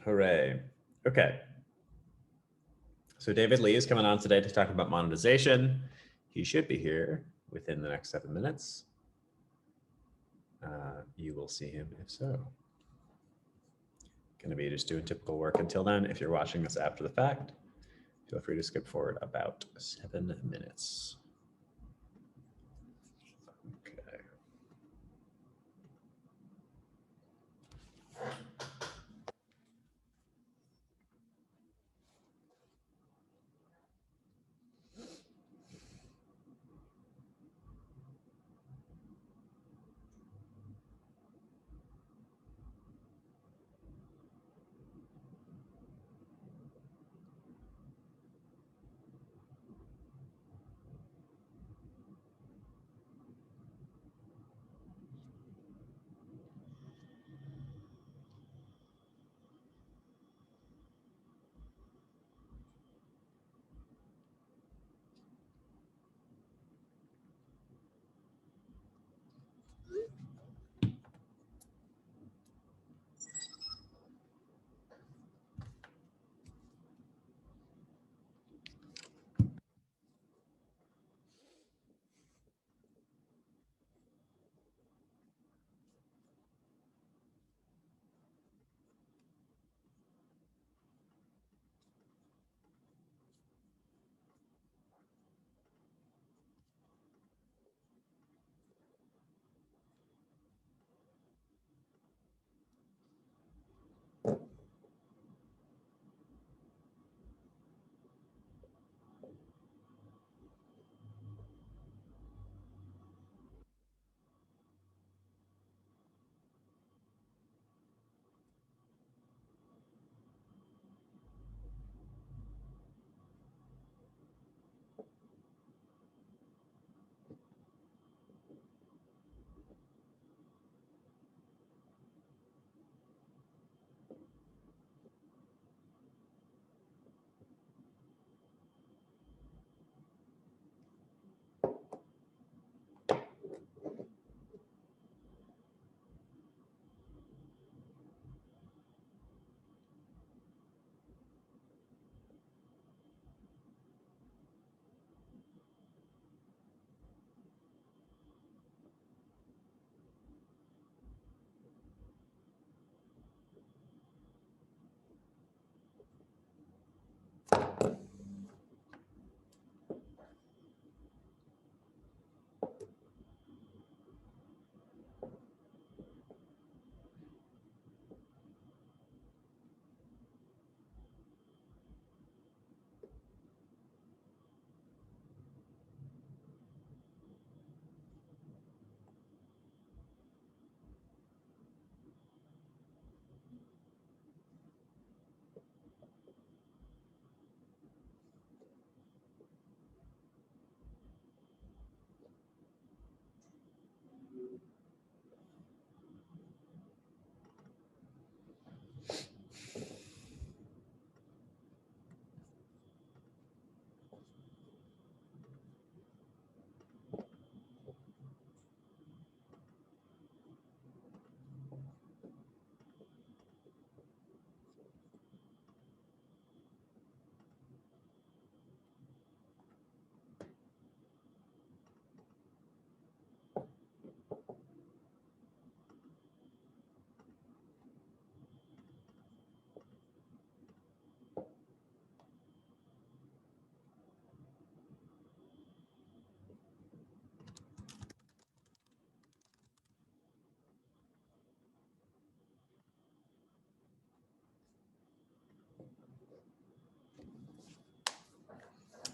Hooray. Okay. So David Lee is coming on today to talk about monetization. He should be here within the next 7 minutes. You will see him if so. Going to be just doing typical work until then. If you're watching this after the fact, feel free to skip forward about 7 minutes. Okay.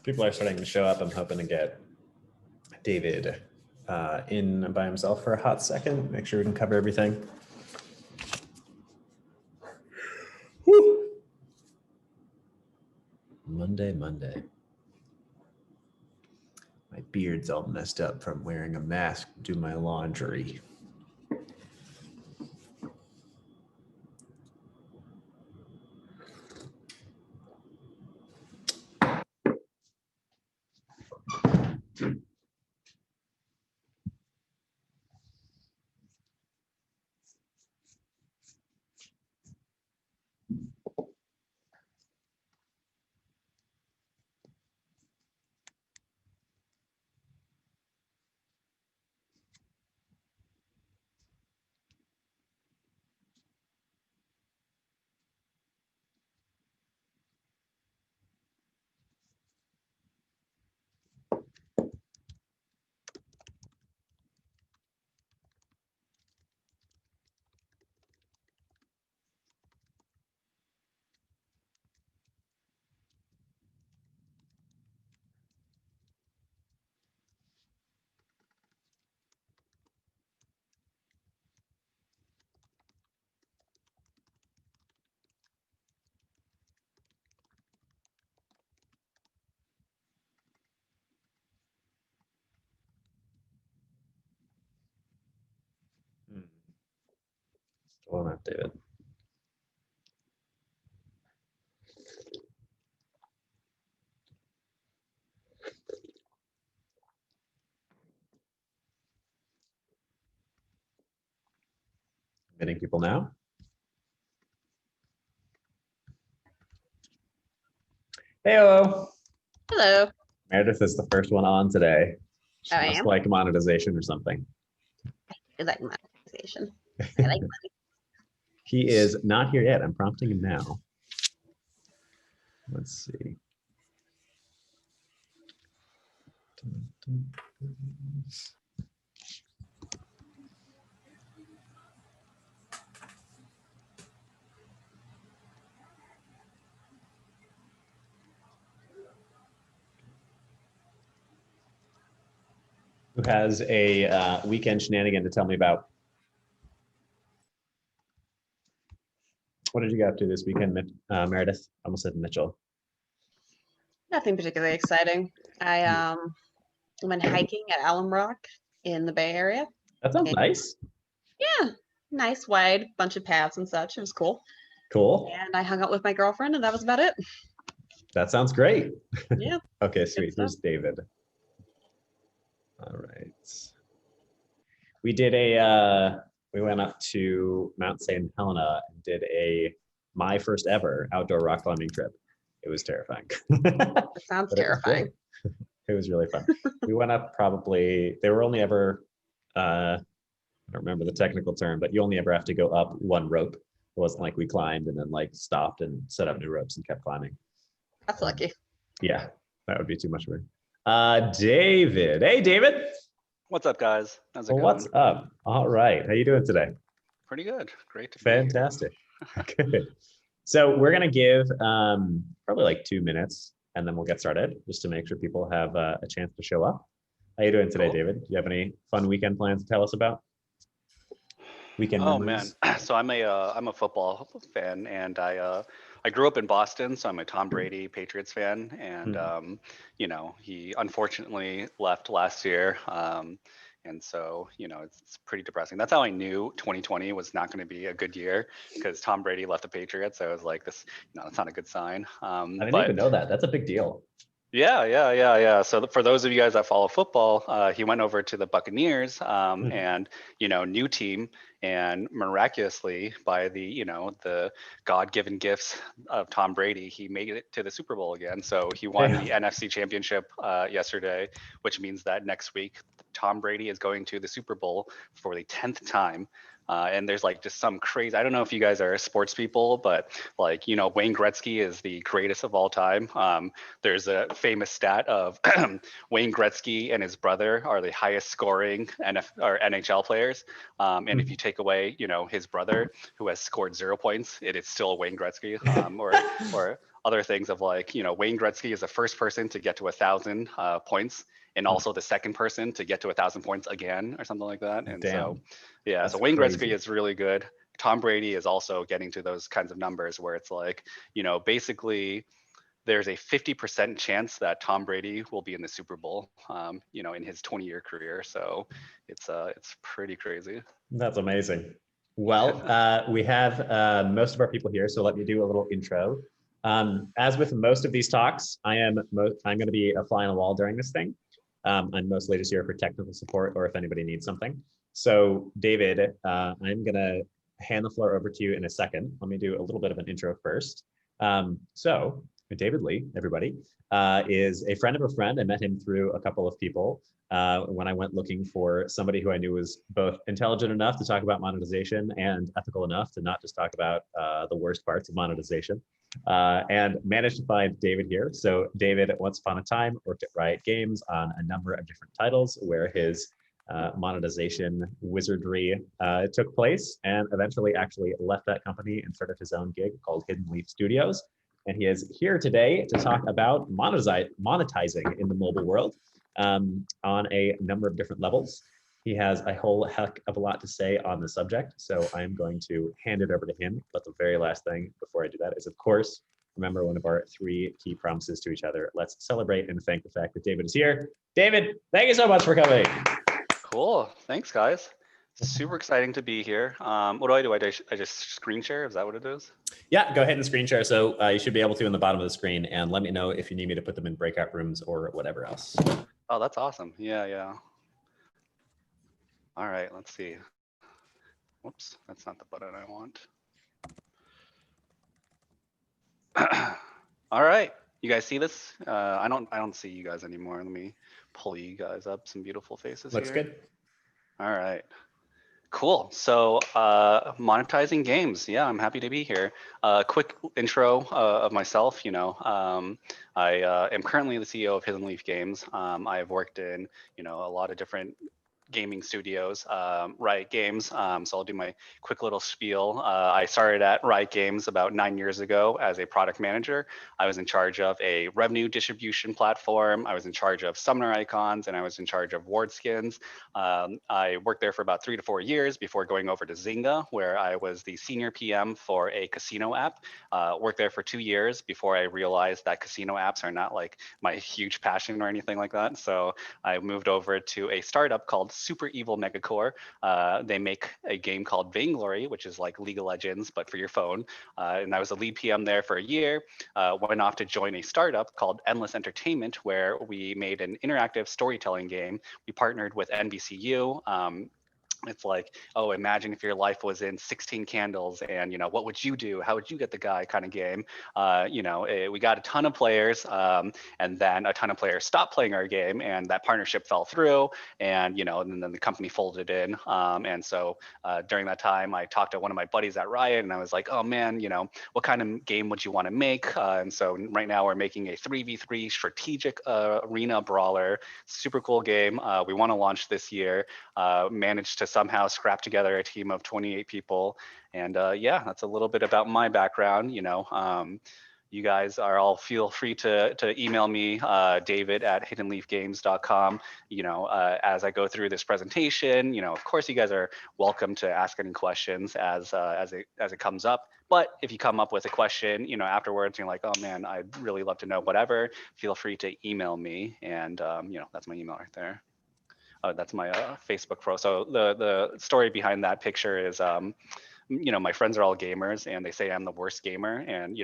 People are starting to show up. I'm hoping to get David in by himself for a hot second. Make sure we can cover everything. Whew. Monday. My beard's all messed up from wearing a mask to do my laundry. Hold on, David. Meeting people now. Heyo. Hello. Meredith is the first one on today. She I must am. like monetization or something. I like monetization. I like money. He is not here yet. I'm prompting him now. Let's see. Who has a weekend shenanigan to tell me about? What did you get up to this weekend, Meredith? I almost said Mitchell. Nothing particularly exciting. I went hiking at Alum Rock in the Bay Area. That sounds nice. Yeah, nice wide bunch of paths and such. It was cool. Cool. And I hung out with my girlfriend, and that was about it. That sounds great. Yeah. Okay, sweet. Here's David. All right. We did we went up to Mount St. Helena and did my first ever outdoor rock climbing trip. It was terrifying. It sounds terrifying. It was really fun. We went up probably, they were only ever, I don't remember the technical term, but you only ever have to go up one rope. It wasn't like we climbed and then like stopped and set up new ropes and kept climbing. That's lucky. Yeah, that would be too much work. David. Hey, David. What's up, guys? How's it going? What's up? All right. How you doing today? Pretty good. Great to be Fantastic. Good. So we're going to give probably like 2 minutes and then we'll get started just to make sure people have a chance to show up. How you doing today, Cool. David? Do you have any fun weekend plans to tell us about? Weekend memories? Man, so I'm a football fan, and I grew up in Boston, so I'm a Tom Brady Patriots fan, and you know, he unfortunately left last year, and so you know, it's pretty depressing. That's how I knew 2020 was not going to be a good year, because Tom Brady left the Patriots. So I was like, this, you know, that's not a good sign. I didn't even know that. That's a big deal. Yeah. So for those of you guys that follow football, he went over to the Buccaneers, and you know, new team, and miraculously, by the, you know, the God-given gifts of Tom Brady, he made it to the Super Bowl again. So he won the NFC Championship yesterday, which means that next week Tom Brady is going to the Super Bowl for the 10th time. And there's like just some crazy, I don't know if you guys are sports people, but like, you know, Wayne Gretzky is the greatest of all time. There's a famous stat of Wayne Gretzky and his brother are the highest scoring NHL players. And if you take away, you know, his brother who has scored 0 points, it is still Wayne Gretzky. Or other things of like, you know, Wayne Gretzky is the first person to get to 1,000 points, and also the second person to get to 1,000 points again, or something like that. And so, yeah, so Wayne Gretzky is really good. Tom Brady is also getting to those kinds of numbers where it's like, you know, basically there's a 50% chance that Tom Brady will be in the Super Bowl, you know, in his 20-year career. So it's pretty crazy. That's amazing. Well, we have most of our people here, so let me do a little intro. As with most of these talks, I'm going to be a fly on the wall during this thing. I'm mostly just here for technical support or if anybody needs something. So David, I'm going to hand the floor over to you in a second. Let me do a little bit of an intro first. So David Lee, everybody, is a friend of a friend. I met him through a couple of people when I went looking for somebody who I knew was both intelligent enough to talk about monetization and ethical enough to not just talk about the worst parts of monetization. And managed to find David here. So David, once upon a time, worked at Riot Games on a number of different titles where his monetization wizardry took place, and eventually actually left that company and started his own gig called Hidden Leaf Studios. And he is here today to talk about monetizing in the mobile world on a number of different levels. He has a whole heck of a lot to say on the subject, so I'm going to hand it over to him. But the very last thing before I do that is, of course, remember one of our 3 key promises to each other. Let's celebrate and thank the fact that David is here. David, thank you so much for coming. Cool. Thanks, guys. Super exciting to be here. What do? I just screen share? Is that what it is? Yeah, go ahead and screen share. So you should be able to in the bottom of the screen, and let me know if you need me to put them in breakout rooms or whatever else. Oh, that's awesome. Yeah, yeah. All right, let's see. Whoops, that's not the button I want. All right, you guys see this? I don't see you guys anymore. Let me pull you guys up. Some beautiful faces Looks here. good. All right. Cool. So monetizing games. Yeah, I'm happy to be here. Quick intro of myself. I am currently the CEO of Hidden Leaf Games. I have worked in a lot of different gaming studios, Riot Games. So I'll do my quick little spiel. I started at Riot Games about 9 years ago as a product manager. I was in charge of a revenue distribution platform. I was in charge of summoner icons, and I was in charge of ward skins. I worked there for about 3 to 4 years before going over to Zynga, where I was the senior PM for a casino app. Worked there for 2 years before I realized that casino apps are not like my huge passion or anything like that. So I moved over to a startup called Super Evil Megacore. They make a game called Vainglory, which is like League of Legends, but for your phone. And I was a lead PM there for a year. Went off to join a startup called Endless Entertainment, where we made an interactive storytelling game. We partnered with NBCU. It's like, oh, imagine if your life was in 16 candles and, what would you do? How would you get the guy kind of game? We got a ton of players and then a ton of players stopped playing our game and that partnership fell through and, and then the company folded in. And so during that time, I talked to one of my buddies at Riot and I was like, oh man, what kind of game would you want to make? And so right now we're making a 3v3 strategic arena brawler, super cool game. We want to launch this year, managed to somehow scrap together a team of 28 people. And yeah, that's a little bit about my background. You guys are all feel free to email me, David at hiddenleafgames.com. As I go through this presentation, of course you guys are welcome to ask any questions as it comes up. But if you come up with a question, afterwards, you're like, oh man, I'd really love to know whatever, feel free to email me. And that's my email right there. That's my Facebook pro. So the story behind that picture is, my friends are all gamers and they say I'm the worst gamer. And,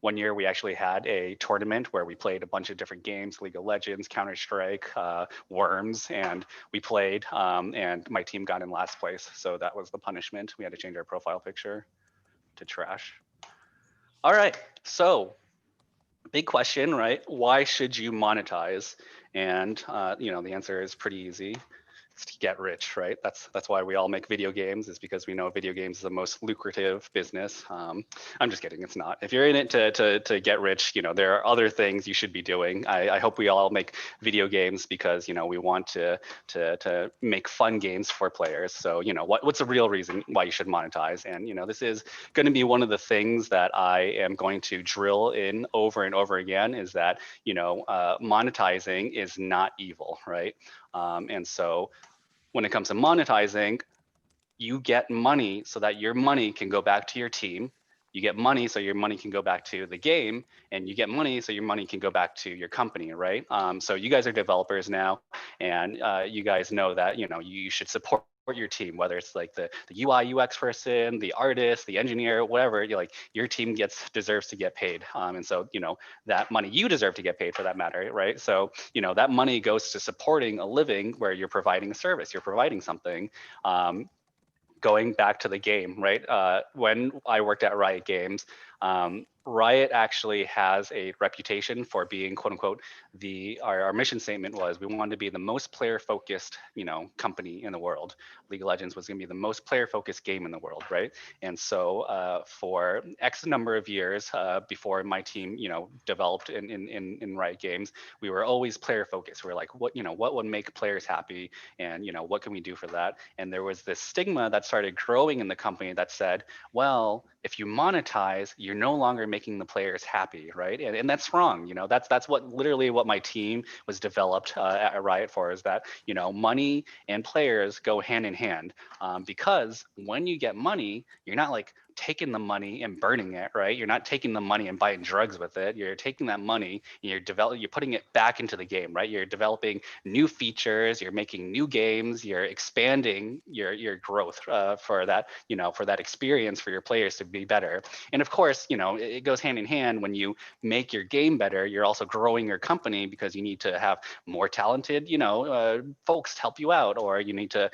one year we actually had a tournament where we played a bunch of different games, League of Legends, Counter-Strike, Worms, and we played and my team got in last place. So that was the punishment. We had to change our profile picture to trash. All right, so big question, right? Why should you monetize? And the answer is pretty easy. It's to get rich, right? That's why we all make video games, is because we know video games is the most lucrative business. I'm just kidding, it's not. If you're in it to get rich, there are other things you should be doing. I hope we all make video games because we want to make fun games for players. So what's the real reason why you should monetize? And this is going to be one of the things that I am going to drill in over and over again, is that monetizing is not evil, right? And so when it comes to monetizing, you get money so that your money can go back to your team. You get money so your money can go back to the game, and you get money so your money can go back to your company, right? So you guys are developers now, and you guys know that you should support your team, whether it's like the UI UX person, the artist, the engineer, whatever. Your team deserves to get paid, and so that money, you deserve to get paid for that matter, right? So that money goes to supporting a living where you're providing a service, you're providing something. Going back to the game, right? When I worked at Riot Games, Riot actually has a reputation for being, quote unquote, our mission statement was we wanted to be the most player focused, company in the world. League of Legends was going to be the most player focused game in the world, right? And so for X number of years before my team, developed in Riot Games, we were always player focused. We were like, what would make players happy, and what can we do for that? And there was this stigma that started growing in the company that said, well, if you monetize, you're no longer making the players happy, right? And that's wrong. That's literally what my team was developed at Riot for, is that money and players go hand in hand, because when you get money, you're not like taking the money and burning it, right? You're not taking the money and buying drugs with it. You're taking that money and you're putting it back into the game, right? You're developing new features, you're making new games, you're expanding your growth for that, for that experience for your players to be better. And of course, it goes hand in hand. When you make your game better, you're also growing your company because you need to have more talented, folks to help you out, or you need to,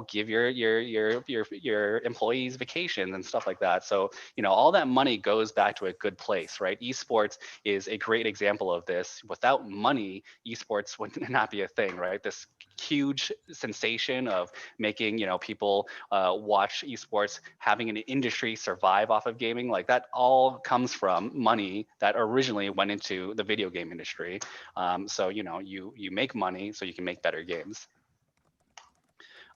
give your employees vacations and stuff like that. So, all that money goes back to a good place, right? Esports is a great example of this. Without money, esports would not be a thing, right? This huge sensation of making, people watch esports, having an industry survive off of gaming, like that all comes from money that originally went into the video game industry. So, you make money so you can make better games.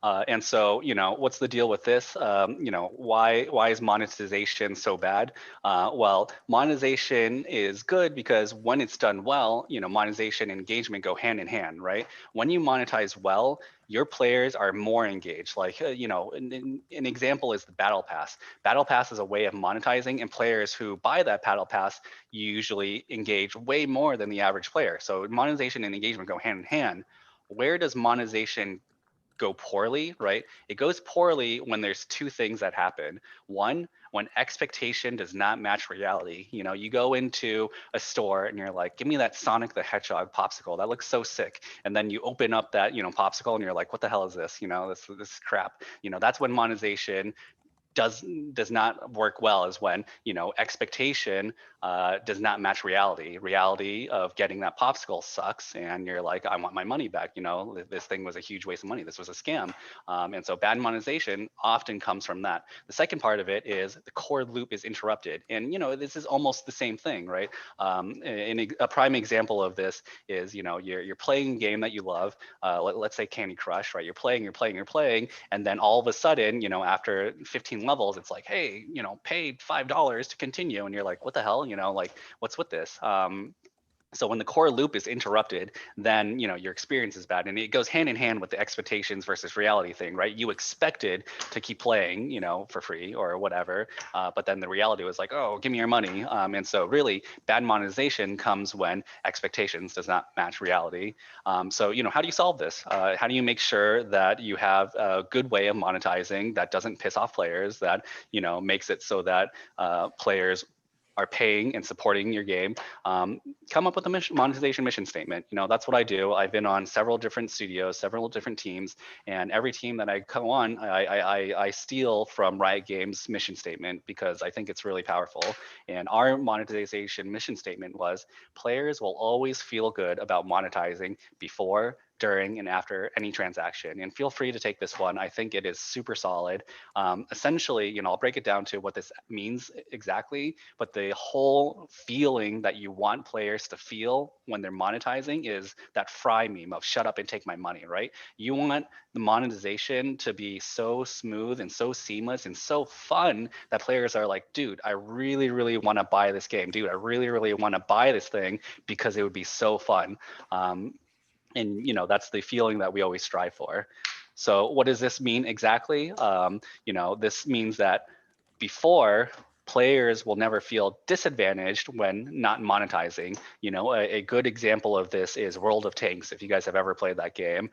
And so, what's the deal with this? Why is monetization so bad? Well, monetization is good because when it's done well, monetization and engagement go hand in hand, right? When you monetize well, your players are more engaged. Like, an example is the Battle Pass. Battle Pass is a way of monetizing, and players who buy that Battle Pass usually engage way more than the average player. So monetization and engagement go hand in hand. Where does monetization go poorly, right? It goes poorly when there's two things that happen. One, when expectation does not match reality. You go into a store and you're like, give me that Sonic the Hedgehog popsicle. That looks so sick. And then you open up that, popsicle and you're like, what the hell is this? This is crap. That's when monetization does not work well, is when expectation does not match reality. Reality of getting that popsicle sucks, and you're like, I want my money back. This thing was a huge waste of money. This was a scam. And so bad monetization often comes from that. The second part of it is the core loop is interrupted, and this is almost the same thing, right? A prime example of this is you're playing a game that you love. Let's say Candy Crush, right? You're playing, and then all of a sudden, after 15 levels, it's like, hey, pay $5 to continue, and you're like, what the hell, like, what's with this? So when the core loop is interrupted, then your experience is bad, and it goes hand in hand with the expectations versus reality thing, right? You expected to keep playing, for free or whatever, but then the reality was like, oh, give me your money. And so really, bad monetization comes when expectations does not match reality. So how do you solve this? How do you make sure that you have a good way of monetizing that doesn't piss off players, that makes it so that players are paying and supporting your game? Come up with a monetization mission statement. That's what I do. I've been on several different studios, several different teams, and every team that I go on, I steal from Riot Games' mission statement because I think it's really powerful. And our monetization mission statement was, players will always feel good about monetizing before, during, and after any transaction. And feel free to take this one. I think it is super solid. Essentially, I'll break it down to what this means exactly, but the whole feeling that you want players to feel when they're monetizing is that Fry meme of shut up and take my money, right? You want the monetization to be so smooth and so seamless and so fun that players are like, dude, I really, really want to buy this game. Dude, I really, really want to buy this thing because it would be so fun. And that's the feeling that we always strive for. So what does this mean exactly? This means that before, players will never feel disadvantaged when not monetizing. A good example of this is World of Tanks. If you guys have ever played that game,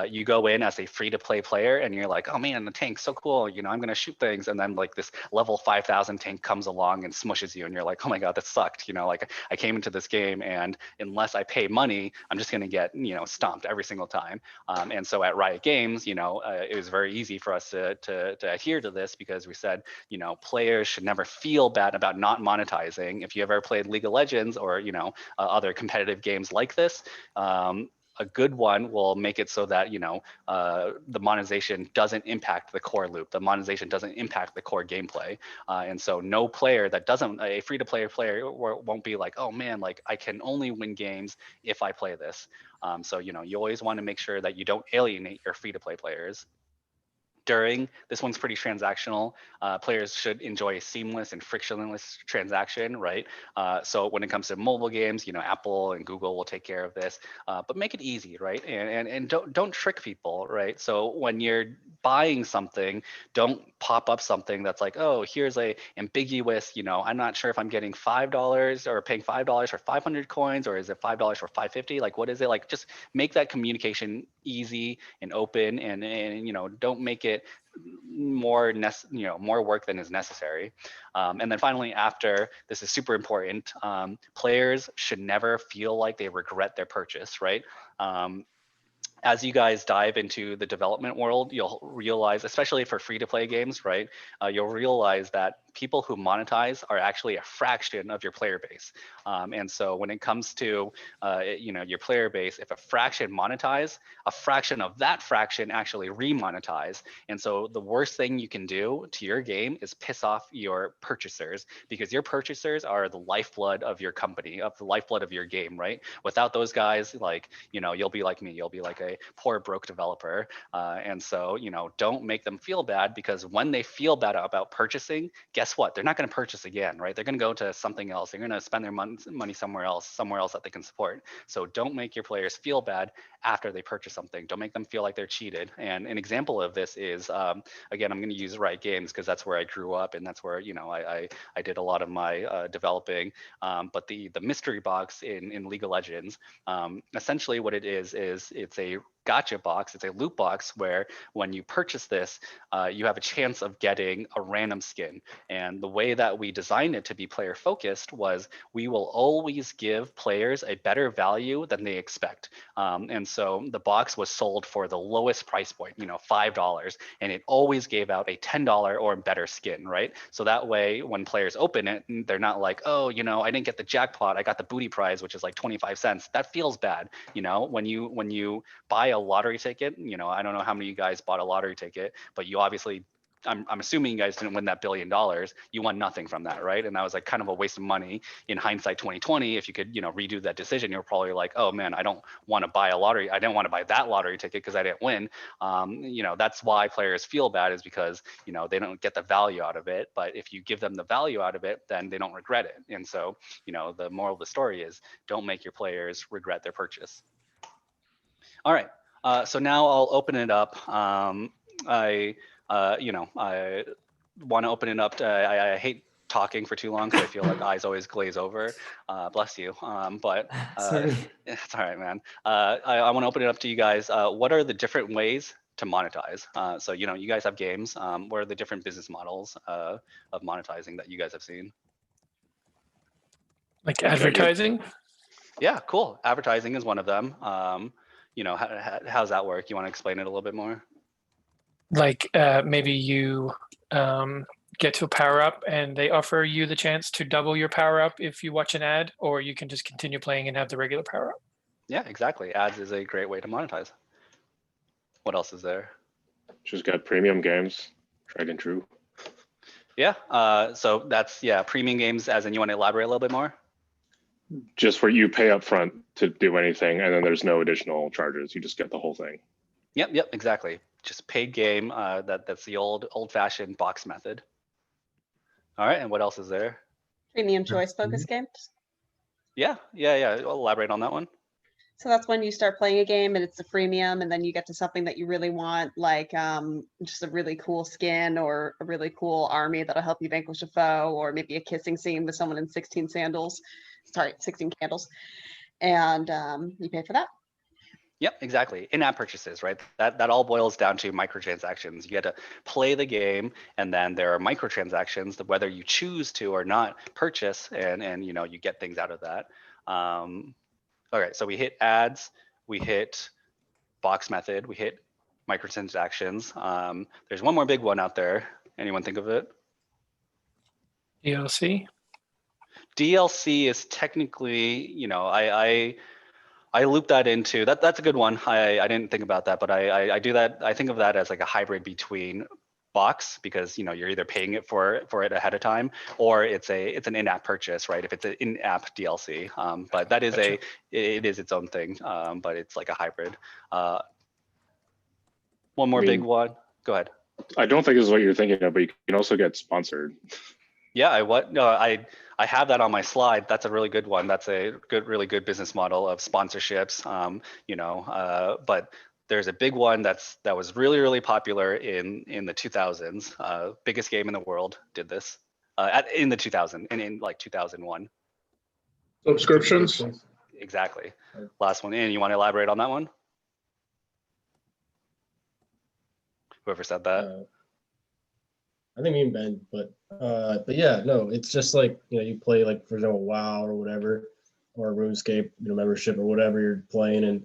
you go in as a free-to-play player and you're like, oh man, the tank's so cool. I'm gonna shoot things, and then like this level 5,000 tank comes along and smushes you, and you're like, oh my god, that sucked. Like I came into this game, and unless I pay money, I'm just gonna get stomped every single time. And so at Riot Games, it was very easy for us to adhere to this because we said, players should never feel bad about not monetizing. If you ever played League of Legends or other competitive games like this, a good one will make it so that the monetization doesn't impact the core loop. The monetization doesn't impact the core gameplay, and so no player that doesn't, a free-to-play player won't be like, oh man, like I can only win games if I play this. So you always want to make sure that you don't alienate your free-to-play players. during. This one's pretty transactional. Players should enjoy a seamless and frictionless transaction, right? So when it comes to mobile games, Apple and Google will take care of this, but make it easy, right? And don't trick people, right? So when you're buying something, don't pop up something that's like, oh, here's a ambiguous, I'm not sure if I'm getting $5 or paying $5 for 500 coins, or is it $5 for 550? Like, what is it? Like, just make that communication easy and open, and don't make it more work than is necessary. And then finally, after, this is super important, players should never feel like they regret their purchase, right? As you guys dive into the development world, you'll realize, especially for free-to-play games, right? You'll realize that people who monetize are actually a fraction of your player base. And so when it comes to your player base, if a fraction monetize, a fraction of that fraction actually remonetize. And so the worst thing you can do to your game is piss off your purchasers, because your purchasers are the lifeblood of your company, of the lifeblood of your game, right? Without those guys, like, you'll be like me, you'll be like a poor broke developer. And so, don't make them feel bad, because when they feel bad about purchasing, guess what? They're not going to purchase again, right? They're going to go to something else. They're going to spend their money somewhere else that they can support. So don't make your players feel bad after they purchase something. Don't make them feel like they're cheated. And an example of this is, again, I'm going to use Riot Games because that's where I grew up, and that's where I did a lot of my developing. But the mystery box in League of Legends, essentially what it is it's a gotcha box. It's a loot box where when you purchase this, you have a chance of getting a random skin. And the way that we designed it to be player focused was, we will always give players a better value than they expect. And so the box was sold for the lowest price point, $5, and it always gave out a $10 or better skin, right? So that way, when players open it, they're not like, oh, I didn't get the jackpot, I got the booty prize, which is like 25 cents. That feels bad. When you buy a lottery ticket, I don't know how many of you guys bought a lottery ticket, but you obviously, I'm assuming you guys didn't win that $1 billion. You won nothing from that, right? And that was like kind of a waste of money. In hindsight 2020, if you could, redo that decision, you're probably like, oh man, I don't want to buy a lottery. I didn't want to buy that lottery ticket because I didn't win. That's why players feel bad, is because, they don't get the value out of it. But if you give them the value out of it, then they don't regret it. And so, the moral of the story is, don't make your players regret their purchase. All right. So now I'll open it up. I want to open it up. I hate talking for too long because I feel like eyes always glaze over. Bless you. But it's all right, man. I want to open it up to you guys. What are the different ways to monetize? So, you guys have games. What are the different business models of monetizing that you guys have seen? Like advertising? Yeah, cool. Advertising is one of them. How's that work? You want to explain it a little bit more? Like maybe you get to a power up and they offer you the chance to double your power up if you watch an ad, or you can just continue playing and have the regular power up. Yeah, exactly. Ads is a great way to monetize. What else is there? Just got premium games, tried and true. Yeah, so that's, premium games, as in, you want to elaborate a little bit more? Just where you pay up front to do anything, and then there's no additional charges. You just get the whole thing. Yep, exactly. Just paid game. That's the old-fashioned box method. All right, and what else is there? Premium choice focus games. Yeah. I'll elaborate on that one. So that's when you start playing a game and it's a freemium, and then you get to something that you really want, like just a really cool skin or a really cool army that'll help you vanquish a foe, or maybe a kissing scene with someone in 16 candles, and you pay for that. Yep, exactly. In-app purchases, right? That all boils down to microtransactions. You get to play the game, and then there are microtransactions that, whether you choose to or not, purchase, and you get things out of that. All right, so we hit ads, we hit box method, we hit microtransactions. There's one more big one out there. Anyone think of it? DLC? DLC is technically, I loop that into that's a good one. I didn't think about that, but I do that. I think of that as like a hybrid between box, because you're either paying it for it ahead of time, or it's an in-app purchase, right? If it's an in-app DLC, but that is Gotcha. it is its own thing, but it's like a hybrid. One more big one. Go ahead. I don't think this is what you're thinking of, but you can also get sponsored. Yeah, I have that on my slide. That's a really good one. That's a really good business model of sponsorships. But there's a big one that was really popular in the 2000s. Biggest game in the world did this in the 2000 and in like 2001. Subscriptions. Exactly. Last one in. You want to elaborate on that one? Whoever said that. I think me and Ben, but yeah, no, it's just like, you play like, for example, WoW or whatever, or RuneScape, membership or whatever you're playing, and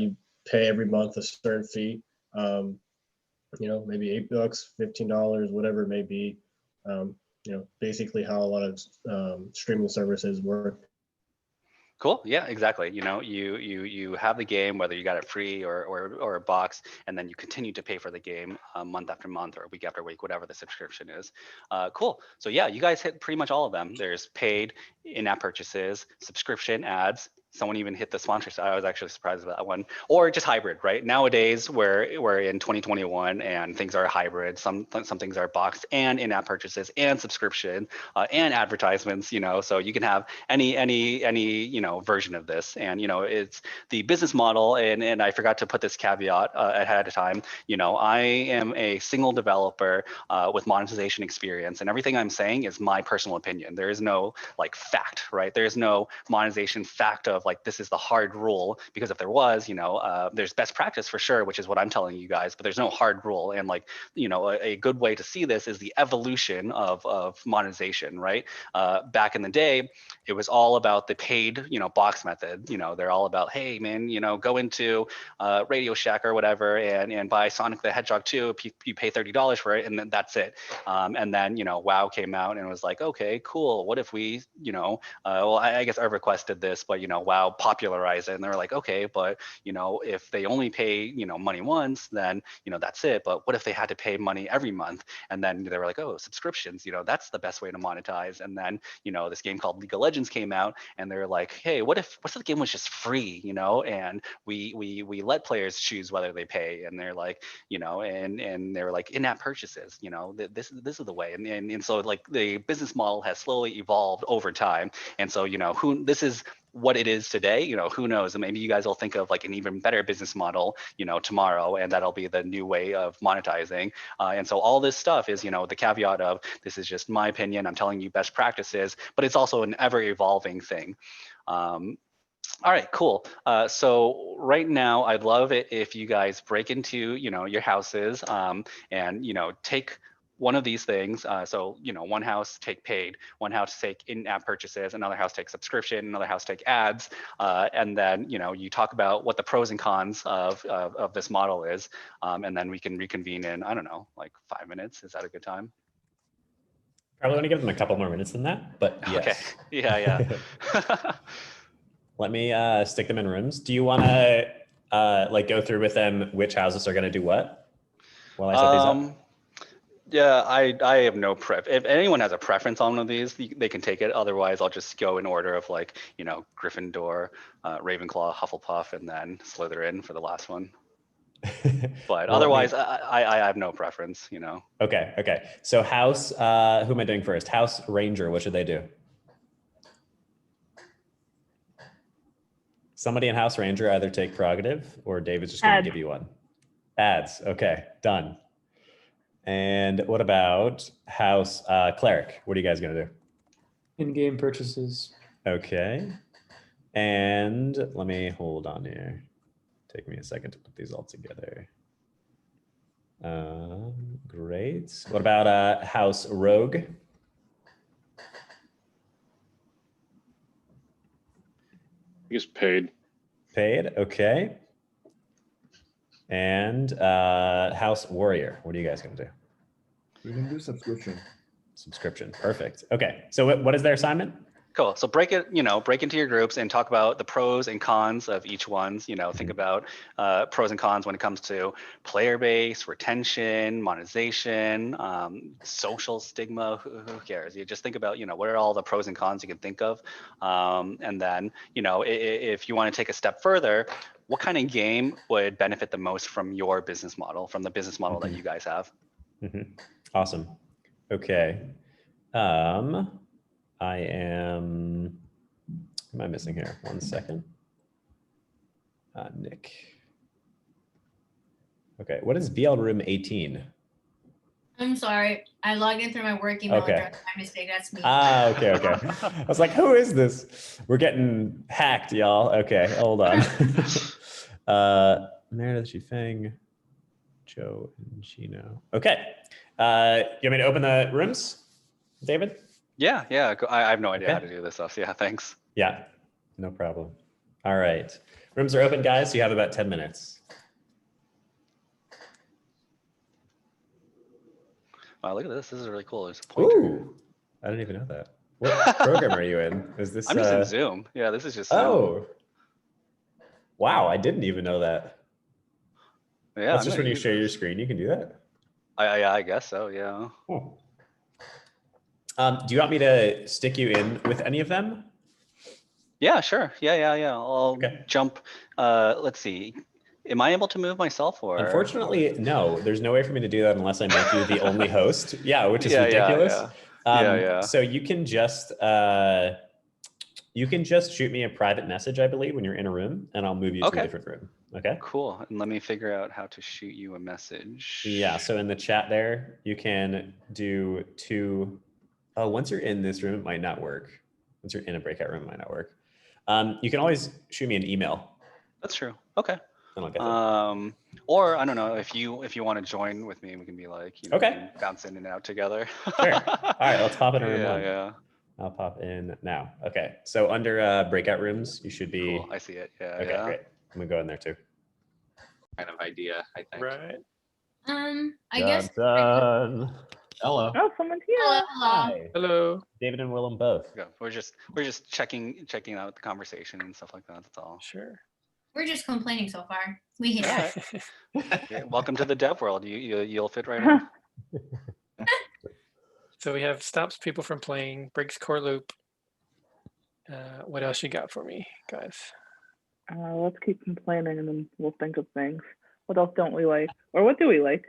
you pay every month a certain fee, maybe $8, $15, whatever it may be, basically how a lot of streaming services work. Cool. Yeah, exactly. You have the game, whether you got it free or a box, and then you continue to pay for the game month after month or week after week, whatever the subscription is. Cool. So yeah, you guys hit pretty much all of them. There's paid in-app purchases, subscription, ads. Someone even hit the sponsors. I was actually surprised about that one. Or just hybrid, right? Nowadays, we're in 2021 and things are hybrid. Some things are boxed and in-app purchases and subscription and advertisements. So you can have any version of this. And it's the business model. And I forgot to put this caveat ahead of time. I am a single developer with monetization experience, and everything I'm saying is my personal opinion. There is no like fact, right? There's no monetization fact of like this is the hard rule, because if there was, there's best practice for sure, which is what I'm telling you guys, but there's no hard rule. And like a good way to see this is the evolution of monetization, right? Back in the day, it was all about the paid box method. They're all about, hey man, go into Radio Shack or whatever and buy Sonic the Hedgehog 2. You pay $30 for it, and then that's it. And then WoW came out and was like, okay, cool. What if we well, I guess EverQuest did this, but WoW popularized it, and they're like, okay, but if they only pay money once, then that's it. But what if they had to pay money every month? And then they were like, oh, subscriptions, that's the best way to monetize. And then this game called League of Legends came out, and they're like, hey, what if the game was just free, and we let players choose whether they pay? And they're like, and they were like, in-app purchases, this is the way. And so like the business model has slowly evolved over time. And so this is what it is today. Who knows? And maybe you guys will think of like an even better business model tomorrow, and that'll be the new way of monetizing. And so all this stuff is the caveat of this is just my opinion. I'm telling you best practices, but it's also an ever evolving thing. All right, cool. So right now, I'd love it if you guys break into your houses and take one of these things. So one house take paid, one house take in-app purchases, another house take subscription, another house take ads, and then you talk about what the pros and cons of this model is, and then we can reconvene in, I don't know, like 5 minutes. Is that a good time? Probably want to give them a couple more minutes than that, but yes. Okay. Yeah. Let me stick them in rooms. Do you want to like go through with them which houses are going to do what while I set these up? Yeah, I have no pref. If anyone has a preference on one of these, they can take it. Otherwise, I'll just go in order of like, Gryffindor, Ravenclaw, Hufflepuff, and then Slytherin for the last one. But well, otherwise, I have no preference, Okay. So House, who am I doing first? House Ranger, what should they do? Somebody in House Ranger either take prerogative or David's just going to give you one. Ads. Okay, done. And what about House Cleric? What are you guys going to do? In-game purchases. Okay. And let me hold on here. Take me a second to put these all together. Great. What about House Rogue? I guess paid. Paid, okay. And House Warrior, what are you guys gonna do? We can do subscription. Subscription, perfect. Okay, so what is their assignment? Cool. So break into your groups and talk about the pros and cons of each one's. Think about pros and cons when it comes to player base, retention, monetization, social stigma. Who cares? You just think about what are all the pros and cons you can think of, and then if you want to take a step further, what kind of game would benefit the most from your business model, from the business model that you guys have? Awesome. Okay. I am. Who am I missing here? 1 second. Nick. Okay. What is VL Room 18? I'm sorry. I logged in through my work email Okay. address. My mistake. That's me. Okay. I was like, who is this? We're getting hacked, y'all. Okay, hold on. Meredith Shifeng, Joe and Chino. Okay. You want me to open the rooms, David? Yeah, yeah. I have no idea how Okay. to do this stuff. Yeah, thanks. Yeah, no problem. All right. Rooms are open, guys. So you have about 10 minutes. Wow, look at this. This is really cool. There's a pointer. Ooh, I didn't even know that. What program are you in? Is this? I'm just in Zoom. Yeah, this is just Zoom. Oh, wow! I didn't even know that. Yeah, That's I'm just gonna when you use share your this. screen, you can do that. I guess so. Yeah. Oh. Do you want me to stick you in with any of them? Yeah, sure. Yeah. I'll Okay. jump. Let's see. Am I able to move myself or? Unfortunately, no. There's no way for me to do that unless I make you the only host. Yeah, which is Yeah, ridiculous. Yeah. So you can just shoot me a private message, I believe, when you're in a room, and I'll move you to Okay. a different room. Okay. Cool. And let me figure out how to shoot you a message. Yeah. So in the chat there, you can do two. Oh, once you're in this room, it might not work. Once you're in a breakout room, it might not work. You can always shoot me an email. That's true. Okay. And I'll get that. Or I don't know if you want to join with me, we can be like, you know, Okay. we can bounce in and out together. Sure. All right. Let's pop in room one. Yeah. I'll pop in now. Okay. So under breakout rooms, you should be. Cool. I see it. Yeah. Okay. Great. I'm gonna go in there too. Kind of idea, I think. Right. I guess. Done. Hello. Oh, someone's here. Hello. Hi. Hello. David and Willem both. Yeah. We're just checking out the conversation and stuff like that. That's all. Sure. We're just complaining so far. We hate that. Yeah, welcome to the dev world. You'll fit right in. So we have stops people from playing, breaks core loop. What else you got for me, guys? Let's keep complaining and then we'll think of things. What else don't we like? Or what do we like?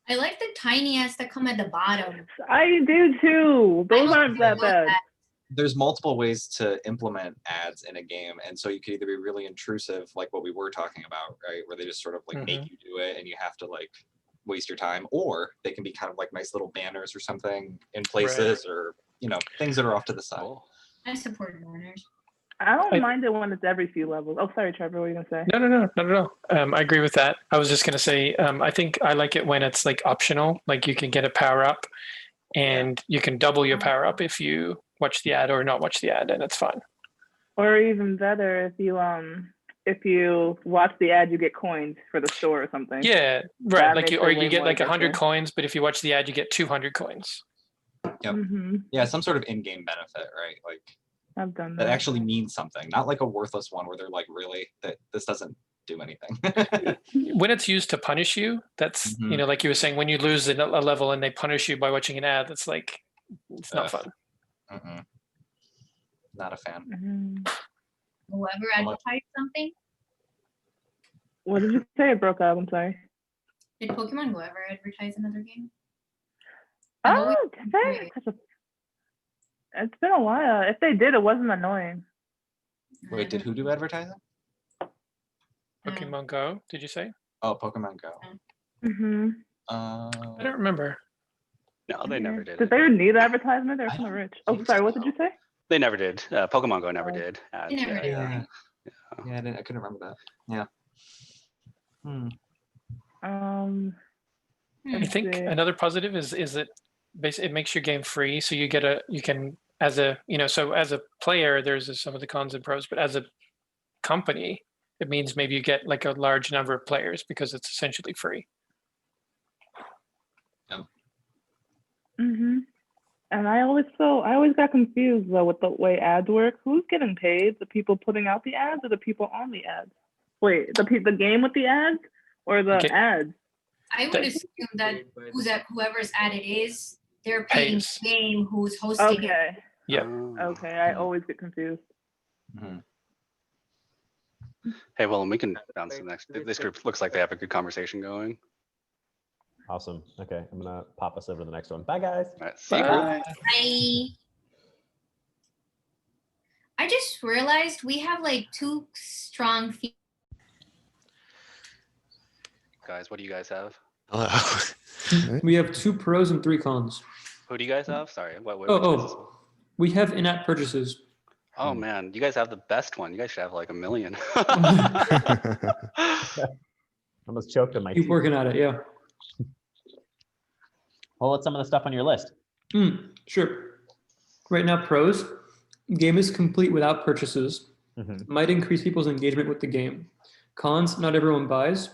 I like the tiny ads that come at the bottom. I do too. Those I aren't that love bad. that. There's multiple ways to implement ads in a game, and so you could either be really intrusive, like what we were talking about, right, where they just sort of like make you do it and you have to like waste your time, or they can be kind of like nice little banners or something in places, or you know, things that are off to the side. Cool. I support learners. I don't mind it when it's every few levels. Oh, sorry, Trevor. What were you gonna say? No, not at all. I agree with that. I was just gonna say, I think I like it when it's like optional, like you can get a power up and you can double your power up if you watch the ad or not watch the ad, and it's fun. Or even better, if you watch the ad, you get coins for the store or something. Yeah, right. That Like makes or it way you get more like 100 addictive. coins, but if you watch the ad, you get 200 coins. Yep. Yeah, some sort of in-game benefit, right? Like I've done that that. actually means something, not like a worthless one where they're like, really, that this doesn't do anything. When it's used to punish you, that's you know, like you were saying, when you lose a level and they punish you by watching an ad, that's like it's not fun. Not a fan. Whoever advertised something. What did you say? It broke up. I'm sorry. Did Pokemon Go ever advertise another game? Oh, it's been a while. If they did, it wasn't annoying. Wait, did who do advertising? Pokemon Go, did you say? Oh, Pokemon Go. I don't remember. No, they never did. Did they need advertisement? They're kind of rich. Oh, sorry. What did you say? They never did. Pokemon Go never did. They never did. Yeah, I couldn't remember that. Yeah. I think another positive is that basically it makes your game free, so you can as a so as a player there's some of the cons and pros, but as a company it means maybe you get like a large number of players because it's essentially free. And I always got confused though with the way ads work. Who's getting paid? The people putting out the ads or the people on the ads? Wait, the game with the ads or the ads? I would assume that whoever's ad it is, they're paying the game who's hosting it. Yeah. Okay, I always get confused. Hey, well, we can bounce to the next. This group looks like they have a good conversation going. Awesome. Okay, I'm gonna pop us over to the next one. Bye, guys. All right, see you, Bye. Chris. Bye. I just realized we have like 2 strong feet. Guys, what do you guys have? Hello. We have 2 pros and 3 cons. Who do you guys have? Sorry, which Oh, business? oh, we have in-app purchases. Oh man, you guys have the best one. You guys should have like 1 million. Almost choked on my Keep teeth. working at it, yeah. Well, what's some of the stuff on your list? Sure. Right now, pros. Game is complete without purchases. Might increase people's engagement with the game. Cons, not everyone buys.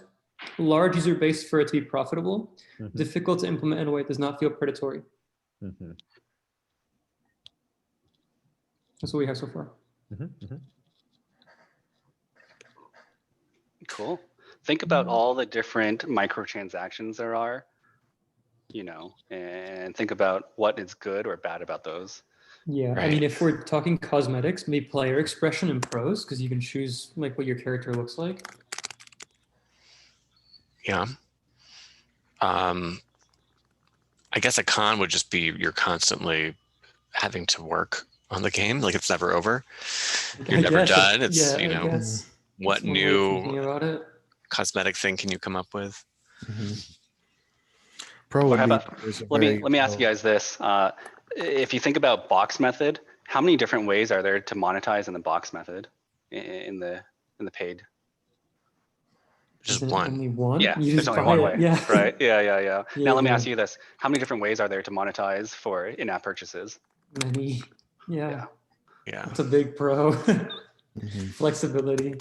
Large user base for it to be profitable. Difficult to implement in a way that does not feel predatory. That's what we have so far. Cool. Think about all the different microtransactions there are, you know, and think about what is good or bad about those. Yeah, I mean, if we're talking cosmetics, maybe player expression and pros, because you can choose like what your character looks like. Yeah. I guess a con would just be you're constantly having to work on the game, like it's never over. You're never done. It's, yeah, you know, what new cosmetic thing can you come up with? Pro would How be about, let me ask you guys this. If you think about box method, how many different ways are there to monetize in the box method in the paid? Just one. Only one? Yeah, You there's just only buy one it, way, yeah. right? Yeah. Now let me yeah. ask you this: how many different ways are there to monetize for in-app purchases? Many. Yeah. Yeah. It's a big pro. Flexibility.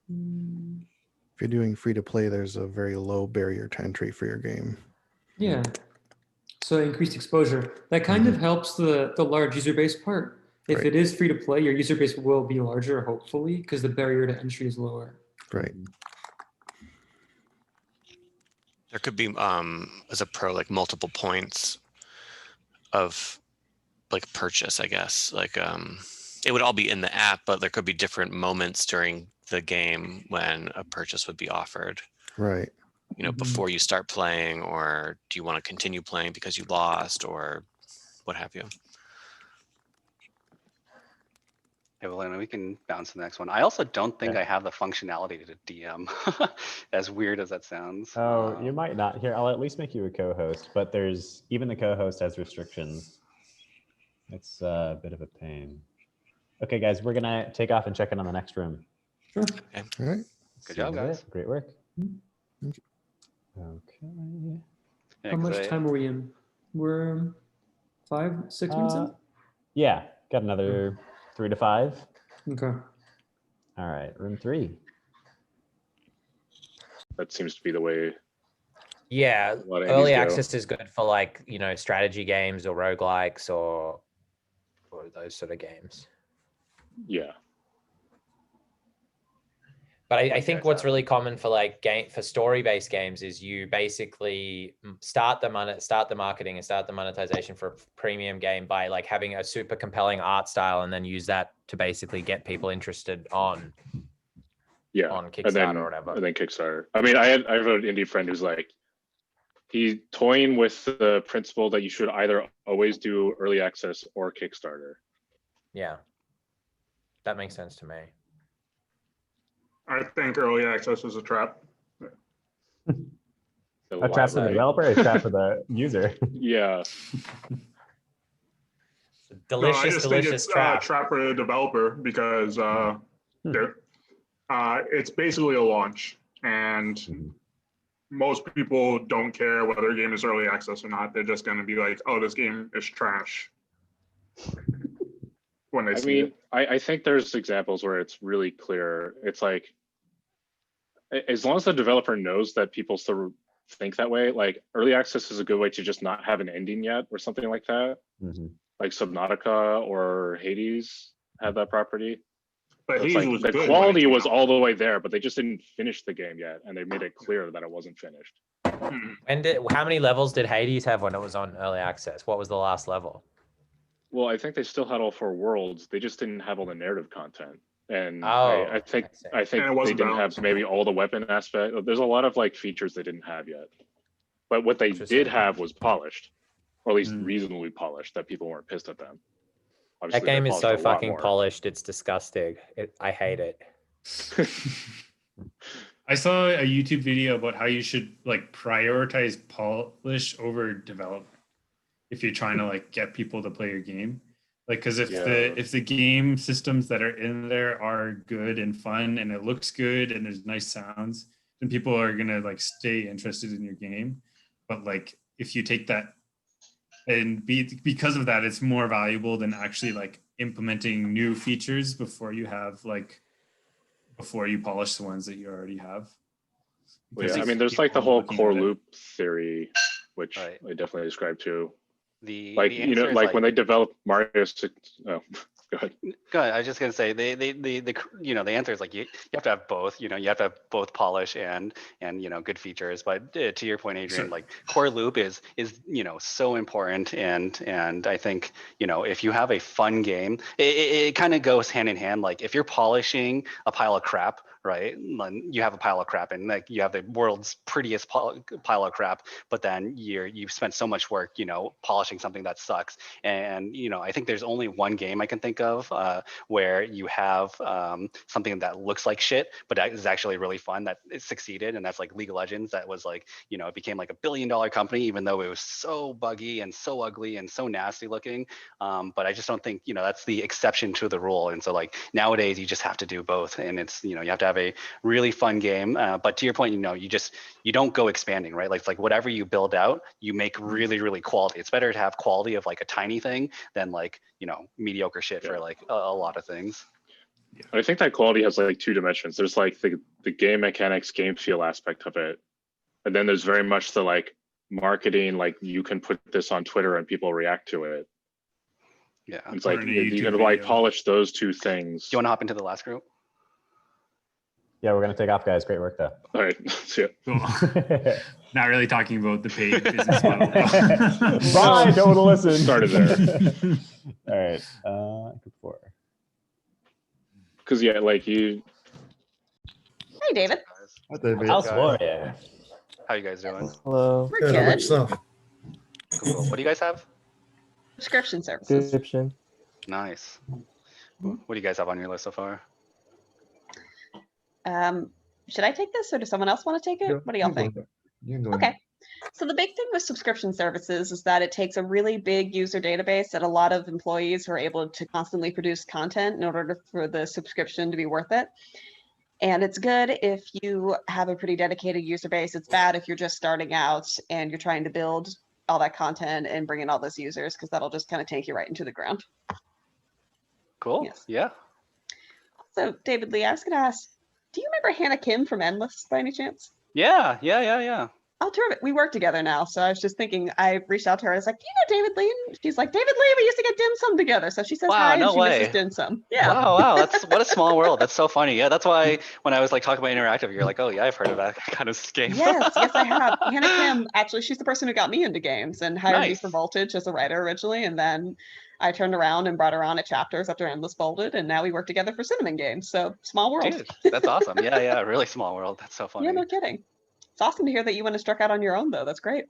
If you're doing free to play, there's a very low barrier to entry for your game. Yeah. So increased exposure. That kind of helps the large user base part. If it is free to play, your user base will be larger, hopefully, because the barrier to entry is lower. Right. There could be, as a pro, like multiple points of like purchase, I guess. Like it would all be in the app, but there could be different moments during the game when a purchase would be offered. Right. You know, before you start playing, or do you want to continue playing because you lost, or what have you? Okay, well, then we can bounce to the next one. I also don't think I have the functionality to DM, as weird as that sounds. Oh, you might not. Here, I'll at least make you a co-host, but there's even the co-host has restrictions. It's a bit of a pain. Okay, guys, we're gonna take off and check in on the next room. Sure. Okay. All right. Good job, guys. Great work. Thank you. Okay. Yeah, How much time are we in? We're 5, 6 minutes in? Yeah, got another 3 to 5. Okay. All right, room 3. That seems to be the way. Yeah, a lot of early indies go. access is good for, like, you know, strategy games or roguelikes or those sort of games. Yeah. But I think what's really common for like for story-based games is you basically start the marketing and start the monetization for a premium game by like having a super compelling art style, and then use that to basically get people interested on Kickstarter or whatever. And then Kickstarter. I mean, I have an indie friend who's like, he's toying with the principle that you should either always do early access or Kickstarter. Yeah, that makes sense to me. I think early access is a trap. A trap for the developer, a trap for the user. Yeah. I just think it's a trap for the developer because it's basically a launch, and most people don't care whether a game is early access or not. They're just going to be like, "Oh, this game is trash." When they see it. I think there's examples where it's really clear. It's like, as long as the developer knows that people still think that way, like early access is a good way to just not have an ending yet or something like that. Like Subnautica or Hades had that property. But It's Hades like was the good quality was all the way there, but they just didn't finish the game yet, and they made it clear that it wasn't finished. And how many levels did Hades have when it was on early access? What was the last level? Well, I think they still had all 4 worlds. They just didn't have all the narrative content. And Oh, I think And it they wasn't didn't balanced. have maybe all the weapon aspect. There's a lot of like features they didn't have yet. But what they did have was polished, or at least reasonably polished, that people weren't pissed at them. Obviously, That they game is polished so a lot fucking more. polished. It's disgusting. I hate it. I saw a YouTube video about how you should like prioritize polish over development if you're trying to like get people to play your game. Like, because if the game systems that are in there are good and fun and it looks good and there's nice sounds, then people are gonna like stay interested in your game. But like if you take that and because of that, it's more valuable than actually like implementing new features before you polish the ones that you already have. Well, yeah, I mean, there's like the whole core loop theory, which I definitely describe too. Like, you know, like when they developed Mario 6, oh, go ahead. Go ahead. I was just gonna say the you know, the answer is like you have to have both. You know, you have to have both polish and you know, good features. But to your point, Adrian, like core loop is you know, so important. And I think, you know, if you have a fun game, it kind of goes hand in hand. Like if you're polishing a pile of crap, right? You have a pile of crap, and like you have the world's prettiest pile of crap, but then you've spent so much work, you know, polishing something that sucks. And you know, I think there's only one game I can think of where you have something that looks like shit, but that is actually really fun, that it succeeded, and that's like League of Legends. That was like, you know, it became like $1 billion company, even though it was so buggy and so ugly and so nasty looking. But I just don't think, you know, that's the exception to the rule. And so like nowadays you just have to do both, and it's, you know, you have to have a really fun game. But to your point, you know, you don't go expanding, right? Like it's like whatever you build out, you make really, really quality. It's better to have quality of like a tiny thing than like, you know, mediocre shit for like a lot of things. I think that quality has like 2 dimensions. There's like the game mechanics, game feel aspect of it. And then there's very much the like marketing, like you can put this on Twitter and people react to it. Yeah. It's like you can like polish those 2 things. Do you want to hop into the last group? Yeah, we're gonna take off, guys. Great work, though. All right, see ya. Cool. Not really talking about the paid business model. Bye, don't listen. Started there. All right, before. Because yeah, like you. Hey, David. Hi, David. House Warrior. How you guys doing? Hello. We're good. Cool. What do you guys have? Subscription services. Subscription. Nice. What do you guys have on your list so far? Should I take this or does someone else want to take it? What do y'all think? Okay. So the big thing with subscription services is that it takes a really big user database and a lot of employees who are able to constantly produce content in order for the subscription to be worth it. And it's good if you have a pretty dedicated user base. It's bad if you're just starting out and you're trying to build all that content and bring in all those users, because that'll just kind of take you right into the ground. Cool. Yes. Yeah. So David Lee, I was going to ask, do you remember Hannah Kim from Endless by any chance? Yeah. Oh, terrific. We work together now. So I was just thinking, I reached out to her. I was like, do you know David Lee? And she's like, David Lee, we used to get dim sum together. So she says Wow, hi no and she way. misses dim sum. Yeah. Wow. That's what a small world. That's so funny. Yeah. That's why when I was like talking about interactive, you're like, oh yeah, I've heard of that kind of game. Yes, I have. Hannah Kim, actually, she's the person who got me into games and hired me Nice. for Voltage as a writer originally. And then I turned around and brought her on at Chapters after Endless folded. And now we work together for Cinnamon Games. So small world. Dude, that's awesome. Yeah. Really small world. That's so funny. Yeah, no kidding. It's awesome to hear that you went and struck out on your own, though. That's great.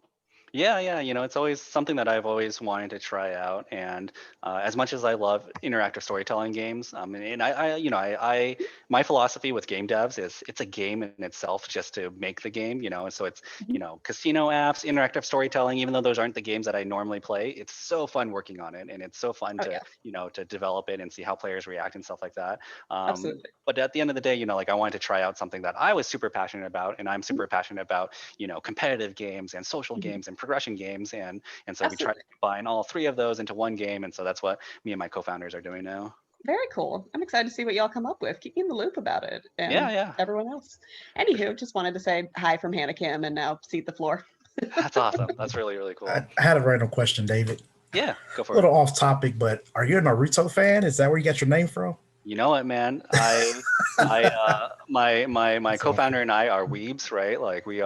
Yeah. You know, it's always something that I've always wanted to try out. And as much as I love interactive storytelling games, and I my philosophy with game devs is it's a game in itself just to make the game, you know. And so it's, you know, casino apps, interactive storytelling, even though those aren't the games that I normally play, it's so fun working on it. And it's so fun to, you know, to develop it and see how players react and stuff like that. Absolutely. But at the end of the day, you know, like I wanted to try out something that I was super passionate about, and I'm super passionate about, you know, competitive games and social games and progression games, and so we try to combine all 3 of those into one game, and so that's what me and my co-founders are doing now. Very cool. I'm excited to see what y'all come up with. Keep me in the loop about it. And Yeah. everyone else. Anywho, just wanted to say hi from Hannah Kim and now cede the floor. That's awesome. That's really, really cool. I had a random question, David. Yeah, go for it. A little it. off topic, but are you a Naruto fan? Is that where you got your name from? You know what, man? My co-founder and I are weebs, right? Like we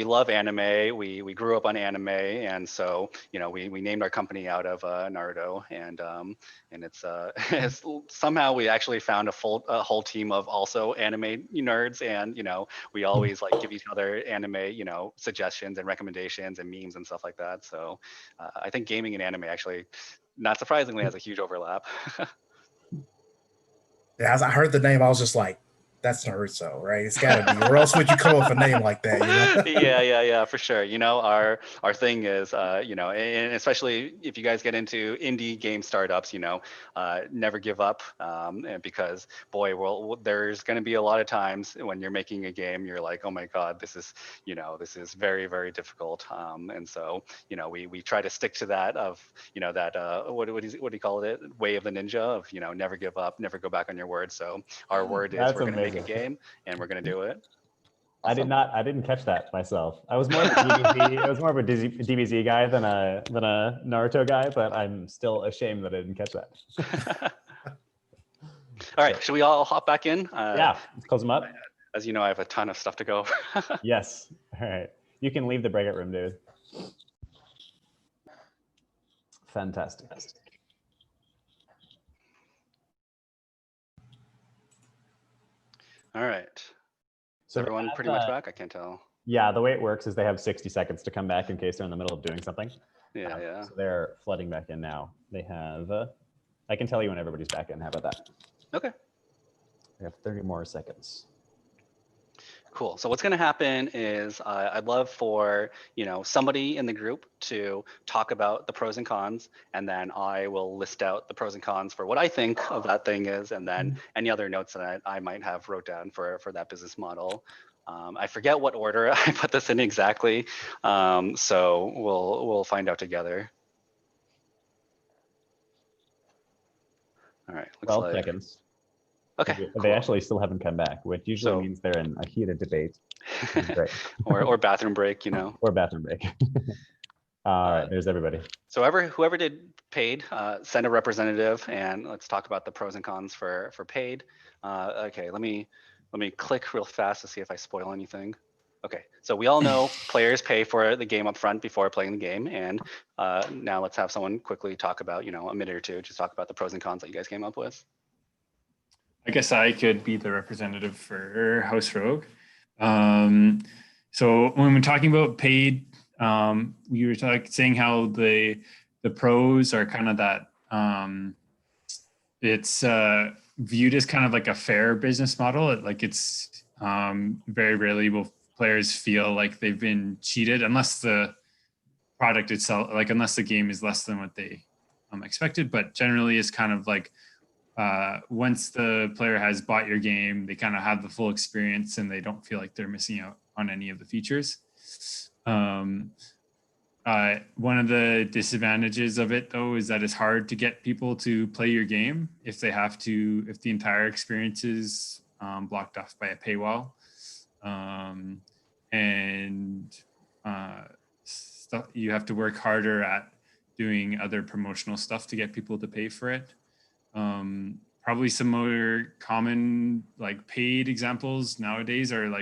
love anime. We grew up on anime, and so we named our company out of Naruto, and it's somehow we actually found a whole team of also anime nerds, and we always like give each other anime suggestions and recommendations and memes and stuff like that. So I think gaming and anime actually, not surprisingly, has a huge overlap. Yeah, as I heard the name, I was just like, that's Naruto, right? It's got to be, or else would you come up with a name like that? Yeah, for sure. Our thing is, and especially if you guys get into indie game startups, never give up, and because boy, there's going to be a lot of times when you're making a game, you're like, oh my God, this is very, very difficult, and so we try to stick to that of that what do you call it, way of the ninja of never give up, never go back on your word. So our word is we're going to make a game and we're going to do it. Awesome. I didn't catch that myself. I was more of a DBZ, I was more of a DBZ guy than a Naruto guy, but I'm still ashamed that I didn't catch that. All right, should we all hop back in? Yeah, let's close them up. As you know, I have a ton of stuff to go over. Yes. All right. You can leave the breakout room, dude. Fantastic. All right. So everyone pretty much back? I can't tell. Yeah, the way it works is they have 60 seconds to come back in case they're in the middle of doing something. Yeah. So they're flooding back in now. They have, I can tell you when everybody's back in. How about that? Okay. We have 30 more seconds. Cool. So what's going to happen is I'd love for somebody in the group to talk about the pros and cons, and then I will list out the pros and cons for what I think of that thing is, and then any other notes that I might have wrote down for that business model. I forget what order I put this in exactly, so we'll find out together. All right. 12 seconds. Okay. They actually still haven't come back, which usually means they're in a heated debate. Great. or bathroom break, Or bathroom break. All right, there's everybody. So whoever did paid, send a representative, and let's talk about the pros and cons for paid. Okay, let me click real fast to see if I spoil anything. Okay, so we all know players pay for the game up front before playing the game, and now let's have someone quickly talk about a minute or two, just talk about the pros and cons that you guys came up with. I guess I could be the representative for House Rogue. So when we're talking about paid, we were saying how the pros are kind of that it's viewed as kind of like a fair business model. It's very rarely will players feel like they've been cheated unless the product itself, unless the game is less than what they expected. But generally, it's kind of like once the player has bought your game, they kind of have the full experience and they don't feel like they're missing out on any of the features. One of the disadvantages of it, though, is that it's hard to get people to play your game if the entire experience is blocked off by a paywall. You have to work harder at doing other promotional stuff to get people to pay for it. Probably some more common paid examples nowadays are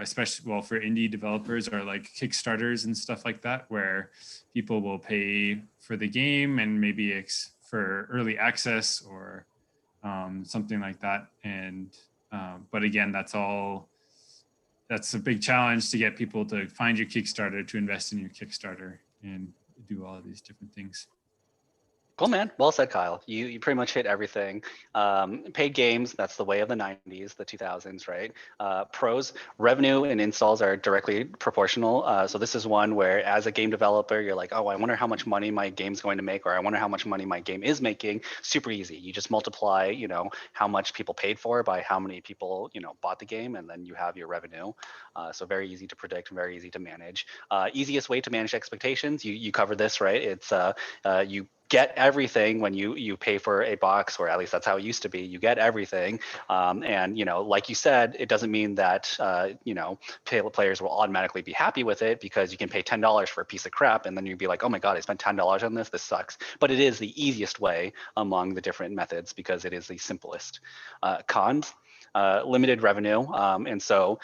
especially for indie developers are Kickstarters and stuff like that, where people will pay for the game and maybe for early access or something like that. And but again, that's a big challenge to get people to find your Kickstarter, to invest in your Kickstarter and do all of these different things. Cool, man. Well said, Kyle. You pretty much hit everything. Paid games, that's the way of the 90s, the 2000s, right? Pros, revenue and installs are directly proportional. So this is one where as a game developer, you're like, oh, I wonder how much money my game's going to make, or I wonder how much money my game is making. Super easy. You just multiply, how much people paid for by how many people, bought the game, and then you have your revenue. So very easy to predict, very easy to manage. Easiest way to manage expectations, you covered this, right? It's you get everything when you pay for a box, or at least that's how it used to be. You get everything, and like you said, it doesn't mean that players will automatically be happy with it, because you can pay $10 for a piece of crap, and then you'd be like, oh my god, I spent $10 on this. This sucks. But it is the easiest way among the different methods, because it is the simplest. Cons. Limited revenue, and so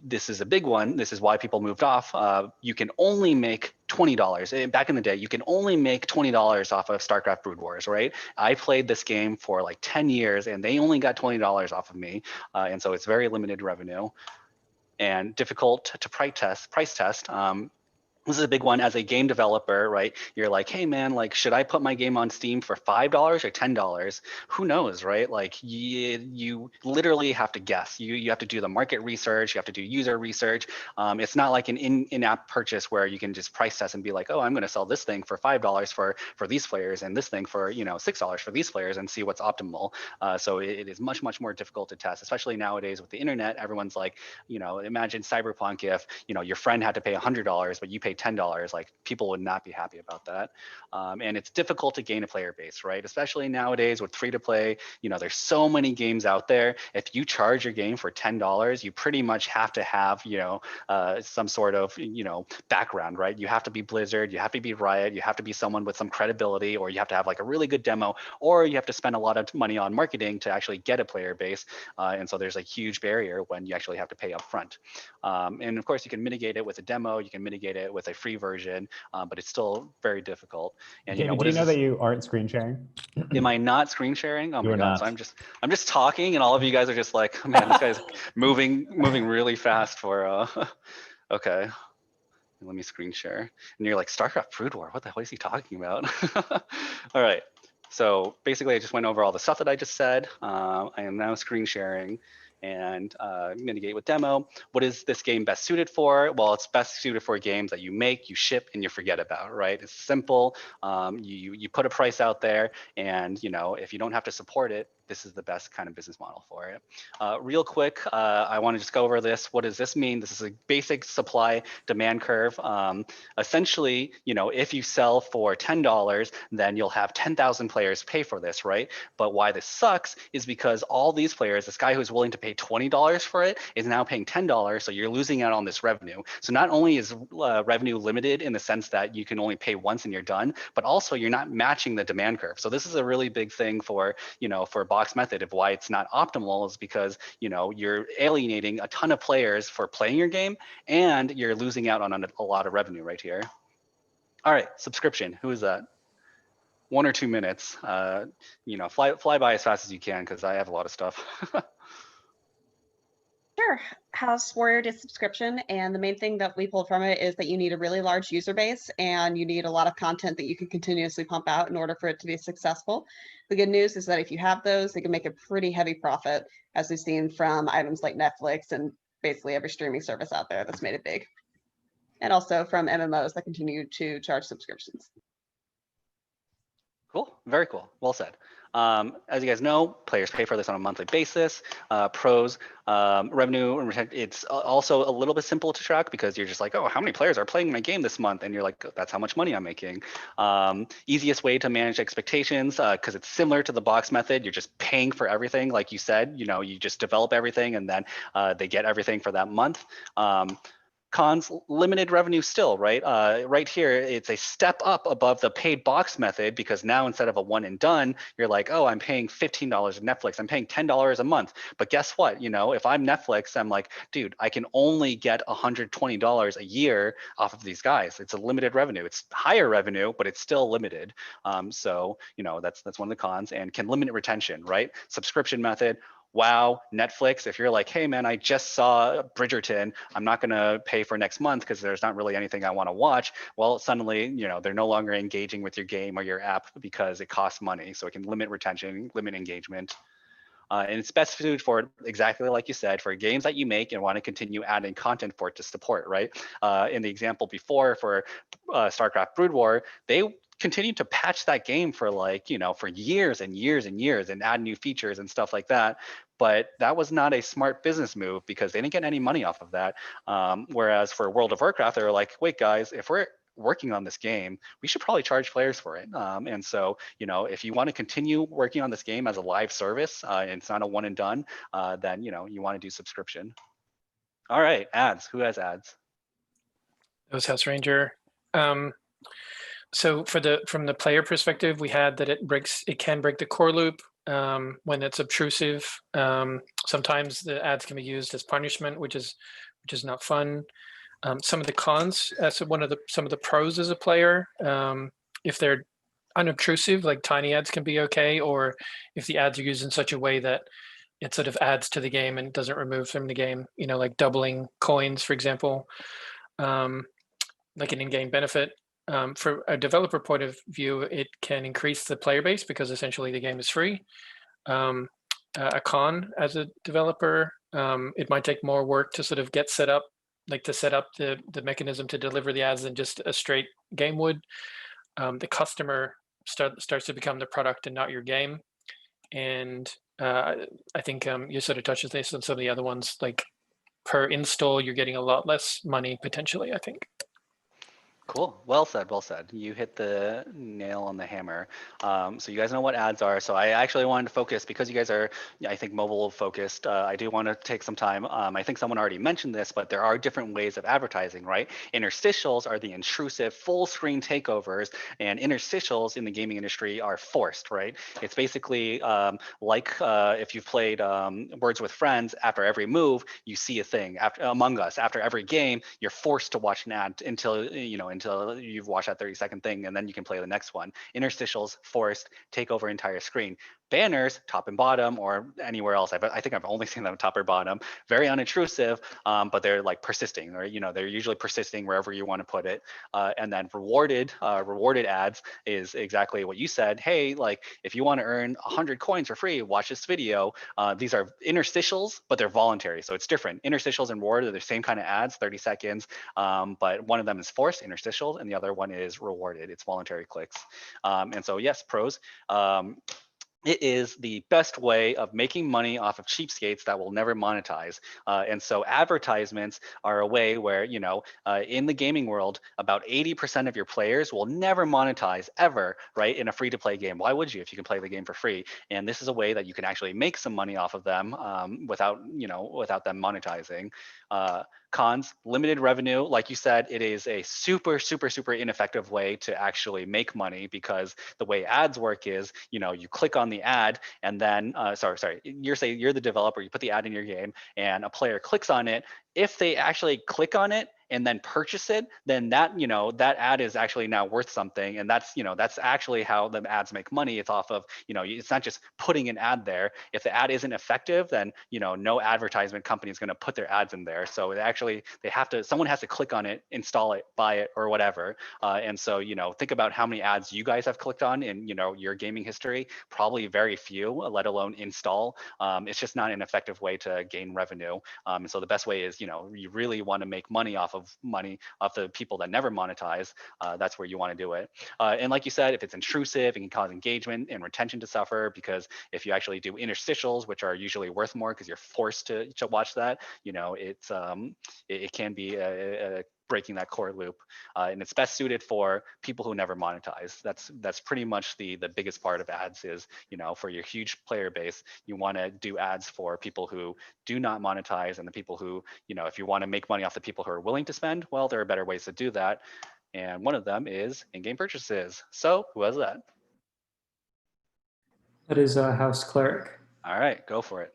this is a big one. This is why people moved off. You can only make $20. Back in the day, you can only make $20 off of StarCraft Brood Wars, right? I played this game for like 10 years, and they only got $20 off of me, and so it's very limited revenue and difficult to price test. This is a big one as a game developer, right? You're like, hey man, like, should I put my game on Steam for $5 or $10? Who knows, right? Like, you literally have to guess. You have to do the market research. You have to do user research. It's not like an in-app purchase where you can just price test and be like, oh, I'm going to sell this thing for $5 for these players, and this thing for $6 for these players, and see what's optimal. So it is much more difficult to test, especially nowadays with the internet. Everyone's like, imagine Cyberpunk if your friend had to pay $100, but you pay $10, like, people would not be happy about that. And it's difficult to gain a player base, right? Especially nowadays with free to play, there's so many games out there. If you charge your game for $10, you pretty much have to have, some sort of, background, right? You have to be Blizzard, you have to be Riot, you have to be someone with some credibility, or you have to have like a really good demo, or you have to spend a lot of money on marketing to actually get a player base. And so there's a huge barrier when you actually have to pay up front. And of course, you can mitigate it with a demo, you can mitigate it with a free version, but it's still very difficult. And David, do you know that you aren't screen sharing? Am I not screen sharing? Oh You my are god! not. So I'm just talking, and all of you guys are just like, oh, man, this guy's moving really fast for. Okay, let me screen share. And you're like, StarCraft Brood War? What the hell is he talking about? All right. So basically, I just went over all the stuff that I just said. I am now screen sharing and mitigate with demo. What is this game best suited for? Well, it's best suited for games that you make, you ship, and you forget about, right? It's simple. You put a price out there, and if you don't have to support it, this is the best kind of business model for it. Real quick, I want to just go over this. What does this mean? This is a basic supply demand curve. Essentially, if you sell for $10, then you'll have 10,000 players pay for this, right? But why this sucks is because all these players, this guy who's willing to pay $20 for it is now paying $10, so you're losing out on this revenue. So not only is revenue limited in the sense that you can only pay once and you're done, but also you're not matching the demand curve. So this is a really big thing for, for box method of why it's not optimal, is because, you're alienating a ton of players for playing your game, and you're losing out on a lot of revenue right here. All right, subscription, who is that? 1 or 2 minutes, fly by as fast as you can, because I have a lot of stuff. Sure. House Warrior did subscription, and the main thing that we pulled from it is that you need a really large user base, and you need a lot of content that you can continuously pump out in order for it to be successful. The good news is that if you have those, they can make a pretty heavy profit, as we've seen from items like Netflix and basically every streaming service out there that's made it big. And also from MMOs that continue to charge subscriptions. Cool, very cool, well said. As you guys know, players pay for this on a monthly basis. Pros, revenue, and it's also a little bit simple to track, because you're just like, oh, how many players are playing my game this month? And you're like, that's how much money I'm making. Easiest way to manage expectations, because it's similar to the box method. You're just paying for everything, like you said. You just develop everything, and then they get everything for that month. Cons, limited revenue still, right? Right here, it's a step up above the paid box method, because now instead of a one and done, you're like, oh, I'm paying $15 of Netflix, I'm paying $10 a month. But guess what? If I'm Netflix, I'm like, dude, I can only get $120 a year off of these guys. It's a limited revenue. It's higher revenue, but it's still limited. So that's one of the cons, and can limit retention, right? Subscription method. Wow, Netflix, if you're like, hey man, I just saw Bridgerton, I'm not gonna pay for next month because there's not really anything I wanna watch. Well, suddenly, they're no longer engaging with your game or your app because it costs money. So it can limit retention, limit engagement. And it's best suited for, exactly like you said, for games that you make and want to continue adding content for it to support, right? In the example before for StarCraft Brood War, they continued to patch that game for for years and years and years, and add new features and stuff like that. But that was not a smart business move, because they didn't get any money off of that. Whereas for World of Warcraft, they were like, wait guys, if we're working on this game, we should probably charge players for it. And so, you know, if you want to continue working on this game as a live service, and it's not a one and done, then, you know, you want to do subscription. All right, ads. Who has ads? That was House Ranger. So from the player perspective, we had that it can break the core loop when it's obtrusive. Sometimes the ads can be used as punishment, which is not fun. Some of the cons, so some of the pros as a player, if they're unobtrusive, like tiny ads can be okay, or if the ads are used in such a way that it sort of adds to the game and doesn't remove from the game, you know, like doubling coins, for example, like an in-game benefit. For a developer point of view, it can increase the player base because essentially the game is free. A con as a developer, it might take more work to sort of get set up, like to set up the mechanism to deliver the ads than just a straight game would. The customer starts to become the product and not your game. And I think you sort of touched this on some of the other ones, like per install, you're getting a lot less money potentially, I think. Cool. Well said. Well said. You hit the nail on the hammer. So you guys know what ads are. So I actually wanted to focus because you guys are, I think, mobile focused. I do want to take some time. I think someone already mentioned this, but there are different ways of advertising, right? Interstitials are the intrusive full screen takeovers, and interstitials in the gaming industry are forced, right? It's basically like if you've played Words with Friends, after every move, you see a thing. After Among Us, after every game, you're forced to watch an ad until, you know, until you've watched that 30-second thing, and then you can play the next one. Interstitials, forced, take over entire screen. Banners, top and bottom, or anywhere else. I think I've only seen them top or bottom. Very unintrusive, but they're like persisting, or you know, they're usually persisting wherever you want to put it. And then rewarded ads is exactly what you said. Hey, like if you want to earn 100 coins for free, watch this video. These are interstitials, but they're voluntary, so it's different. Interstitials and rewarded are the same kind of ads, 30 seconds, but one of them is forced, interstitial, and the other one is rewarded. It's voluntary clicks. And so yes, pros. It is the best way of making money off of cheapskates that will never monetize. And so advertisements are a way where, you know, in the gaming world, about 80% of your players will never monetize ever, right? In a free to play game. Why would you if you can play the game for free? And this is a way that you can actually make some money off of them without them monetizing. Cons, limited revenue. Like you said, it is a super ineffective way to actually make money, because the way ads work is, you know, you click on the ad and then, you're the developer, you put the ad in your game and a player clicks on it. If they actually click on it and then purchase it, then that, you know, that ad is actually now worth something. And that's, you know, that's actually how the ads make money. It's off of, you know, it's not just putting an ad there. If the ad isn't effective, then, you know, no advertisement company is going to put their ads in there. So it actually, someone has to click on it, install it, buy it, or whatever. And so, you know, think about how many ads you guys have clicked on in, you know, your gaming history. Probably very few, let alone install. It's just not an effective way to gain revenue. And so the best way is, you know, you really want to make money off the people that never monetize. That's where you want to do it. And like you said, if it's intrusive, it can cause engagement and retention to suffer, because if you actually do interstitials, which are usually worth more because you're forced to watch that, you know, it can be breaking that core loop, and it's best suited for people who never monetize. That's pretty much the biggest part of ads is, you know, for your huge player base, you want to do ads for people who do not monetize, and the people who, you know, if you want to make money off the people who are willing to spend, well, there are better ways to do that, and one of them is in-game purchases. So who has that? That is House Cleric. All right, go for it.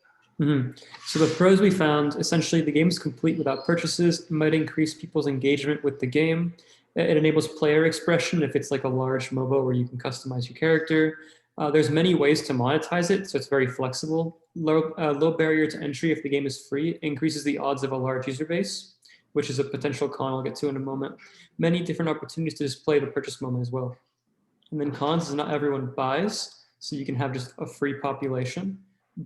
So the pros we found, essentially the game is complete without purchases. It might increase people's engagement with the game. It enables player expression if it's like a large MOBA where you can customize your character. There's many ways to monetize it, so it's very flexible. Low barrier to entry if the game is free. It increases the odds of a large user base, which is a potential con I'll get to in a moment. Many different opportunities to display the purchase moment as well. And then cons is not everyone buys, so you can have just a free population.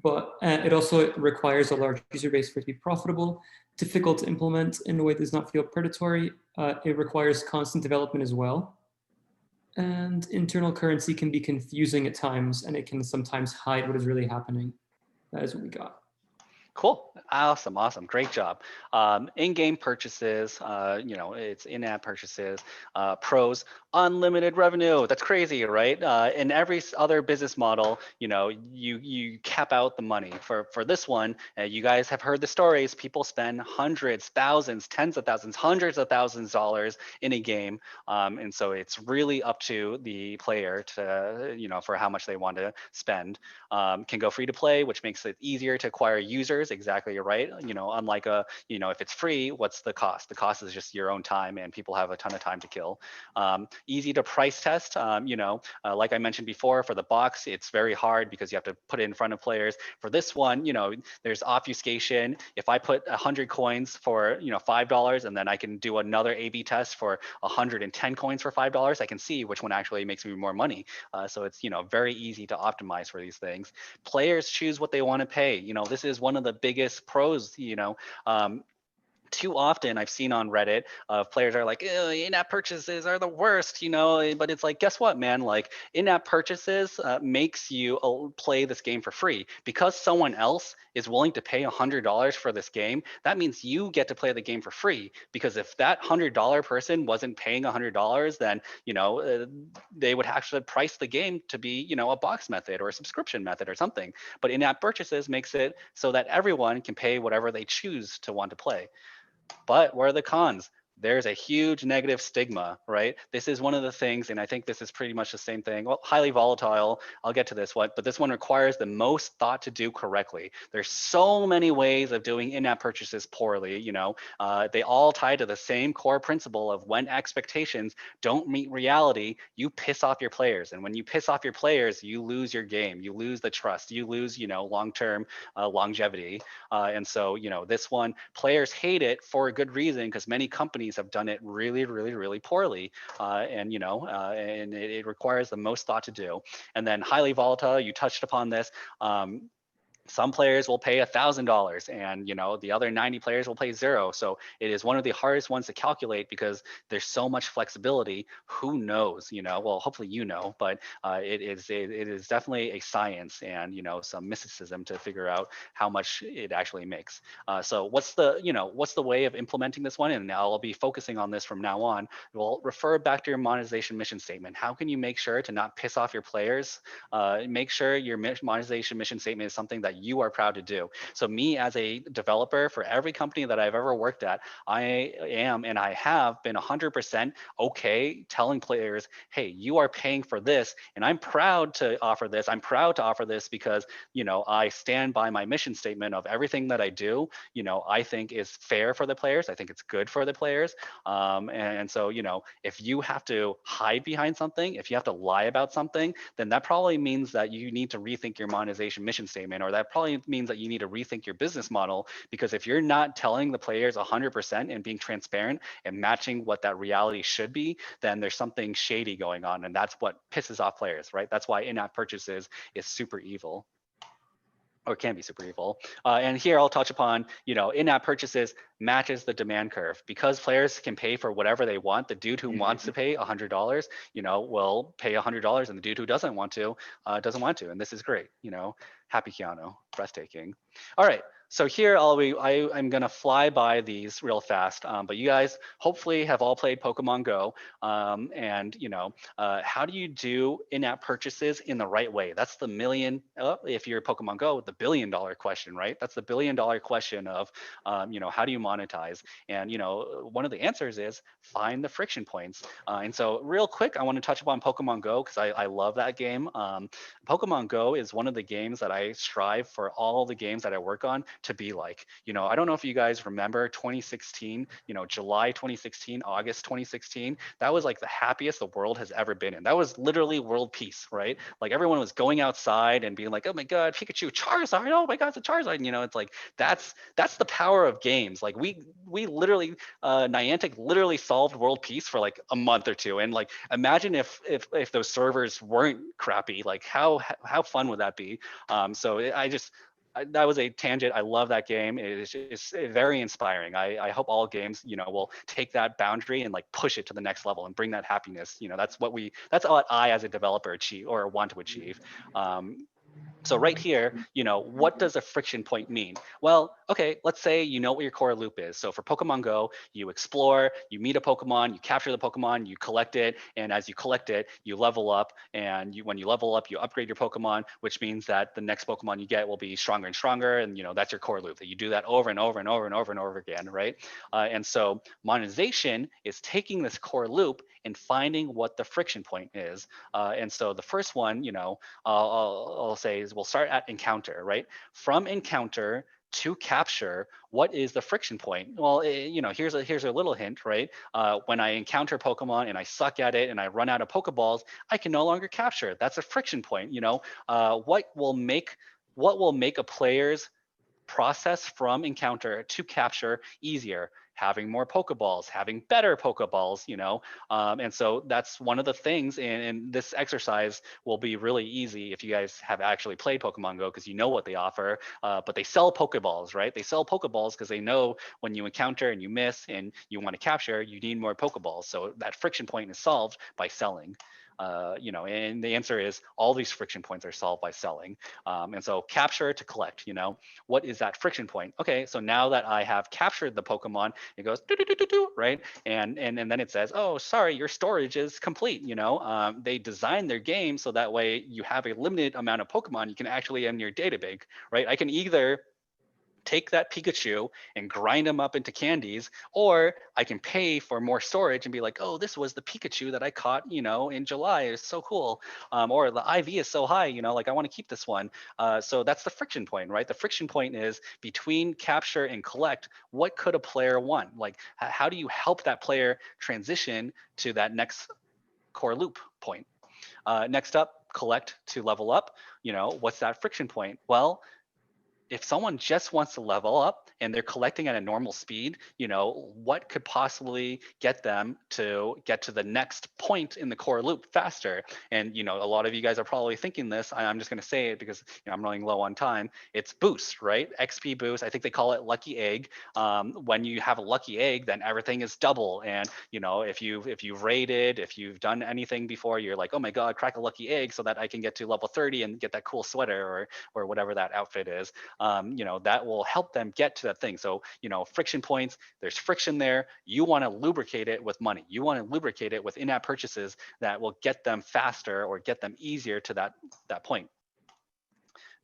But it also requires a large user base for it to be profitable, difficult to implement in a way that does not feel predatory. It requires constant development as well. And internal currency can be confusing at times, and it can sometimes hide what is really happening. That is what we got. Cool. Awesome. Awesome. Great job. In-game purchases, it's in-app purchases, pros, unlimited revenue. That's crazy, right? In every other business model, you cap out the money. For this one, you guys have heard the stories. People spend hundreds, thousands, tens of thousands, hundreds of thousands of dollars in a game. And so it's really up to the player to, for how much they want to spend. Can go free to play, which makes it easier to acquire users. Exactly, you're right. Unlike if it's free, what's the cost? The cost is just your own time, and people have a ton of time to kill. Easy to price test. Like I mentioned before, for the box, it's very hard because you have to put it in front of players. For this one, there's obfuscation. If I put 100 coins for $5, and then I can do another A/B test for 110 coins for $5, I can see which one actually makes me more money. So it's very easy to optimize for these things. Players choose what they want to pay. This is one of the biggest pros. Too often I've seen on Reddit of players are like, in-app purchases are the worst, but it's like, guess what, man? Like in-app purchases makes you play this game for free. Because someone else is willing to pay $100 for this game, that means you get to play the game for free. Because if that $100 person wasn't paying $100, then, they would actually price the game to be, a box method or a subscription method or something. But in-app purchases makes it so that everyone can pay whatever they choose to want to play. But where are the cons? There's a huge negative stigma, right? This is one of the things, and I think this is pretty much the same thing. Well, highly volatile, I'll get to this one, but this one requires the most thought to do correctly. There's so many ways of doing in-app purchases poorly, they all tie to the same core principle of when expectations don't meet reality, you piss off your players. And when you piss off your players, you lose your game, you lose the trust, you lose, long-term longevity. And so, this one, players hate it for a good reason because many companies have done it really, really, really poorly, and it requires the most thought to do. And then highly volatile, you touched upon this. Some players will pay $1,000 and the other 90 players will pay zero. So it is one of the hardest ones to calculate because there's so much flexibility. Who knows, well, hopefully but it is definitely a science and some mysticism to figure out how much it actually makes. So what's the way of implementing this one? And I'll be focusing on this from now on. We'll refer back to your monetization mission statement. How can you make sure to not piss off your players? Make sure your monetization mission statement is something that you are proud to do. So me as a developer for every company that I've ever worked at, I am and I have been 100% okay telling players, hey, you are paying for this and I'm proud to offer this. I'm proud to offer this because, I stand by my mission statement of everything that I do, I think is fair for the players. I think it's good for the players. And so, if you have to hide behind something, if you have to lie about something, then that probably means that you need to rethink your monetization mission statement, or that probably means that you need to rethink your business model. Because if you're not telling the players 100% and being transparent and matching what that reality should be, then there's something shady going on. And that's what pisses off players, right? That's why in-app purchases is super evil. Or can be super evil. And here I'll touch upon, in-app purchases matches the demand curve. Because players can pay for whatever they want, the dude who wants to pay $100, will pay $100, and the dude who doesn't want to, and this is great, happy Keanu, breathtaking. All right, so here I'm gonna fly by these real fast, but you guys hopefully have all played Pokemon Go, and how do you do in-app purchases in the right way? That's the if you're Pokemon Go, the $1 billion question, right? That's the $1 billion question of, how do you monetize? And one of the answers is find the friction points. And so real quick, I want to touch upon Pokemon Go because I love that game. Pokemon Go is one of the games that I strive for all the games that I work on to be like. I don't know if you guys remember 2016, July 2016, August 2016, that was like the happiest the world has ever been in. That was literally world peace, right? Like everyone was going outside and being like, oh my God, Pikachu, Charizard, oh my God, it's a Charizard. It's like, that's the power of games. Like we literally, Niantic literally solved world peace for like a month or two. And like, imagine if those servers weren't crappy, like how fun would that be? That was a tangent. I love that game. It's very inspiring. I hope all games, will take that boundary and like push it to the next level and bring that happiness. That's what I as a developer achieve or want to achieve. So right here, what does a friction point mean? Well, okay, let's say you know what your core loop is. So for Pokemon Go, you explore, you meet a Pokemon, you capture the Pokemon, you collect it, and as you collect it, you level up, and when you level up, you upgrade your Pokemon, which means that the next Pokemon you get will be stronger and stronger, and that's your core loop. That you do that over and over and over and over and over again, right? And so monetization is taking this core loop and finding what the friction point is. And so the first one, I'll say is we'll start at encounter, right? From encounter to capture, what is the friction point? Well, here's a little hint, right? When I encounter Pokemon and I suck at it and I run out of Pokeballs, I can no longer capture. That's a friction point. What will make a player's process from encounter to capture easier? Having more Pokeballs, having better Pokeballs, and so that's one of the things, and this exercise will be really easy if you guys have actually played Pokemon Go, because you know what they offer, but they sell Pokeballs, right? They sell Pokeballs because they know when you encounter and you miss and you want to capture, you need more Pokeballs. So that friction point is solved by selling. And the answer is all these friction points are solved by selling. And so capture to collect, what is that friction point? Okay, so now that I have captured the Pokemon, it goes do, do, do, do, do, right? And then it says, oh, sorry, your storage is complete. They designed their game so that way you have a limited amount of Pokemon you can actually in your data bank, right? I can either take that Pikachu and grind them up into candies, or I can pay for more storage and be like, oh, this was the Pikachu that I caught, in July. It's so cool. Or the IV is so high, like I want to keep this one. So that's the friction point, right? The friction point is between capture and collect. What could a player want? Like, how do you help that player transition to that next core loop point? Next up, collect to level up. What's that friction point? Well, if someone just wants to level up and they're collecting at a normal speed, what could possibly get them to get to the next point in the core loop faster? And, a lot of you guys are probably thinking this. I'm just going to say it because I'm running low on time. It's boost, right? XP boost. I think they call it lucky egg. When you have a lucky egg, then everything is double. And, if you've raided, if you've done anything before, you're like, oh my God, crack a lucky egg so that I can get to level 30 and get that cool sweater or whatever that outfit is. That will help them get to that thing. So, friction points, there's friction there. You want to lubricate it with money. You want to lubricate it with in-app purchases that will get them faster or get them easier to that point.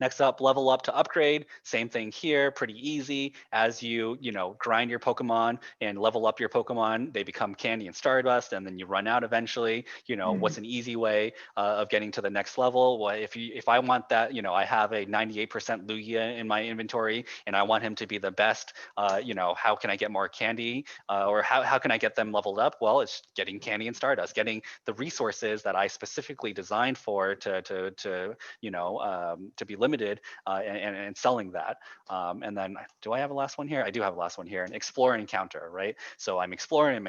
Next up, level up to upgrade. Same thing here, pretty easy. As you grind your Pokemon and level up your Pokemon, they become Candy and Stardust, and then you run out eventually. What's an easy way of getting to the next level? Well, if I want that, I have a 98% Lugia in my inventory, and I want him to be the best. How can I get more Candy, or how can I get them leveled up? Well, it's getting Candy and Stardust, getting the resources that I specifically designed for to be limited, and selling that. And then do I have a last one here? I do have a last one here. And explore and encounter, right? So I'm exploring, and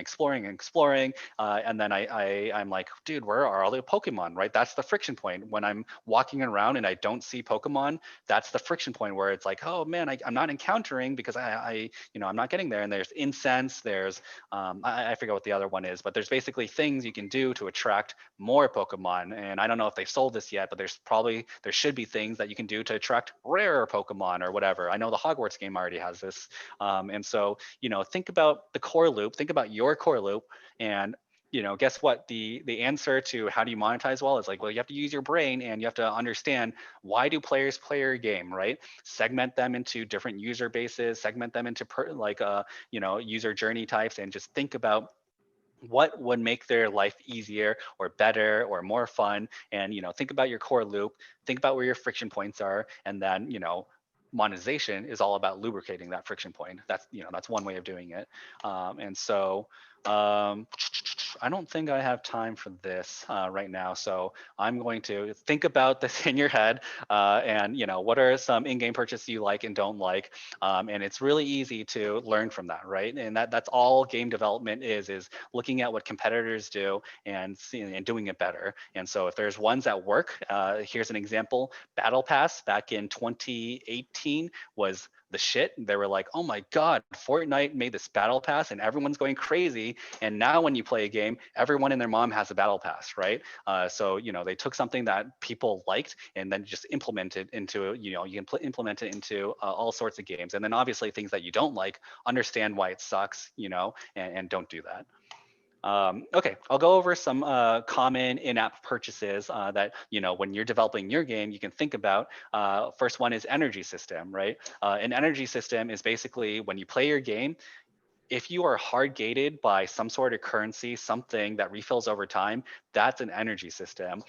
then I'm like, dude, where are all the Pokemon, right? That's the friction point. When I'm walking around and I don't see Pokemon, that's the friction point where it's like, oh man, I'm not encountering because I'm not getting there. And there's incense, there's I forget what the other one is, but there's basically things you can do to attract more Pokemon. And I don't know if they've sold this yet, but there should be things that you can do to attract rarer Pokemon or whatever. I know the Hogwarts game already has this. And so, think about the core loop, think about your core loop, and guess what? The answer to how do you monetize well is like, well, you have to use your brain and you have to understand, why do players play your game, right? Segment them into different user bases, segment them into user journey types, and just think about what would make their life easier or better or more fun. And think about your core loop, think about where your friction points are, and then monetization is all about lubricating that friction point. That's one way of doing it. And so I don't think I have time for this right now. So I'm going to think about this in your head, and what are some in-game purchases you like and don't like. And it's really easy to learn from that, right? And that's all game development is looking at what competitors do and seeing and doing it better. And so if there's ones that work, here's an example. Battle Pass back in 2018 was the shit. They were like, oh my God, Fortnite made this battle pass and everyone's going crazy. And now when you play a game, everyone and their mom has a battle pass, right? So, you know, they took something that people liked and then just implemented into, you know, you can implement it into all sorts of games. And then obviously things that you don't like, understand why it sucks, you know, and don't do that. Okay, I'll go over some common in-app purchases that, you know, when you're developing your game, you can think about. First one is energy system, right? An energy system is basically when you play your game, if you are hard gated by some sort of currency, something that refills over time, that's an energy system.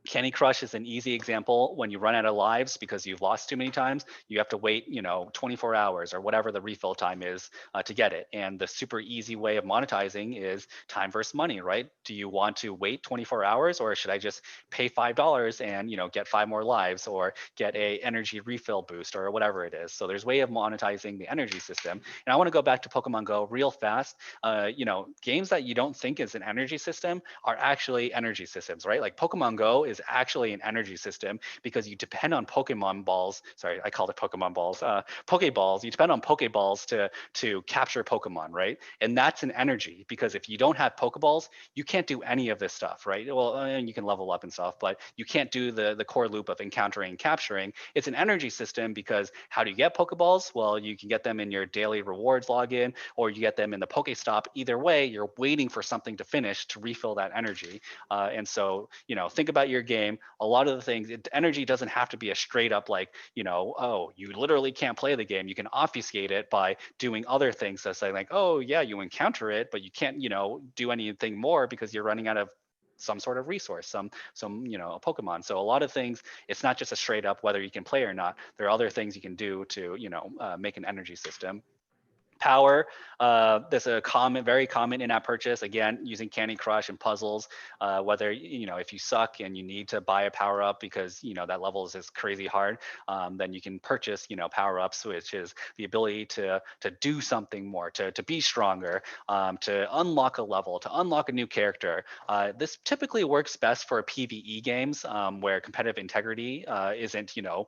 Candy Crush is an easy example. When you run out of lives because you've lost too many times, you have to wait, you know, 24 hours or whatever the refill time is to get it. And the super easy way of monetizing is time versus money, right? Do you want to wait 24 hours or should I just pay $5 and, you know, get 5 more lives or get a energy refill boost or whatever it is? So there's a way of monetizing the energy system. And I want to go back to Pokemon Go real fast. You know, games that you don't think is an energy system are actually energy systems, right? Like Pokemon Go is actually an energy system because you depend on Pokemon balls. Sorry, I called it Pokemon balls. Pokeballs. You depend on Pokeballs to capture Pokemon, right? And that's an energy because if you don't have Pokeballs, you can't do any of this stuff, right? Well, you can level up and stuff, but you can't do the core loop of encountering and capturing. It's an energy system because how do you get Pokeballs? Well, you can get them in your daily rewards login or you get them in the Pokestop. Either way, you're waiting for something to finish to refill that energy. And so, you know, think about your game. A lot of the things, energy doesn't have to be a straight up like, you know, oh, you literally can't play the game. You can obfuscate it by doing other things. So say like, oh yeah, you encounter it, but you can't, you know, do anything more because you're running out of some sort of resource, some you know, a Pokemon. So a lot of things, it's not just a straight up whether you can play or not. There are other things you can do to, you know, make an energy system. Power, there's a very common in-app purchase, again, using Candy Crush and puzzles, whether, you know, if you suck and you need to buy a power up because, you know, that level is crazy hard, then you can purchase, you know, power ups, which is the ability to do something more, to be stronger, to unlock a level, to unlock a new character. This typically works best for PvE games where competitive integrity isn't, you know,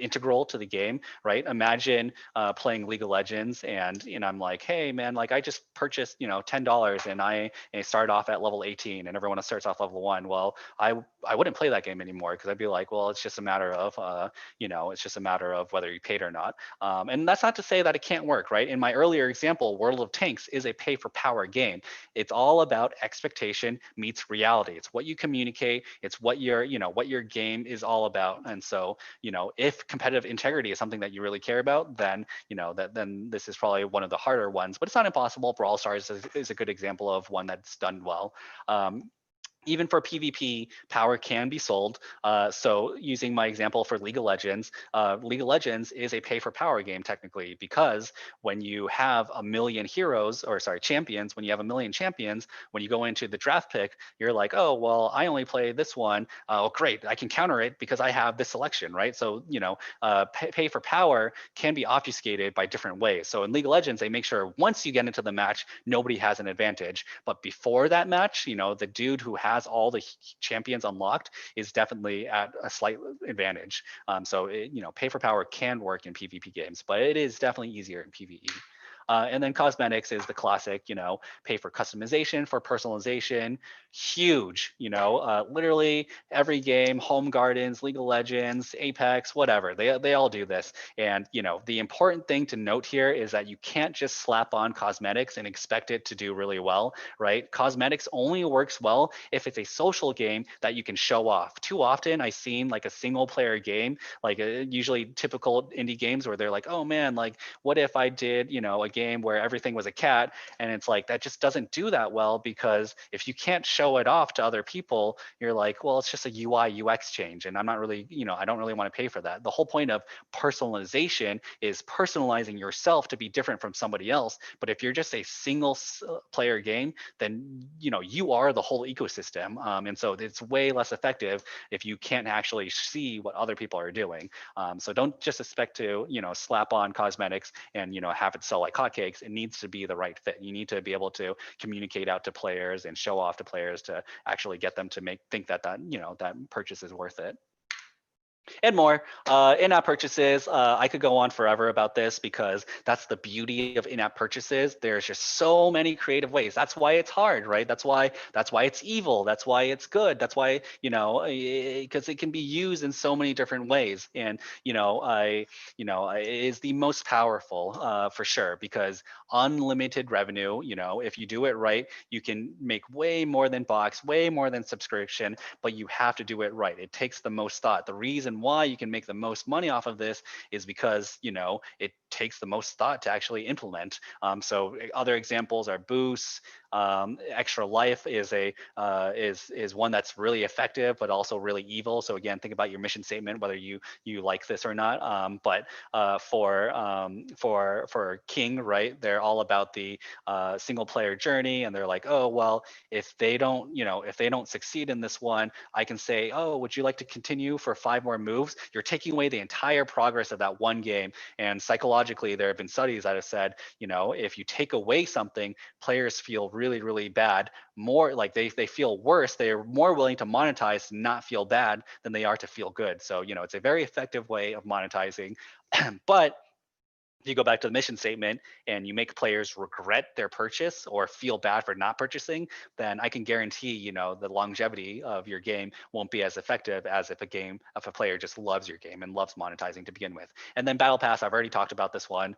integral to the game, right? Imagine playing League of Legends and I'm like, hey man, like I just purchased, you know, $10 and I start off at level 18 and everyone starts off level 1. Well, I wouldn't play that game anymore because I'd be like, well, it's just a matter of, you know, it's just a matter of whether you paid or not. And that's not to say that it can't work, right? In my earlier example, World of Tanks is a pay for power game. It's all about expectation meets reality. It's what you communicate. It's what your, you know, what your game is all about. And so, you know, if competitive integrity is something that you really care about, then, you know, then this is probably one of the harder ones, but it's not impossible. Brawl Stars is a good example of one that's done well. Even for PvP, power can be sold. So using my example for League of Legends is a pay for power game technically, because when you have a million champions, when you have a million champions, when you go into the draft pick, you're like, oh, well, I only play this one. Oh, great, I can counter it because I have this selection, right? So, you know, pay for power can be obfuscated by different ways. So in League of Legends, they make sure once you get into the match, nobody has an advantage. But before that match, you know, the dude who has all the champions unlocked is definitely at a slight advantage. So you know, pay for power can work in PvP games, but it is definitely easier in PvE. And then cosmetics is the classic, you know, pay for customization, for personalization, huge, you know, literally every game, Home Gardens, League of Legends, Apex, whatever, they all do this. And, you know, the important thing to note here is that you can't just slap on cosmetics and expect it to do really well, right? Cosmetics only works well if it's a social game that you can show off. Too often I've seen like a single player game, like usually typical indie games where they're like, oh man, like what if I did, you know, a game where everything was a cat, and it's like that just doesn't do that well, because if you can't show it off to other people, you're like, well, it's just a UI UX change and I'm not really, you know, I don't really want to pay for that. The whole point of personalization is personalizing yourself to be different from somebody else. But if you're just a single player game, then, you know, you are the whole ecosystem. And so it's way less effective if you can't actually see what other people are doing. So don't just expect to, you know, slap on cosmetics and, you know, have it sell like hotcakes. It needs to be the right fit. You need to be able to communicate out to players and show off to players to actually get them to think that, you know, that purchase is worth it. And more in-app purchases. I could go on forever about this because that's the beauty of in-app purchases. There's just so many creative ways. That's why it's hard, right? That's why it's evil. That's why it's good. That's why, you know, because it can be used in so many different ways. And it is the most powerful for sure, because unlimited revenue. You know, if you do it right, you can make way more than box, way more than subscription, but you have to do it right. It takes the most thought. The reason why you can make the most money off of this is because, you know, it takes the most thought to actually implement. So other examples are boosts. Extra life is is one that's really effective, but also really evil. So again, think about your mission statement, whether you like this or not. For King, right, they're all about the single player journey, and they're like, oh well, if they don't succeed in this one, I can say, oh, would you like to continue for 5 more moves? You're taking away the entire progress of that one game. And psychologically, there have been studies that have said, you know, if you take away something, players feel really, really bad, more like they feel worse. They are more willing to monetize, not feel bad, than they are to feel good. So, you know, it's a very effective way of monetizing. But if you go back to the mission statement and you make players regret their purchase or feel bad for not purchasing, then I can guarantee, you know, the longevity of your game won't be as effective as if a player just loves your game and loves monetizing to begin with. And then Battle Pass, I've already talked about this one.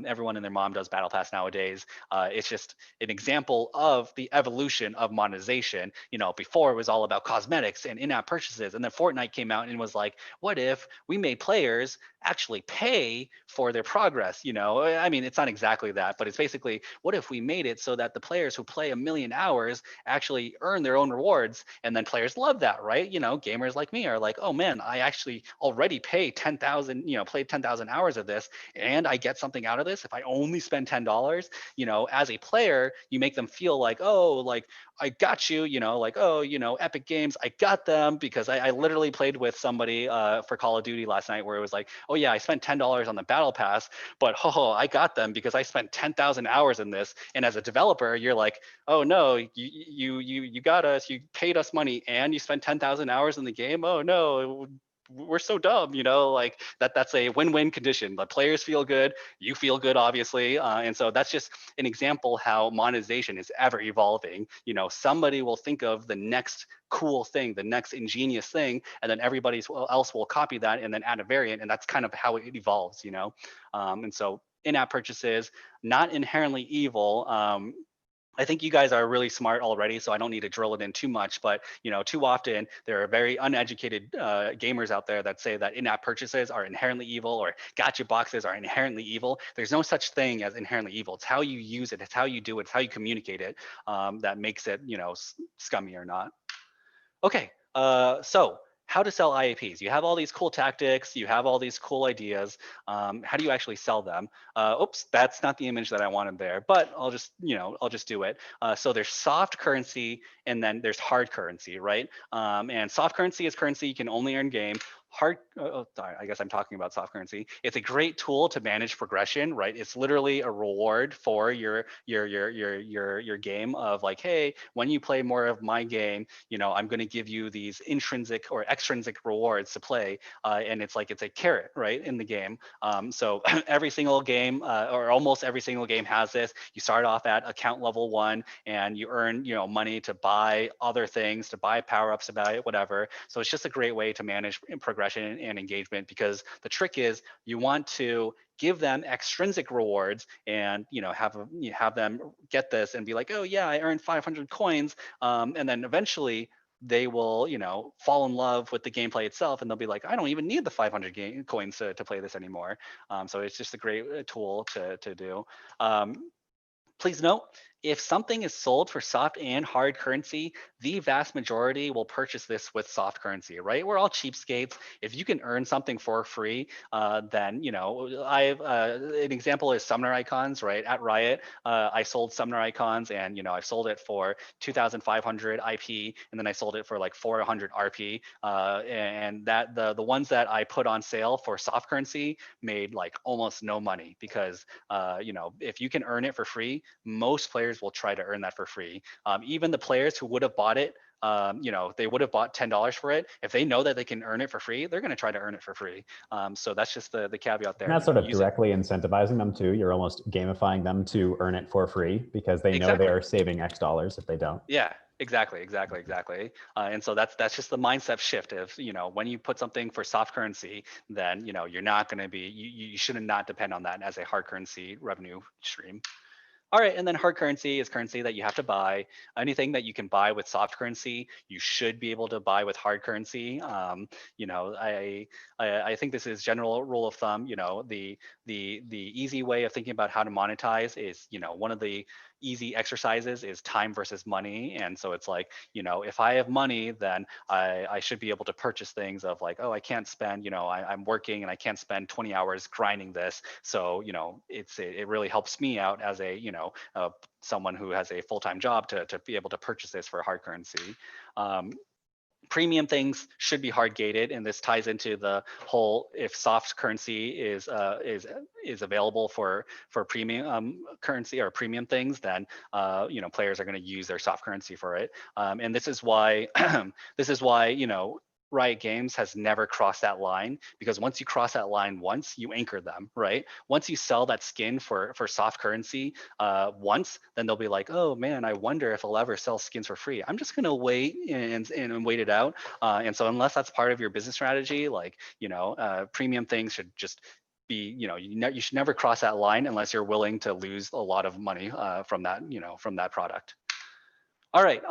Everyone and their mom does Battle Pass nowadays. It's just an example of the evolution of monetization. You know, before it was all about cosmetics and in-app purchases, and then Fortnite came out and was like, what if we made players actually pay for their progress? You know, I mean, it's not exactly that, but it's basically, what if we made it so that the players who play 1,000,000 hours actually earn their own rewards? And then players love that, right? You know, gamers like me are like, oh man, I actually already pay 10,000, you know, played 10,000 hours of this, and I get something out of this if I only spend $10. You know, as a player, you make them feel like, oh, like I got you, you know, like, oh, you know, Epic Games, I got them, because I literally played with somebody for Call of Duty last night where it was like, oh yeah, I spent $10 on the Battle Pass, but I got them because I spent 10,000 hours in this. And as a developer, you're like, oh no, you got us, you paid us money, and you spent 10,000 hours in the game. Oh no, we're so dumb, you know, like that's a win-win condition. The players feel good, you feel good, obviously. And so that's just an example how monetization is ever evolving. You know, somebody will think of the next cool thing, the next ingenious thing, and then everybody else will copy that and then add a variant. And that's kind of how it evolves, you know? And so in-app purchases, not inherently evil. I think you guys are really smart already, so I don't need to drill it in too much. But you know, too often there are very uneducated gamers out there that say that in-app purchases are inherently evil, or gotcha boxes are inherently evil. There's no such thing as inherently evil. It's how you use it, it's how you do it, it's how you communicate it that makes it, you know, scummy or not. Okay, so how to sell IAPs. You have all these cool tactics, you have all these cool ideas. How do you actually sell them? Oops, that's not the image that I wanted there, but I'll just do it. So there's soft currency and then there's hard currency, right? And soft currency is currency you can only earn game. Sorry, I guess I'm talking about soft currency. It's a great tool to manage progression, right? It's literally a reward for your game of like, hey, when you play more of my game, you know, I'm going to give you these intrinsic or extrinsic rewards to play, and it's like it's a carrot, right, in the game. So every single game or almost every single game has this. You start off at account level 1, and you earn, you know, money to buy other things, to buy power-ups, to buy whatever. So it's just a great way to manage progression and engagement, because the trick is you want to give them extrinsic rewards and, you know, have them get this and be like, oh yeah, I earned 500 coins, and then eventually they will, you know, fall in love with the gameplay itself, and they'll be like, I don't even need the 500 coins to play this anymore. So it's just a great tool to do. Please note, if something is sold for soft and hard currency, the vast majority will purchase this with soft currency, right? We're all cheapskates. If you can earn something for free, then, you know, I've an example is Summoner Icons, right? At Riot, I sold Summoner Icons, and, you know, I've sold it for 2,500 IP, and then I sold it for like 400 RP. And that the ones that I put on sale for soft currency made like almost no money, because, you know, if you can earn it for free, most players will try to earn that for free. Even the players who would have bought it you know, they would have bought $10 for it. If they know that they can earn it for free, they're going to try to earn it for free. So that's just the caveat there. And that's sort of directly incentivizing them too. You're almost gamifying them to earn it for free because they know they are saving X dollars if they don't. Yeah, exactly. And so that's just the mindset shift of, you know, when you put something for soft currency, then, you know, you're not going to be, you should not depend on that as a hard currency revenue stream. All right, and then hard currency is currency that you have to buy. Anything that you can buy with soft currency, you should be able to buy with hard currency. You know, I think this is general rule of thumb. You know, the easy way of thinking about how to monetize is, you know, one of the easy exercises is time versus money. And so it's like, you know, if I have money, then I should be able to purchase things of like, oh, I can't spend, you know, I'm working and I can't spend 20 hours grinding this. So, you know, it really helps me out as a, you know, someone who has a full-time job to be able to purchase this for hard currency. Premium things should be hard gated, and this ties into the whole, if soft currency is available for premium currency or premium things, then you know, players are going to use their soft currency for it. And this is why you know, Riot Games has never crossed that line, because once you cross that line once, you anchor them, right? Once you sell that skin for soft currency once, then they'll be like, oh man, I wonder if I'll ever sell skins for free. I'm just gonna wait and wait it out. And so unless that's part of your business strategy, like, you know, premium things should just be, you know, you should never cross that line unless you're willing to lose a lot of money from that, you know, from that product. All right,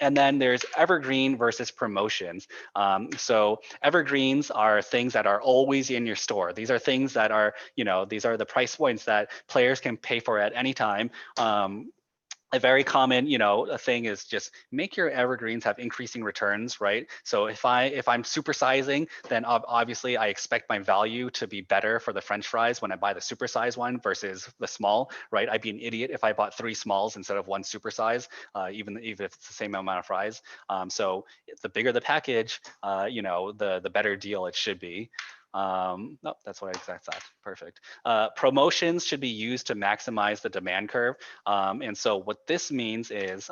and then there's evergreen versus promotions. So evergreens are things that are always in your store. These are things that are, you know, these are the price points that players can pay for at any time. A very common, you know, a thing is just make your evergreens have increasing returns, right? So if I'm supersizing, then obviously I expect my value to be better for the French fries when I buy the supersize one versus the small, right? I'd be an idiot if I bought 3 smalls instead of 1 supersize, even if it's the same amount of fries. So the bigger the package, you know, the better deal it should be. No, that's what I exact that. Perfect. Promotions should be used to maximize the demand curve. And so what this means is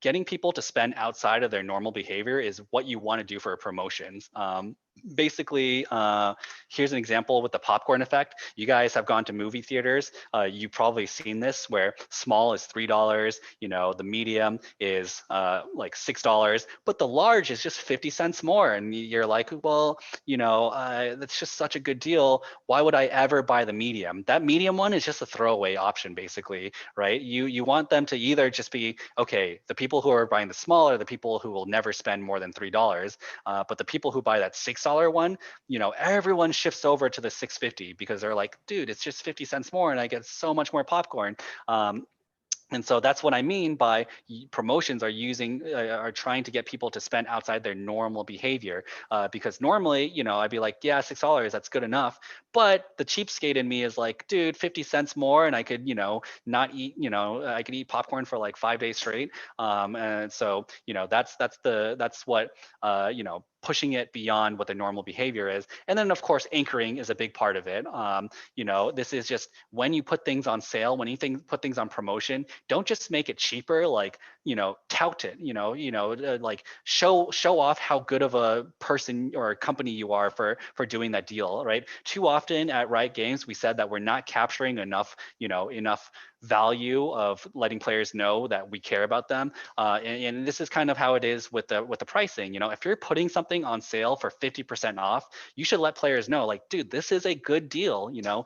getting people to spend outside of their normal behavior is what you want to do for promotions. Basically, here's an example with the popcorn effect. You guys have gone to movie theaters. You've probably seen this where small is $3, you know, the medium is like $6, but the large is just 50 cents more. And you're like, well, you know, that's just such a good deal. Why would I ever buy the medium? That medium one is just a throwaway option, basically, right? You want them to either just be, okay, the people who are buying the small are the people who will never spend more than $3, but the people who buy that $6 one, you know, everyone shifts over to the $6.50 because they're like, dude, it's just 50 cents more and I get so much more popcorn. And so that's what I mean by promotions are trying to get people to spend outside their normal behavior. Because normally, you know, I'd be like, yeah, $6, that's good enough. But the cheapskate in me is like, dude, 50 cents more and I could, you know, not eat, you know, I could eat popcorn for like 5 days straight. And so, you know, that's what, you know, pushing it beyond what the normal behavior is. And then of course, anchoring is a big part of it. You know, this is just when you put things on sale, when you put things on promotion, don't just make it cheaper, like, you know, tout it, like show off how good of a person or a company you are for doing that deal, right? Too often at Riot Games, we said that we're not capturing enough value of letting players know that we care about them. And this is kind of how it is with the pricing. You know, if you're putting something on sale for 50% off, you should let players know, like, dude, this is a good deal. You know,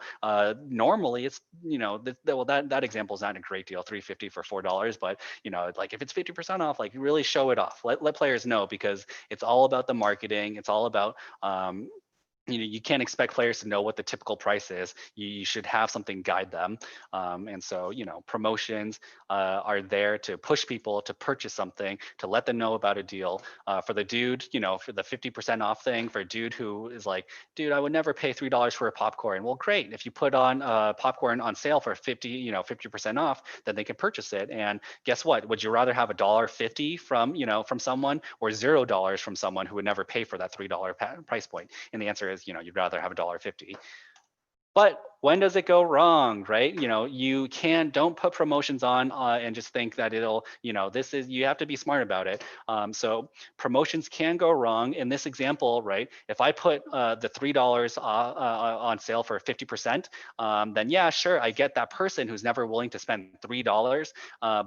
normally it's, you know, well, that example is not a great deal, $3.50 for $4, but you know, like if it's 50% off, like really show it off. Let players know, because it's all about the marketing. It's all about you know, you can't expect players to know what the typical price is. You should have something guide them. And so, you know, promotions are there to push people to purchase something, to let them know about a deal. For the dude, you know, for the 50% off thing, for a dude who is like, dude, I would never pay $3 for a popcorn. Well, great. If you put on popcorn on sale for 50% off, then they can purchase it. And guess what? Would you rather have $1.50 from, you know, from someone, or $0 from someone who would never pay for that $3 price point? And the answer is, you know, you'd rather have $1.50. But when does it go wrong, right? You know, don't put promotions on and just think that it'll, you know, you have to be smart about it. So promotions can go wrong. In this example, right, if I put the $3 on sale for 50%, then yeah, sure, I get that person who's never willing to spend $3,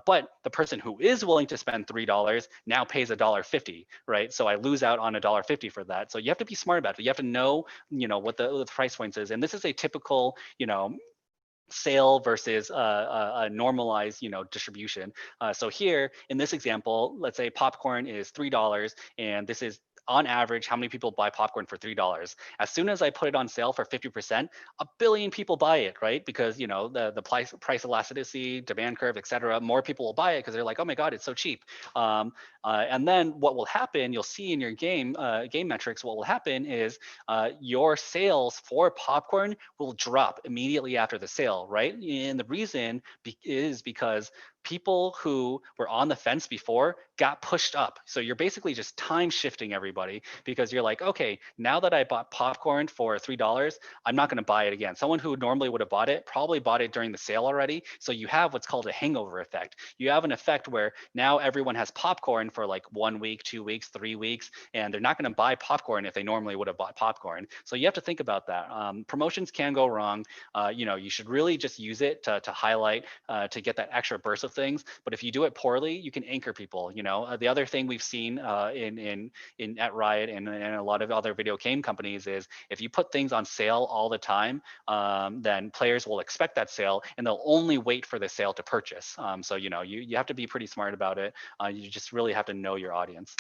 but the person who is willing to spend $3 now pays $1.50, right? So I lose out on $1.50 for that. So you have to be smart about it. You have to know, you know, what the price points is. And this is a typical, you know, sale versus a normalized, you know, distribution. So here in this example, let's say popcorn is $3, and this is on average how many people buy popcorn for $3. As soon as I put it on sale for 50%, a billion people buy it, right? Because, you know, the price elasticity, demand curve, etc. More people will buy it because they're like, oh my god, it's so cheap. And then what will happen, you'll see in your game metrics, what will happen is your sales for popcorn will drop immediately after the sale, right? And the reason is because people who were on the fence before got pushed up. So you're basically just time shifting everybody, because you're like, okay, now that I bought popcorn for $3, I'm not going to buy it again. Someone who normally would have bought it probably bought it during the sale already. So you have what's called a hangover effect. You have an effect where now everyone has popcorn for like 1 week, 2 weeks, 3 weeks, and they're not going to buy popcorn if they normally would have bought popcorn. So you have to think about that. Promotions can go wrong. You know, you should really just use it to highlight, to get that extra burst of things. But if you do it poorly, you can anchor people. You know, the other thing we've seen at Riot and a lot of other video game companies is if you put things on sale all the time, then players will expect that sale and they'll only wait for the sale to purchase. So you know, you have to be pretty smart about it. You just really have to know your audience.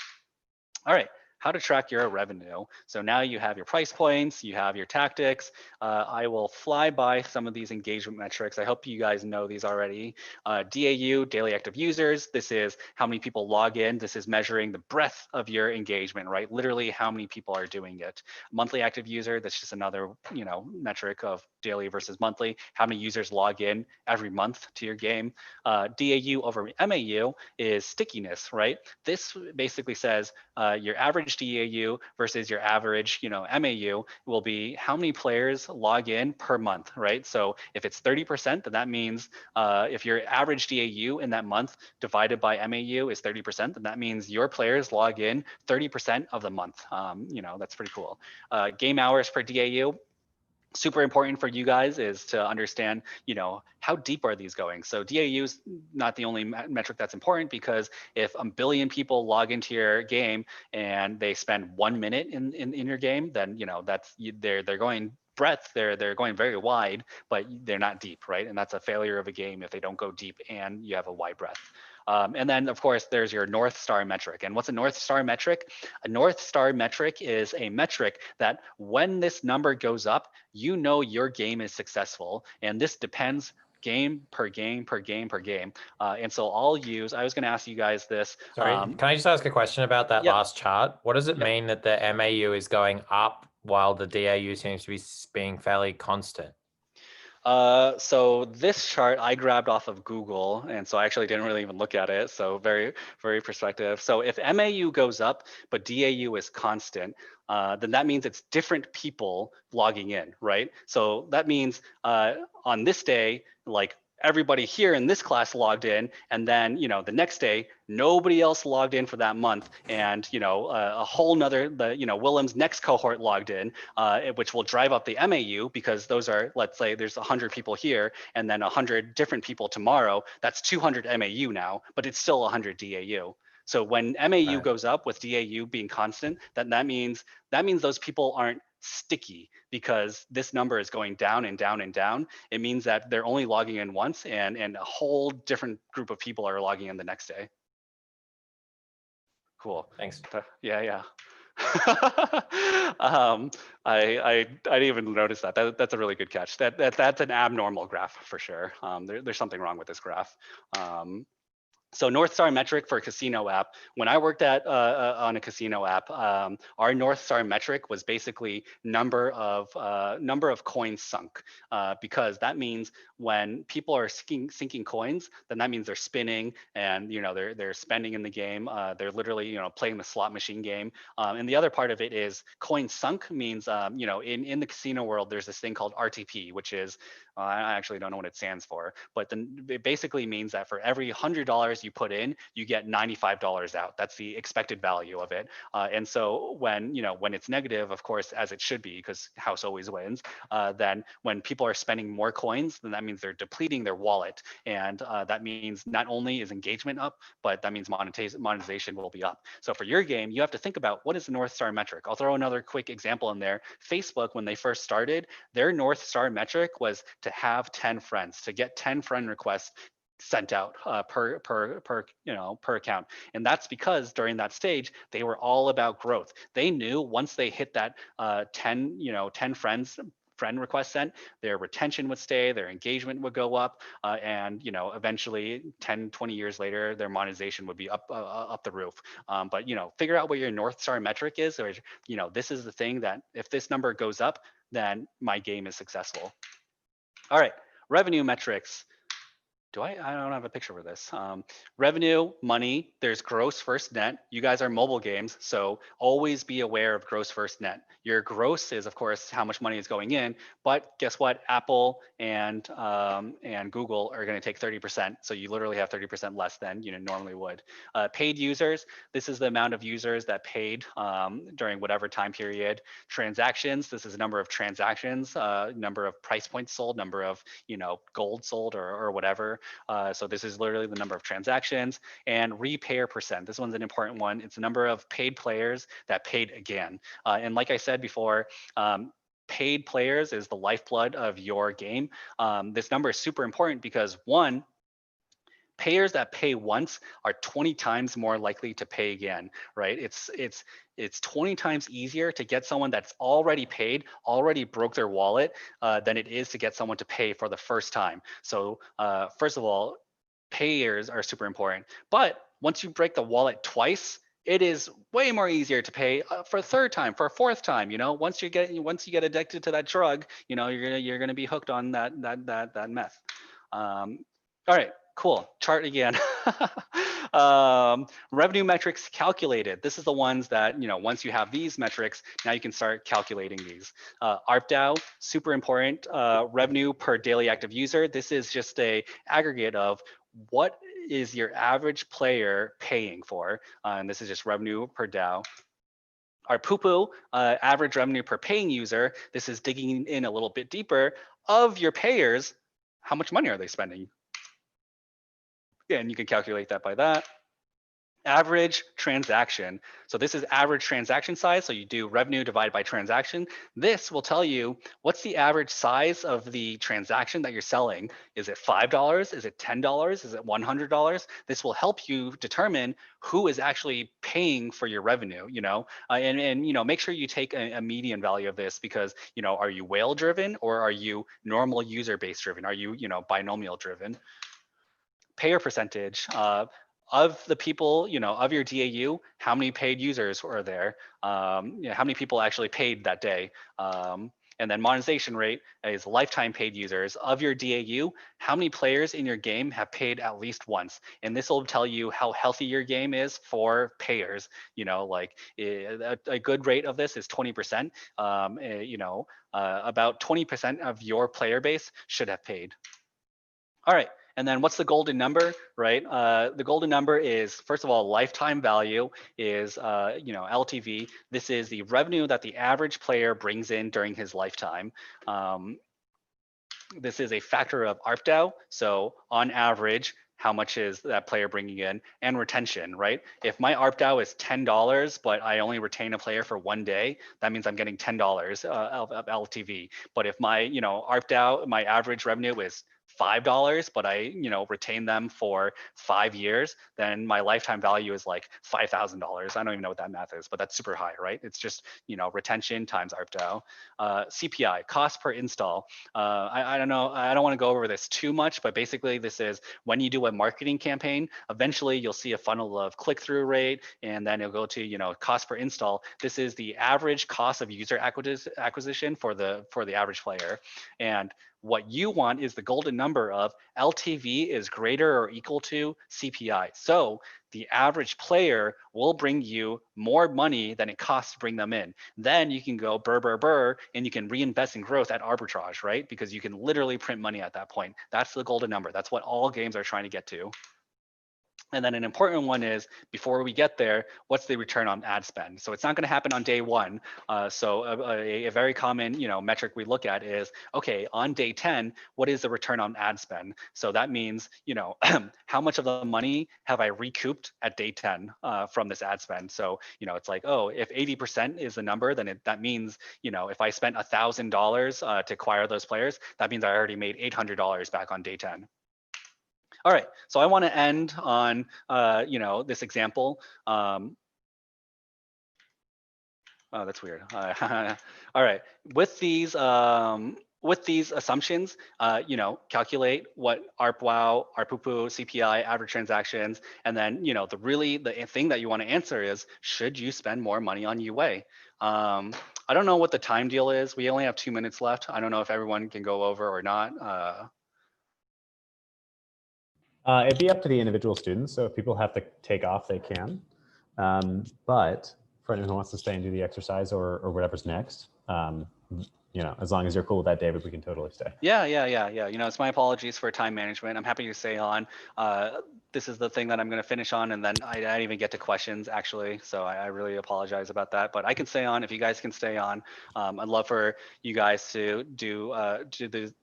All right, how to track your revenue. So now you have your price points, you have your tactics. I will fly by some of these engagement metrics. I hope you guys know these already. DAU, daily active users. This is how many people log in. This is measuring the breadth of your engagement, right? Literally how many people are doing it. Monthly active user, that's just another, you know, metric of daily versus monthly. How many users log in every month to your game. DAU over MAU is stickiness, right? This basically says your average DAU versus your average, you know, MAU will be how many players log in per month, right? So if it's 30%, then that means if your average DAU in that month divided by MAU is 30%, then that means your players log in 30% of the month. You know, that's pretty cool. Game hours per DAU. Super important for you guys is to understand, you know, how deep are these going? So DAU is not the only metric that's important, because if a billion people log into your game and they spend 1 minute in your game, then, you know, they're going breadth, they're going very wide, but they're not deep, right? And that's a failure of a game if they don't go deep and you have a wide breadth. And then, of course, there's your North Star metric. And what's a North Star metric? A North Star metric is a metric that when this number goes up, you know your game is successful. And this depends game per game per game per game. And so I was going to ask you guys this. Sorry, can I just ask a question about that last chart? What does it mean that the MAU is going up while the DAU seems to be being fairly constant? So this chart I grabbed off of Google, and so I actually didn't really even look at it. So very, very perspective. So if MAU goes up, but DAU is constant, then that means it's different people logging in, right? So that means on this day, like everybody here in this class logged in, and then, you know, the next day, nobody else logged in for that month, and, you know, a whole nother, Willem's next cohort logged in, which will drive up the MAU, because those are, let's say there's 100 people here and then 100 different people tomorrow. That's 200 MAU now, but it's still 100 DAU. So when MAU goes up with DAU being constant, that means those people aren't sticky, because this number is going down and down and down. It means that they're only logging in once, and a whole different group of people are logging in the next day. Cool. Thanks. Yeah. I didn't even notice that. That's a really good catch. That's an abnormal graph for sure. There's something wrong with this graph. So North Star metric for a casino app, when I worked at on a casino app, our North Star metric was basically number of coins sunk, because that means when people are sinking coins, then that means they're spinning and they're spending in the game. They're literally playing the slot machine game. And the other part of it is coins sunk means in the casino world there's this thing called RTP, which is I actually don't know what it stands for, but then it basically means that for every $100 you put in, you get $95 out. That's the expected value of it. And so when it's negative, of course, as it should be, because house always wins, then when people are spending more coins, then that means they're depleting their wallet. And that means not only is engagement up, but that means monetization will be up. So for your game, you have to think about what is the North Star metric. I'll throw another quick example in there. Facebook, when they first started, their North Star metric was to have 10 friends, to get 10 friend requests sent out per account. And that's because during that stage, they were all about growth. They knew once they hit that 10 friend request sent, their retention would stay, their engagement would go up, and eventually 10, 20 years later, their monetization would be up the roof. But figure out what your North Star metric is, or this is the thing that if this number goes up, then my game is successful. All right, revenue metrics. I don't have a picture for this. Revenue, money, there's gross first net. You guys are mobile games, so always be aware of gross first net. Your gross is, of course, how much money is going in, but guess what? Apple and Google are going to take 30%, so you literally have 30% less than you normally would. Paid users, this is the amount of users that paid during whatever time period. Transactions, this is the number of transactions, number of price points sold, number of gold sold or whatever. So this is literally the number of transactions. And repair percent, this one's an important one. It's the number of paid players that paid again. And like I said before, paid players is the lifeblood of your game. This number is super important because one, payers that pay once are 20 times more likely to pay again, right? It's 20 times easier to get someone that's already paid, already broke their wallet, than it is to get someone to pay for the first time. So first of all, payers are super important. But once you break the wallet twice, it is way more easier to pay for a third time, for a fourth time. Once you get addicted to that drug, you're gonna be hooked on that meth. All right. Cool. Chart again. Revenue metrics calculated. This is the ones that, once you have these metrics, now you can start calculating these. ARPDAU, super important. Revenue per daily active user. This is just a aggregate of what is your average player paying for. And this is just revenue per DAU. Our poo-poo, average revenue per paying user. This is digging in a little bit deeper. Of your payers, how much money are they spending? Yeah, and you can calculate that by that. Average transaction. So this is average transaction size. So you do revenue divided by transaction. This will tell you what's the average size of the transaction that you're selling. Is it $5? Is it $10? Is it $100? This will help you determine who is actually paying for your revenue, and make sure you take a median value of this because, are you whale driven or are you normal user base driven? Are you, binomial driven? Payer percentage of the people, of your DAU, how many paid users are there? How many people actually paid that day? And then monetization rate is lifetime paid users. Of your DAU, how many players in your game have paid at least once? And this will tell you how healthy your game is for payers. A good rate of this is 20%. About 20% of your player base should have paid. All right. And then what's the golden number, right? The golden number is, first of all, lifetime value is, LTV. This is the revenue that the average player brings in during his lifetime. This is a factor of ARPDAU. So on average, how much is that player bringing in, and retention, right? If my ARPDAU is $10, but I only retain a player for 1 day, that means I'm getting $10 of LTV. But if my, ARPDAU, my average revenue is $5, but I, retain them for 5 years, then my lifetime value is like $5,000. I don't even know what that math is, but that's super high, right? It's just, retention times ARPDAU. CPI, cost per install. I don't know, I don't want to go over this too much, but basically this is when you do a marketing campaign, eventually you'll see a funnel of click-through rate, and then it'll go to, cost per install. This is the average cost of user acquisition for the average player. And what you want is the golden number of LTV is greater or equal to CPI. So the average player will bring you more money than it costs to bring them in. Then you can go burr, and you can reinvest in growth at arbitrage, right? Because you can literally print money at that point. That's the golden number. That's what all games are trying to get to. And then an important one is, before we get there, what's the return on ad spend? So it's not going to happen on day one. So a very common metric we look at is, okay, on day 10, what is the return on ad spend? So that means, how much of the money have I recouped at day 10 from this ad spend? So, it's like, oh, if 80% is the number, then that means, if I spent $1,000 to acquire those players, that means I already made $800 back on day 10. All right, so I want to end on this example. Oh, that's weird. All right, with these assumptions, calculate what ARPWOW, ARPUPU, CPI, average transactions, and then the thing that you want to answer is, should you spend more money on UA? I don't know what the time deal is. We only have 2 minutes left. I don't know if everyone can go over or not. It'd be up to the individual students. So if people have to take off, they can. But for anyone who wants to stay and do the exercise or whatever's next, as long as you're cool with that, David, we can totally stay. Yeah. It's my apologies for time management. I'm happy to stay on. This is the thing that I'm going to finish on, and then I didn't even get to questions actually. So I really apologize about that. But I can stay on if you guys can stay on. I'd love for you guys to do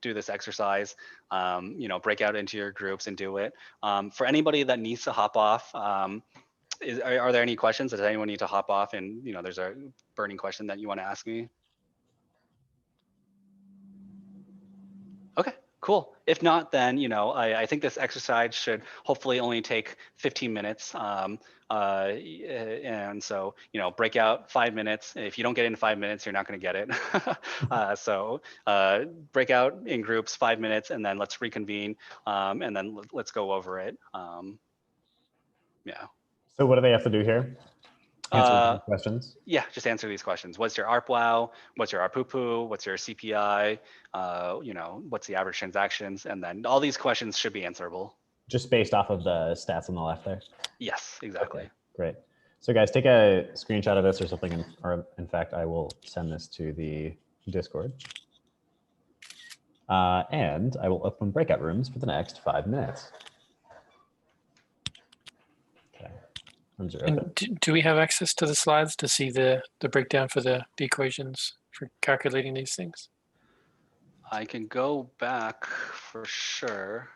this exercise. Break out into your groups and do it. For anybody that needs to hop off, are there any questions? Does anyone need to hop off? And there's a burning question that you want to ask me. Okay, cool. If not, then I think this exercise should hopefully only take 15 minutes. And so break out 5 minutes. If you don't get in 5 minutes, you're not going to get it. So break out in groups 5 minutes, and then let's reconvene, and then let's go over it. Yeah. So what do they have to do here? Answer questions? Yeah, just answer these questions. What's your ARPWOW? What's your ARPUPU? What's your CPI? What's the average transactions? And then all these questions should be answerable. Just based off of the stats on the left there? Yes, exactly. Okay, great. So guys, take a screenshot of this or something, or in fact, I will send this to the Discord. And I will open breakout rooms for the next 5 minutes. And do we have access to the slides to see the breakdown for the equations for calculating these things? I can go back for sure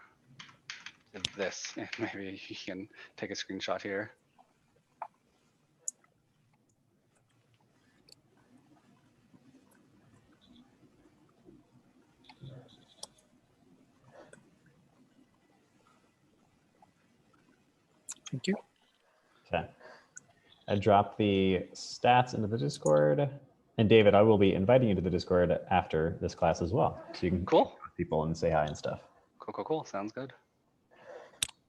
to this. Maybe you can take a screenshot here. Thank you. Okay. I dropped the stats into the Discord. And David, I will be inviting you to the Discord after this class as well. So you can cool people and say hi and stuff. Cool. Sounds good.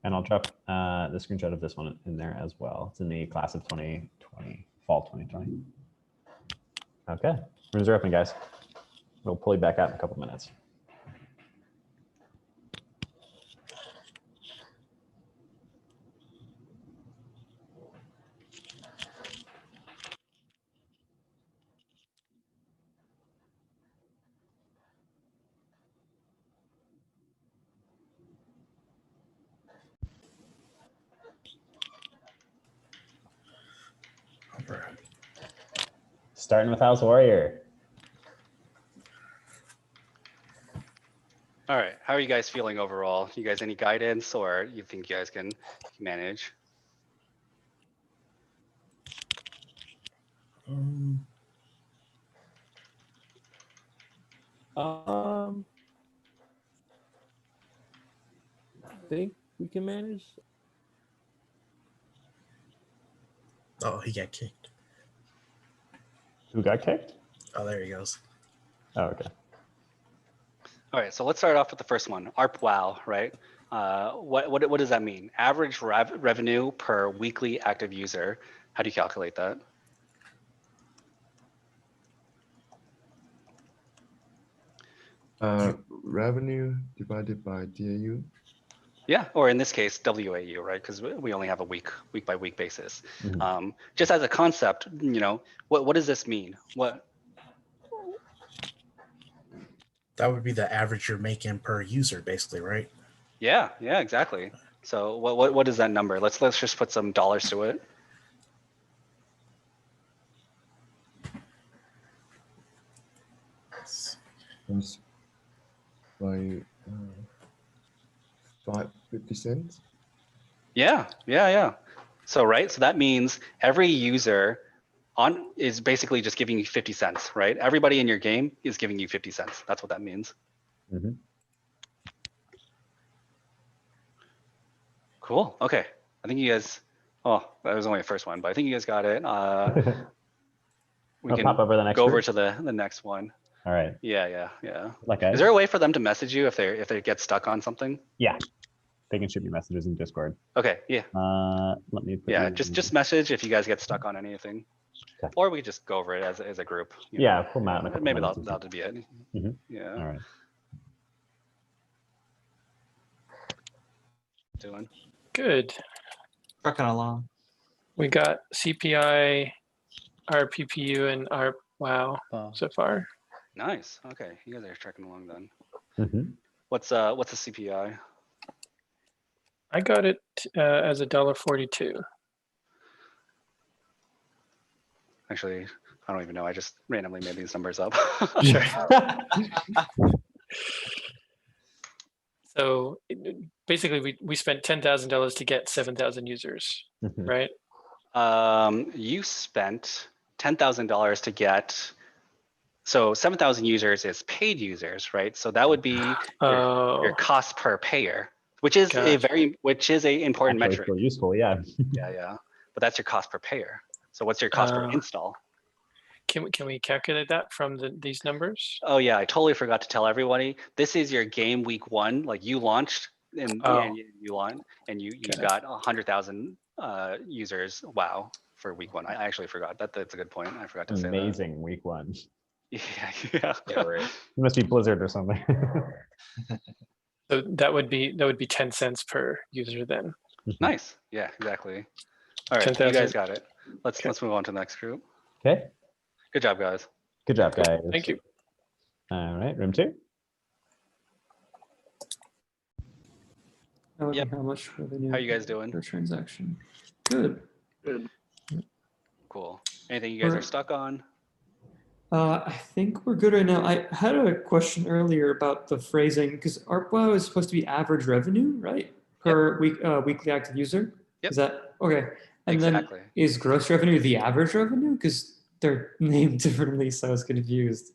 And I'll drop the screenshot of this one in there as well. It's in the class of 2020, fall 2020. Okay, rooms are open, guys. We'll pull you back out in a couple minutes. Starting with House Warrior. All right, how are you guys feeling overall? You guys any guidance, or you think you guys can manage? think we can manage. Oh, he got kicked. Who got kicked? Oh, there he goes. Oh, okay. All right, so let's start off with the first one, ARPWOW, right? What does that mean? Average revenue per weekly active user. How do you calculate that? Revenue divided by DAU. Yeah, or in this case, WAU, right? Because we only have a week by week basis. Just as a concept, what does this mean? That would be the average you're making per user, basically, right? Yeah, exactly. So what is that number? Let's just put some dollars to it. That's by 50 cents. Yeah. So so that means every user is basically just giving you 50 cents, right? Everybody in your game is giving you 50 cents. That's what that means. Cool. Okay. I think you guys. Oh, that was only the first one, but I think you guys got it. We can pop over the next go over group? to the next one. All right. Yeah. Okay. Is there a way for them to message you if they get stuck on something? Yeah. They can shoot me messages in Discord. Okay. Yeah. Let me. Just message if you guys get stuck on anything, or we just go over it as a group. Yeah, pull them out in a couple Maybe minutes. that'll be it. Yeah. All right. Doing Good. Trucking along. We got CPI, RPPU, and ARPWOW so far. Nice. Okay, you guys are tracking along then. What's the CPI? I got it as $1.42. Actually, I don't even know. I just randomly made these numbers up. So basically, we spent $10,000 to get 7,000 users, right? You spent $10,000 to get. So 7,000 users is paid users, right? So that would be your cost per payer, which is a important metric. Still useful, yeah. Yeah. But that's your cost per payer. So what's your cost per install? Can we calculate that from these numbers? Oh yeah, I totally forgot to tell everybody. This is your game week 1. Like you launched and you got 100,000 users. Wow, for week 1. I actually forgot that. That's a good point. I forgot to say that. Amazing week 1. Yeah, right. It must be Blizzard or something. So that would be 10 cents per user then. Nice. Yeah, exactly. All right, 10,000. you guys got it. Let's move on to the next group. Okay. Good job, guys. Good job, guys. Thank you. All right, room 2. Yep. How much revenue? How you guys doing? Per transaction. Good. Cool. Anything you guys are Alright. stuck on? I think we're good right now. I had a question earlier about the phrasing because ARPWOW is supposed to be average revenue, right? Per weekly active user. Yep. Is that okay? And Exactly. then is gross revenue the average revenue? Because they're named differently, so I was confused.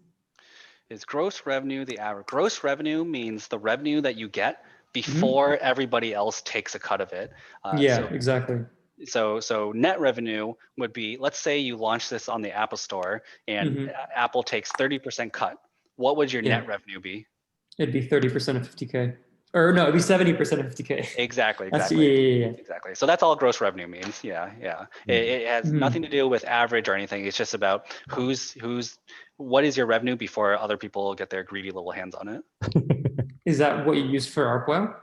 Is gross revenue the average? Gross revenue means the revenue that you get before everybody else takes a cut of it. Exactly. So net revenue would be, let's say you launch this on the Apple Store and Apple takes 30% cut. What would your net revenue be? It'd be 30% of 50K. Or no, it'd be 70% of 50K. Exactly. Yeah. Exactly. So that's all gross revenue means. Yeah. It has nothing to do with average or anything. It's just about what is your revenue before other people get their greedy little hands on it. Is that what you use for ARPWOW?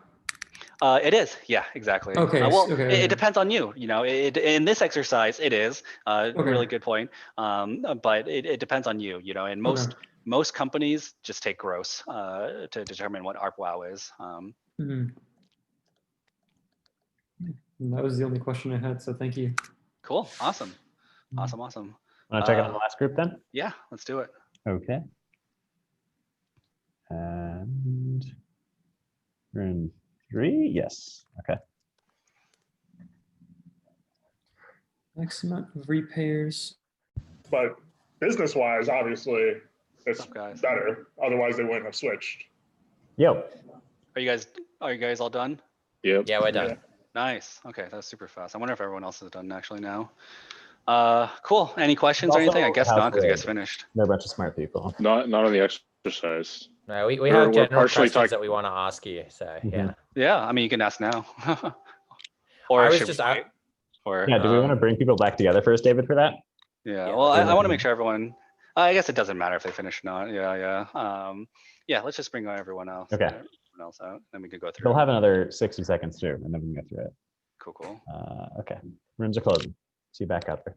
It is. Yeah, exactly. Okay. It depends on you. In this exercise, it is a really good point. But it depends on you. And most companies just take gross to determine what ARPWOW is. That was the only question I had. So thank you. Cool. Awesome. Want to check out the last group then? Yeah, let's do it. Okay. And room 3, yes. Okay. X amount of repairs. But business-wise, obviously, it's better. Otherwise, they wouldn't have switched. Yo. Are you guys all done? Yep. Yeah, we're done. Nice. Okay, that's super fast. I wonder if everyone else is done actually now. Cool. Any questions or Also, anything? I guess house not, because you rules. guys finished. They're a bunch of smart people. Not on the exercise. No, we We're- have we're general partially questions that we want to ask you. So yeah. Yeah, I mean, you can ask now. Or I was should just we wait? Or Yeah, do we want to bring people back together first, David, for that? yeah. Yeah, Well, let's I do want to that. make sure everyone. I guess it doesn't matter if they finish or not. Yeah. Let's just bring everyone else. Okay. Everyone else out, then we could go through. They'll have another 60 seconds too, and then we can get through it. Cool. Okay, rooms are closing. See you back out there.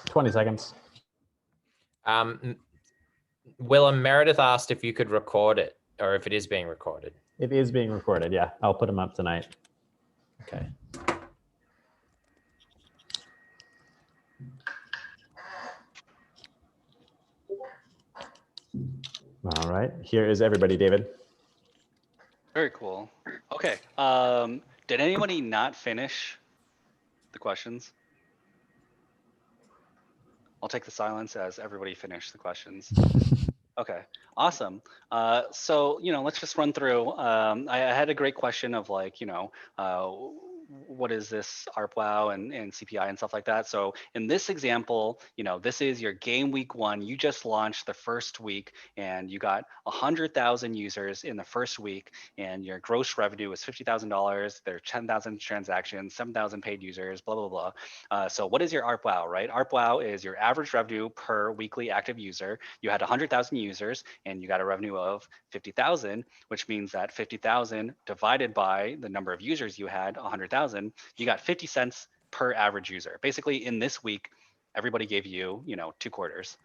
$20 seconds. Willem, Meredith asked if you could record it or if it is being recorded. It is being recorded. Yeah, I'll put them up tonight. Okay. All right, here is everybody, David. Very cool. Okay. Did anybody not finish the questions? I'll take the silence as everybody finished the questions. Okay, awesome. So, let's just run through. I had a great question of like, what is this ARPWOW and CPI and stuff like that. So in this example, this is your game week 1. You just launched the first week and you got 100,000 users in the first week and your gross revenue was $50,000. There are 10,000 transactions, 7,000 paid users, blah, blah, blah. So what is your ARPWOW, right? ARPWOW is your average revenue per weekly active user. You had 100,000 users and you got a revenue of 50,000, which means that 50,000 divided by the number of users you had, 100,000, you got 50 cents per average user. Basically, in this week, everybody gave you, 2 quarters.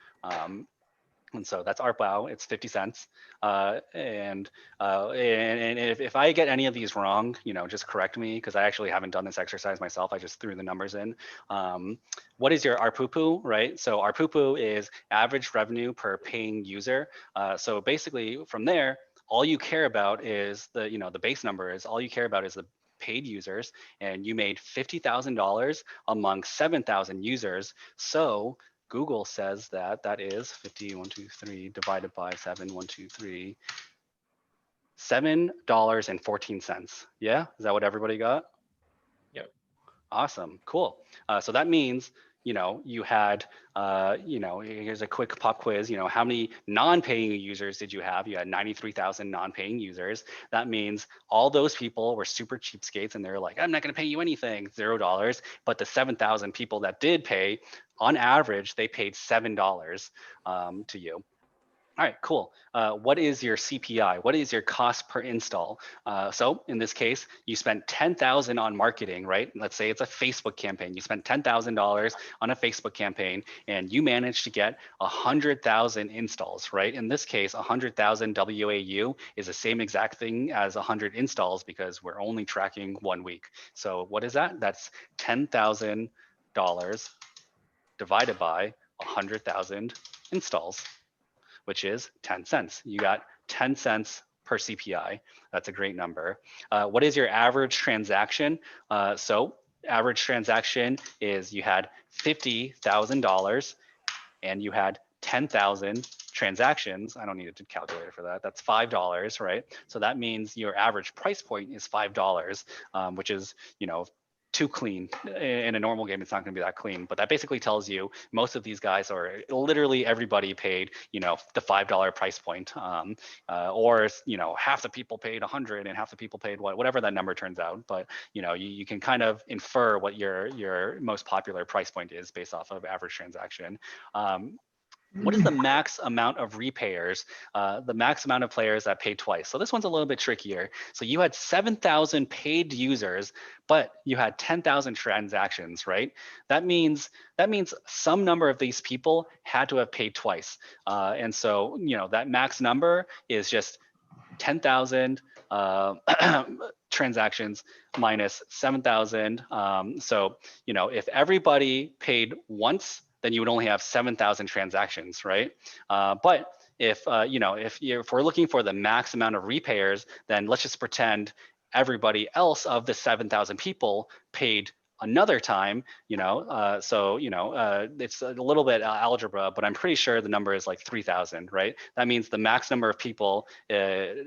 And so that's ARPWOW, it's 50 cents. And if I get any of these wrong, just correct me because I actually haven't done this exercise myself. I just threw the numbers in. What is your ARPUPU, right? So ARPUPU is average revenue per paying user. So basically from there, all you care about is the base number is all you care about is the paid users, and you made $50,000 among 7,000 users. So Google says that is 50, 1, 2, 3 divided by 7, 1, 2, 3, $7.14. Yeah, is that what everybody got? Yep. Awesome, cool. So that means you had, here's a quick pop quiz, how many non-paying users did you have? You had 93,000 non-paying users. That means all those people were super cheapskates and they're like, I'm not gonna pay you anything, $0. But the 7,000 people that did pay, on average, they paid $7 to you. All right, cool. What is your CPI? What is your cost per install? So in this case, you spent $10,000 on marketing, right? Let's say it's a Facebook campaign. You spent $10,000 on a Facebook campaign and you managed to get 100,000 installs, right? In this case, 100,000 WAU is the same exact thing as 100 installs because we're only tracking 1 week. So what is that? That's $10,000 divided by 100,000 installs, which is 10 cents. You got 10 cents per CPI. That's a great number. What is your average transaction? So average transaction is you had $50,000 and you had 10,000 transactions. I don't need a calculator for that. That's $5, right? So that means your average price point is $5, which is, too clean. In a normal game, it's not going to be that clean, but that basically tells you most of these guys are literally everybody paid, the $5 price point, or half the people paid 100 and half the people paid whatever that number turns out. But you can kind of infer what your most popular price point is based off of average transaction. what is the max amount of repayers, the max amount of players that pay twice? So this one's a little bit trickier. So you had 7,000 paid users, but you had 10,000 transactions, right? That means some number of these people had to have paid twice. And so, that max number is just 10,000 transactions minus 7,000. So, if everybody paid once, then you would only have 7,000 transactions, right? But if we're looking for the max amount of repayers, then let's just pretend everybody else of the 7,000 people paid another time, it's a little bit algebra, but I'm pretty sure the number is like 3,000, right? That means the max number of people is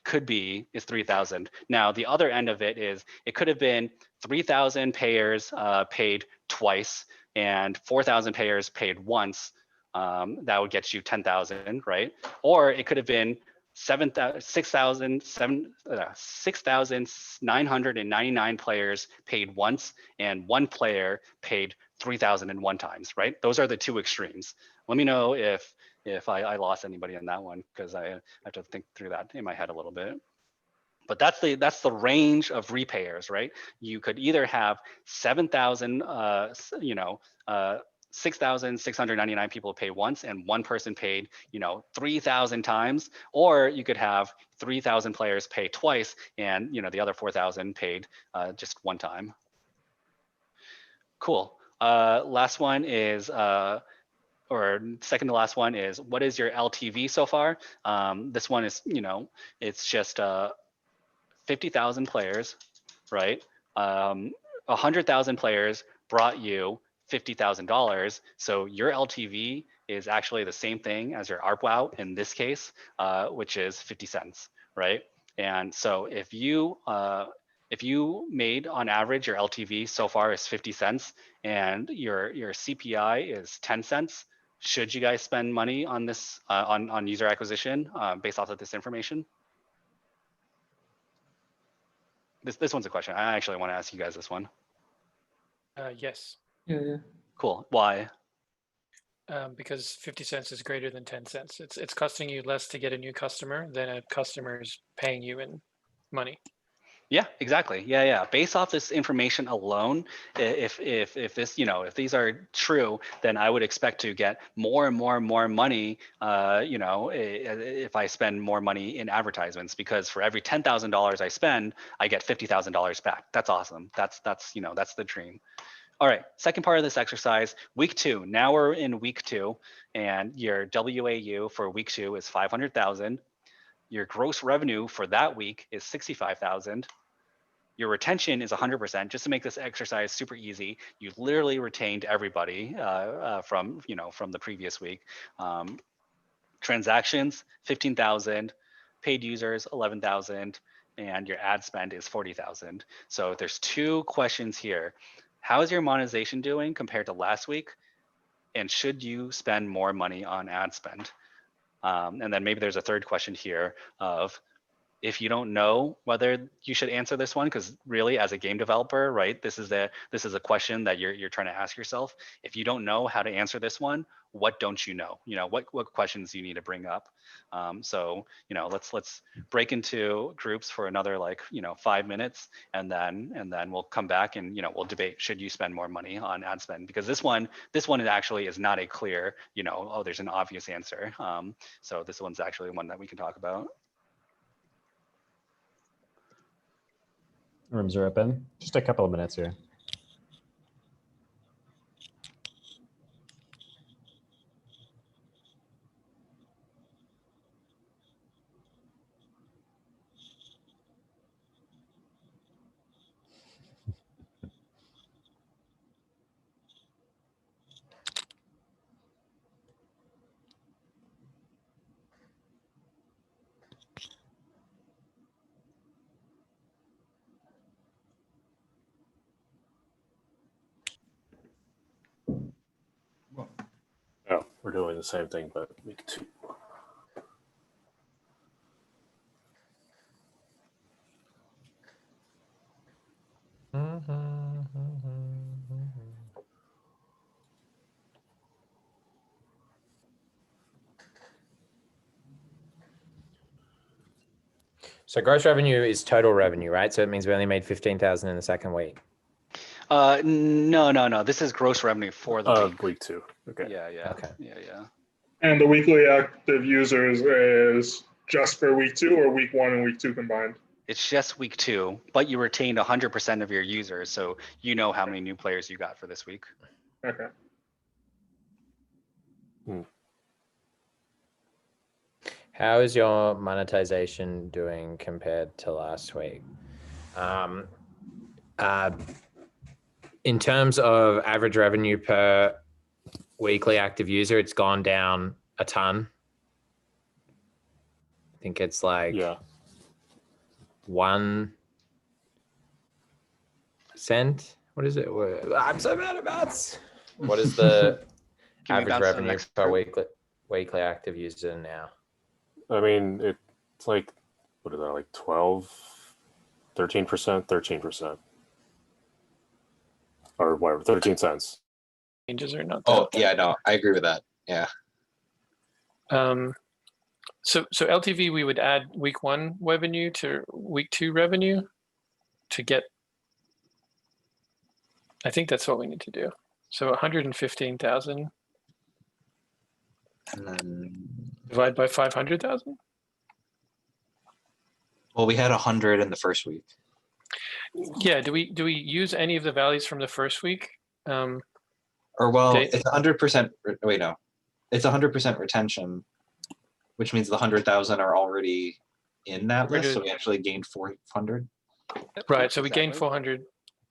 3,000. Now, the other end of it is it could have been 3,000 payers paid twice and 4,000 payers paid once. That would get you 10,000, right? Or it could have been 6,999 players paid once and one player paid 3,001 times, right? Those are the two extremes. Let me know if I lost anybody in that one, because I have to think through that in my head a little bit. But that's the range of repayers, right? You could either have 6,699 people pay once and one person paid, 3,000 times, or you could have 3,000 players pay twice and, the other 4,000 paid just one time. Cool. Last one is, or second to last one is, what is your LTV so far? This one is, it's just 50,000 players, right? 100,000 players brought you $50,000. So your LTV is actually the same thing as your ARPWOW in this case, which is 50 cents, right? And so if you made on average your LTV so far is 50 cents and your CPI is 10 cents, should you guys spend money on this on user acquisition based off of this information? This one's a question. I actually want to ask you guys this one. Yes. Yeah. Cool. Why? Because 50 cents is greater than 10 cents. It's costing you less to get a new customer than a customer is paying you in money. Yeah, exactly. Yeah. Based off this information alone, if this, if these are true, then I would expect to get more and more money, if I spend more money in advertisements, because for every $10,000 I spend, I get $50,000 back. That's awesome. That's the dream. All right, second part of this exercise, week 2. Now we're in week 2, and your WAU for week 2 is 500,000. Your gross revenue for that week is 65,000. Your retention is 100%. Just to make this exercise super easy, you literally retained everybody from the previous week. Transactions 15,000, paid users 11,000, and your ad spend is 40,000. So there's 2 questions here. How is your monetization doing compared to last week? And should you spend more money on ad spend? And then maybe there's a third question here of, if you don't know whether you should answer this one, because really as a game developer, right, this is a question that you're trying to ask yourself. If you don't know how to answer this one, what don't you know? What questions do you need to bring up? So let's break into groups for another 5 minutes, and then we'll come back and we'll debate, should you spend more money on ad spend? Because this one actually is not a clear oh, there's an obvious answer. So this one's actually one that we can talk about. Rooms are open. Just a couple of minutes here. Oh, we're doing the same thing, but week 2. So gross revenue is total revenue, right? So it means we only made 15,000 in the second week. No. This is gross revenue for the week. Week 2. Okay. Yeah. Okay. Yeah. And the weekly active users is just for week 2 or week 1 and week 2 combined? It's just week 2, but you retained 100% of your users, so you know how many new players you got for this week. Okay. How is your monetization doing compared to last week? In terms of average revenue per weekly active user, it's gone down a ton. I think it's like 1 cent. What is it? I'm so bad at maths. What is the average revenue per weekly active user now? I mean, it's like, what is that, like 12, 13%, 13%. Or whatever, 13 cents. Changes are not. Oh, yeah, no, I agree with that. Yeah. So LTV, we would add week 1 revenue to week 2 revenue to get, I think that's what we need to do. So 115,000 divide by 500,000. Well, we had 100 in the first week. Yeah. Do we use any of the values from the first week? Or well, it's 100%. Wait, no, it's 100% retention, which means the 100,000 are already in that list. So we actually gained 400. Right. So we gained 400.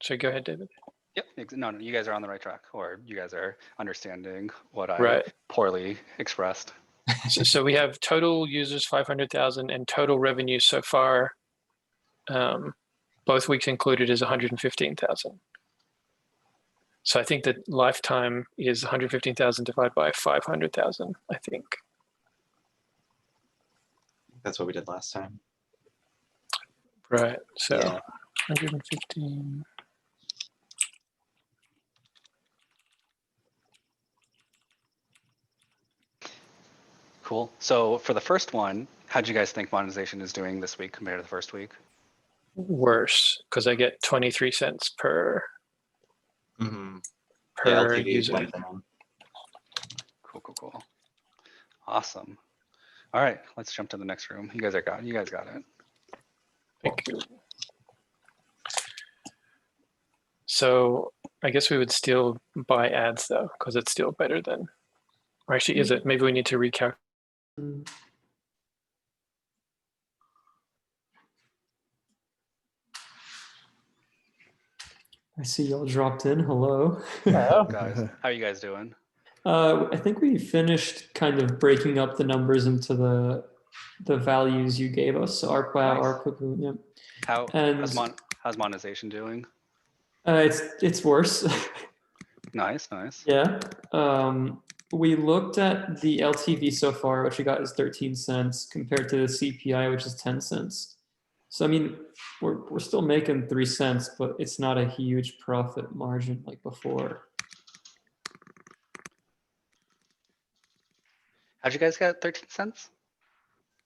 So go ahead, David. Yep. No, you guys are on the right track, or you guys are understanding what I Right. poorly expressed. So we have total users 500,000 and total revenue so far, both weeks included, is 115,000. So I think that lifetime is 115,000 divided by 500,000, I think. That's what we did last time. Right. So Yeah. 115. Cool. So for the first one, how do you guys think monetization is doing this week compared to the first week? Worse, because I get 23 cents per per user. Cool. Awesome. All right, let's jump to the next room. You guys got it. Thank you. So I guess we would still buy ads though, because it's still better than, or actually is it? Maybe we need to recalculate. I see y'all dropped in. Hello. Guys, how are you guys doing? I think we finished kind of breaking up the numbers into the values you gave us. So ARPWOW, ARPCOO, yeah. How's monetization doing? It's worse. Nice. Yeah. We looked at the LTV so far, which we got is 13 cents compared to the CPI, which is 10 cents. So I mean, we're still making 3 cents, but it's not a huge profit margin like before. How'd you guys get 13 cents?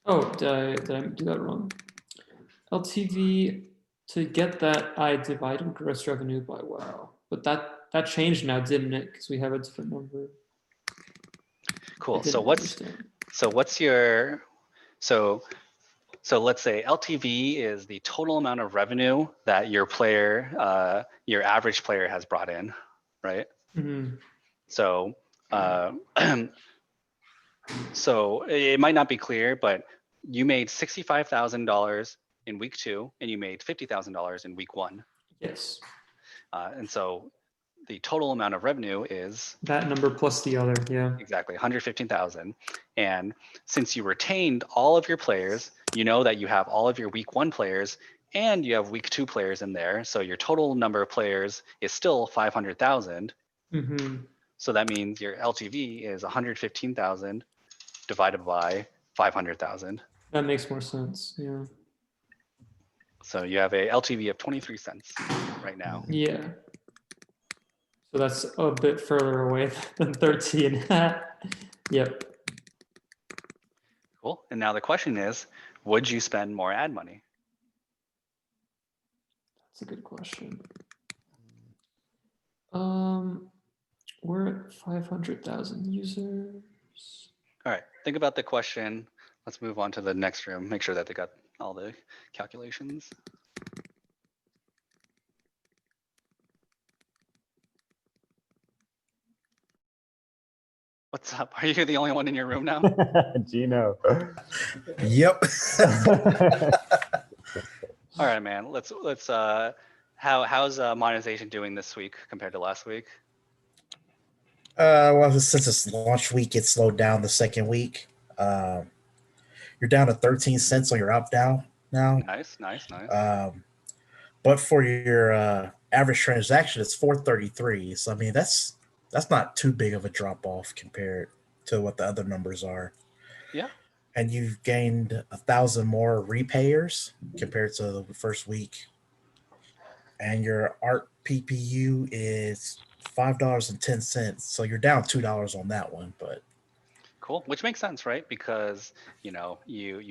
Oh, did I do that wrong? LTV, to get that, I divided gross revenue by WoW. But that changed now, didn't it? Because we have a different number. Cool. So let's say LTV is the total amount of revenue that your average player has brought in, right? Mm-hmm. So so it might not be clear, but you made $65,000 in week 2 and you made $50,000 in week 1. Yes. And so the total amount of revenue is that number plus the other, yeah. Exactly, 115,000. And since you retained all of your players, you know that you have all of your week 1 players and you have week 2 players in there. So your total number of players is still 500,000. Mm-hmm. So that means your LTV is 115,000 divided by 500,000. That makes more sense, yeah. So you have a LTV of 23 cents right now. Yeah. So that's a bit further away than 13. Yep. Cool. And now the question is, would you spend more ad money? That's a good question. We're at 500,000 users. All right, think about the question. Let's move on to the next room. Make sure that they got all the calculations. What's up? Are you the only one in your room now? Gino. Yep. All right, man. How's monetization doing this week compared to last week? Well, since it's launch week, it slowed down the second week. You're down to 13 cents on your up down now. Nice. But for your average transaction, it's 433. So I mean, that's not too big of a drop off compared to what the other numbers are. Yeah. And you've gained 1,000 more repayers compared to the first week. And your art PPU is $5.10. So you're down $2 on that one, but Cool, which makes sense, right? Because you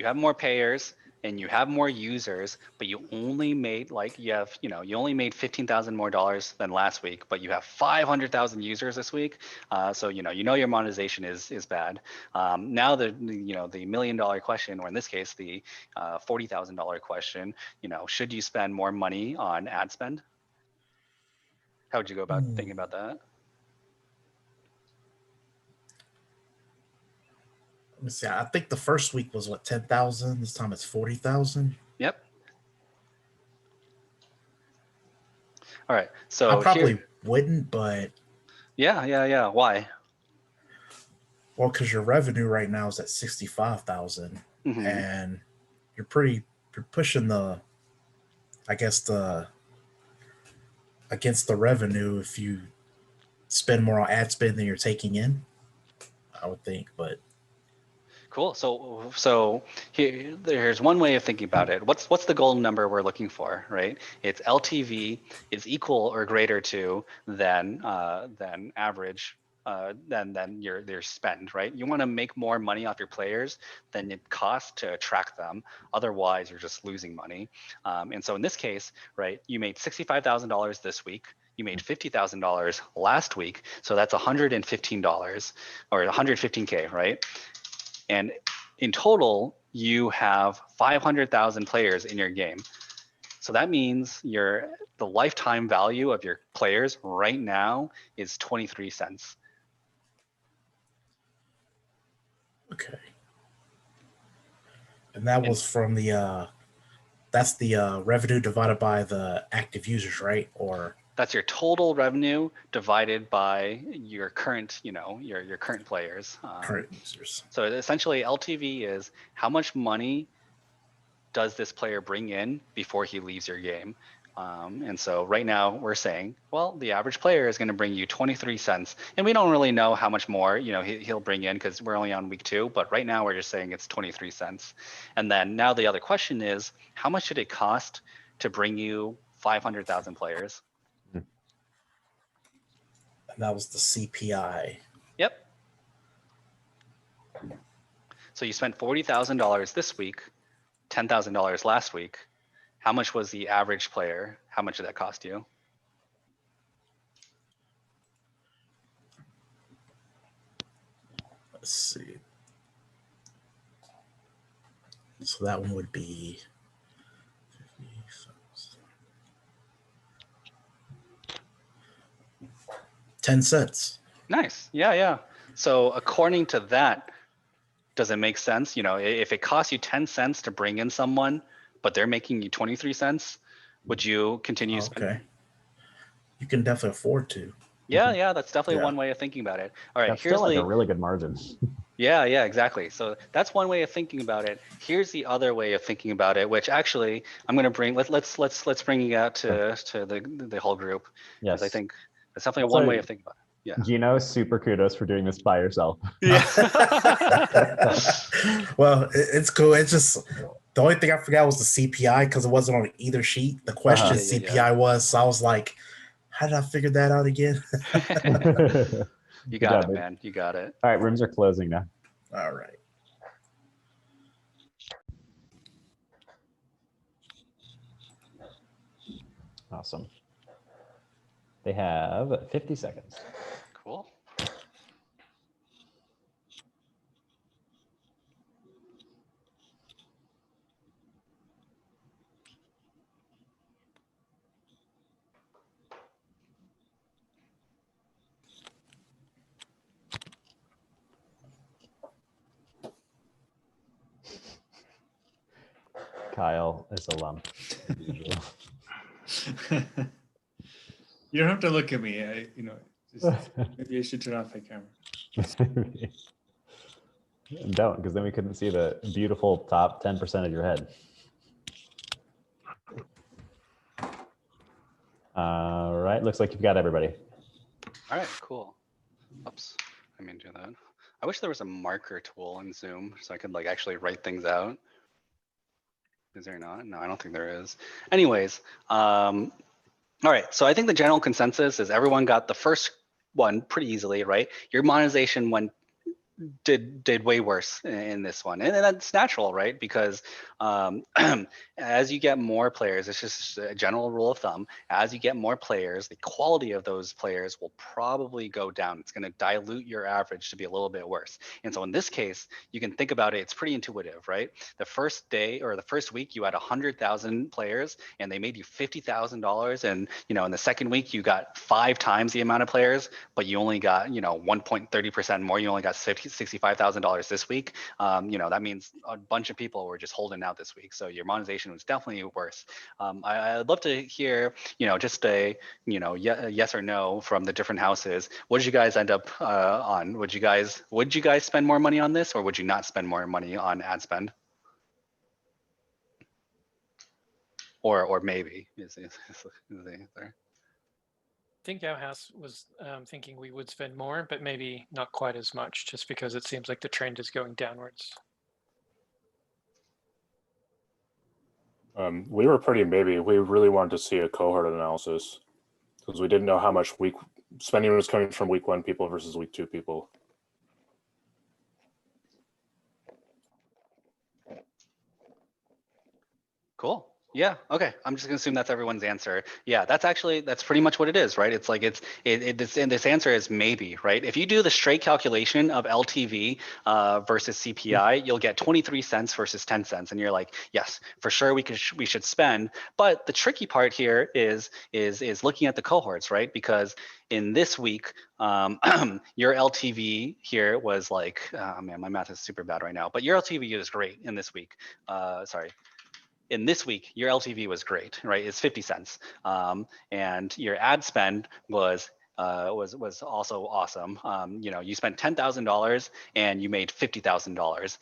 have more payers and you have more users, but you only made you only made $15,000 more than last week, but you have 500,000 users this week. So your monetization is bad. Now the $1 million question, or in this case the $40,000 question, should you spend more money on ad spend? How would you go about thinking about that? let me see. I think the first week was 10,000. This time it's 40,000. Yep. All right. So I probably wouldn't, but yeah. Why? Well, because your revenue right now is at 65,000, and you're pushing against the revenue if you spend more on ad spend than you're taking in. I would think, but cool. So here's one way of thinking about it. What's the goal number we're looking for, right? It's LTV is equal or greater to than average than your spend, right? You want to make more money off your players than it costs to attract them. Otherwise, you're just losing money. And so in this case, right, you made $65,000 this week. You made $50,000 last week, so that's $115 or 115K, right? And in total, you have 500,000 players in your game. So that means the lifetime value of your players right now is 23 cents. okay. And that was from that's the revenue divided by the active users, right? Or that's your total revenue divided by your current, your current players. Current users. So essentially, LTV is how much money does this player bring in before he leaves your game. And so right now we're saying, well, the average player is going to bring you 23 cents, and we don't really know how much more he'll bring in because we're only on week 2. But right now we're just saying it's 23 cents. And then now the other question is, how much should it cost to bring you 500,000 players? And that was the CPI. Yep. So you spent $40,000 this week, $10,000 last week. How much was the average player? How much did that cost you? Let's see. So that one would be 10 cents. Nice. Yeah. So according to that, does it make sense? If it costs you 10 cents to bring in someone, but they're making you 23 cents, would you continue spending? Okay. You can definitely afford to. Yeah, that's definitely one way of thinking about it. All right, that's still like a really good margin. Yeah, exactly. So that's one way of thinking about it. Here's the other way of thinking about it, which actually I'm going to bring. Let's bring it out to the whole group. Yes, I think that's definitely one way of thinking about it. Yeah. Gino, super kudos for doing this by yourself. Yeah. Well, it's cool. It's just the only thing I forgot was the CPI because it wasn't on either sheet. The question CPI was, so I was like, how did I figure that out again? You got it, man. You got it. All right, rooms are closing now. All right. Awesome. They have 50 seconds. Cool. Kyle is a lump. as usual. You don't have to look at me. Maybe I should turn off my camera. Don't, because then we couldn't see the beautiful top 10% of your head. All right, looks like you've got everybody. All right, cool. Oops, I mean do that. I wish there was a marker tool in Zoom so I could like actually write things out. Is there not? No, I don't think there is. Anyways, all right, so I think the general consensus is everyone got the first one pretty easily, right? Your monetization did way worse in this one, and that's natural, right? Because as you get more players, it's just a general rule of thumb, as you get more players, the quality of those players will probably go down. It's going to dilute your average to be a little bit worse. And so in this case, you can think about it, it's pretty intuitive, right? The first day or the first week you had 100,000 players and they made you $50,000, and in the second week you got 5 times the amount of players, but you only got 1.30% more. You only got $65,000 this week. That means a bunch of people were just holding out this week. So your monetization was definitely worse. I'd love to hear, just a, yes or no from the different houses. What did you guys end up on? Would you guys spend more money on this, or would you not spend more money on ad spend? Or maybe is the answer. I think our house was thinking we would spend more, but maybe not quite as much, just because it seems like the trend is going downwards. We were pretty maybe. We really wanted to see a cohort analysis because we didn't know how much week spending was coming from week 1 people versus week 2 people. Cool. Yeah. Okay. I'm just gonna assume that's everyone's answer. Yeah. That's pretty much what it is, right? It's like this answer is maybe, right? If you do the straight calculation of LTV versus CPI, you'll get 23 cents versus 10 cents, and you're like, yes, for sure we should spend. But the tricky part here is looking at the cohorts, right? Because in this week, your LTV here was like, oh man, my math is super bad right now, but your LTV is great in this week. Sorry. In this week, your LTV was great, right? It's 50 cents. And your ad spend was also awesome. You spent $10,000 and you made $50,000.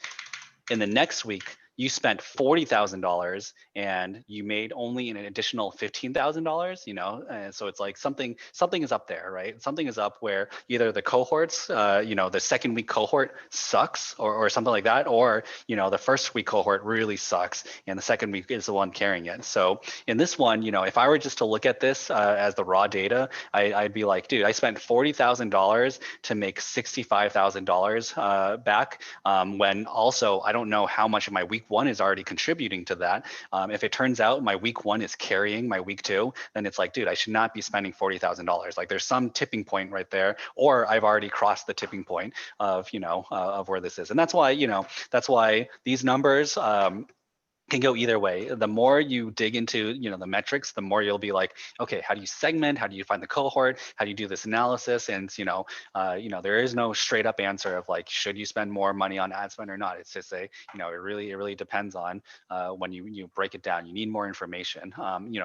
In the next week, you spent $40,000 and you made only an additional $15,000, and so it's like something is up there, right? Something is up where either the cohorts, the second week cohort sucks or something like that, or, the first week cohort really sucks and the second week is the one carrying it. So in this one, if I were just to look at this as the raw data, I'd be like, dude, I spent $40,000 to make $65,000 back, when also I don't know how much of my week 1 is already contributing to that. If it turns out my week 1 is carrying my week 2, then it's like, dude, I should not be spending $40,000. Like there's some tipping point right there, or I've already crossed the tipping point of, of where this is. And that's why these numbers, can go either way. The more you dig into, the metrics, the more you'll be like, okay, how do you segment? How do you find the cohort? How do you do this analysis? And there is no straight up answer of like, should you spend more money on ad spend or not? It's just it really depends on when you break it down. You need more information.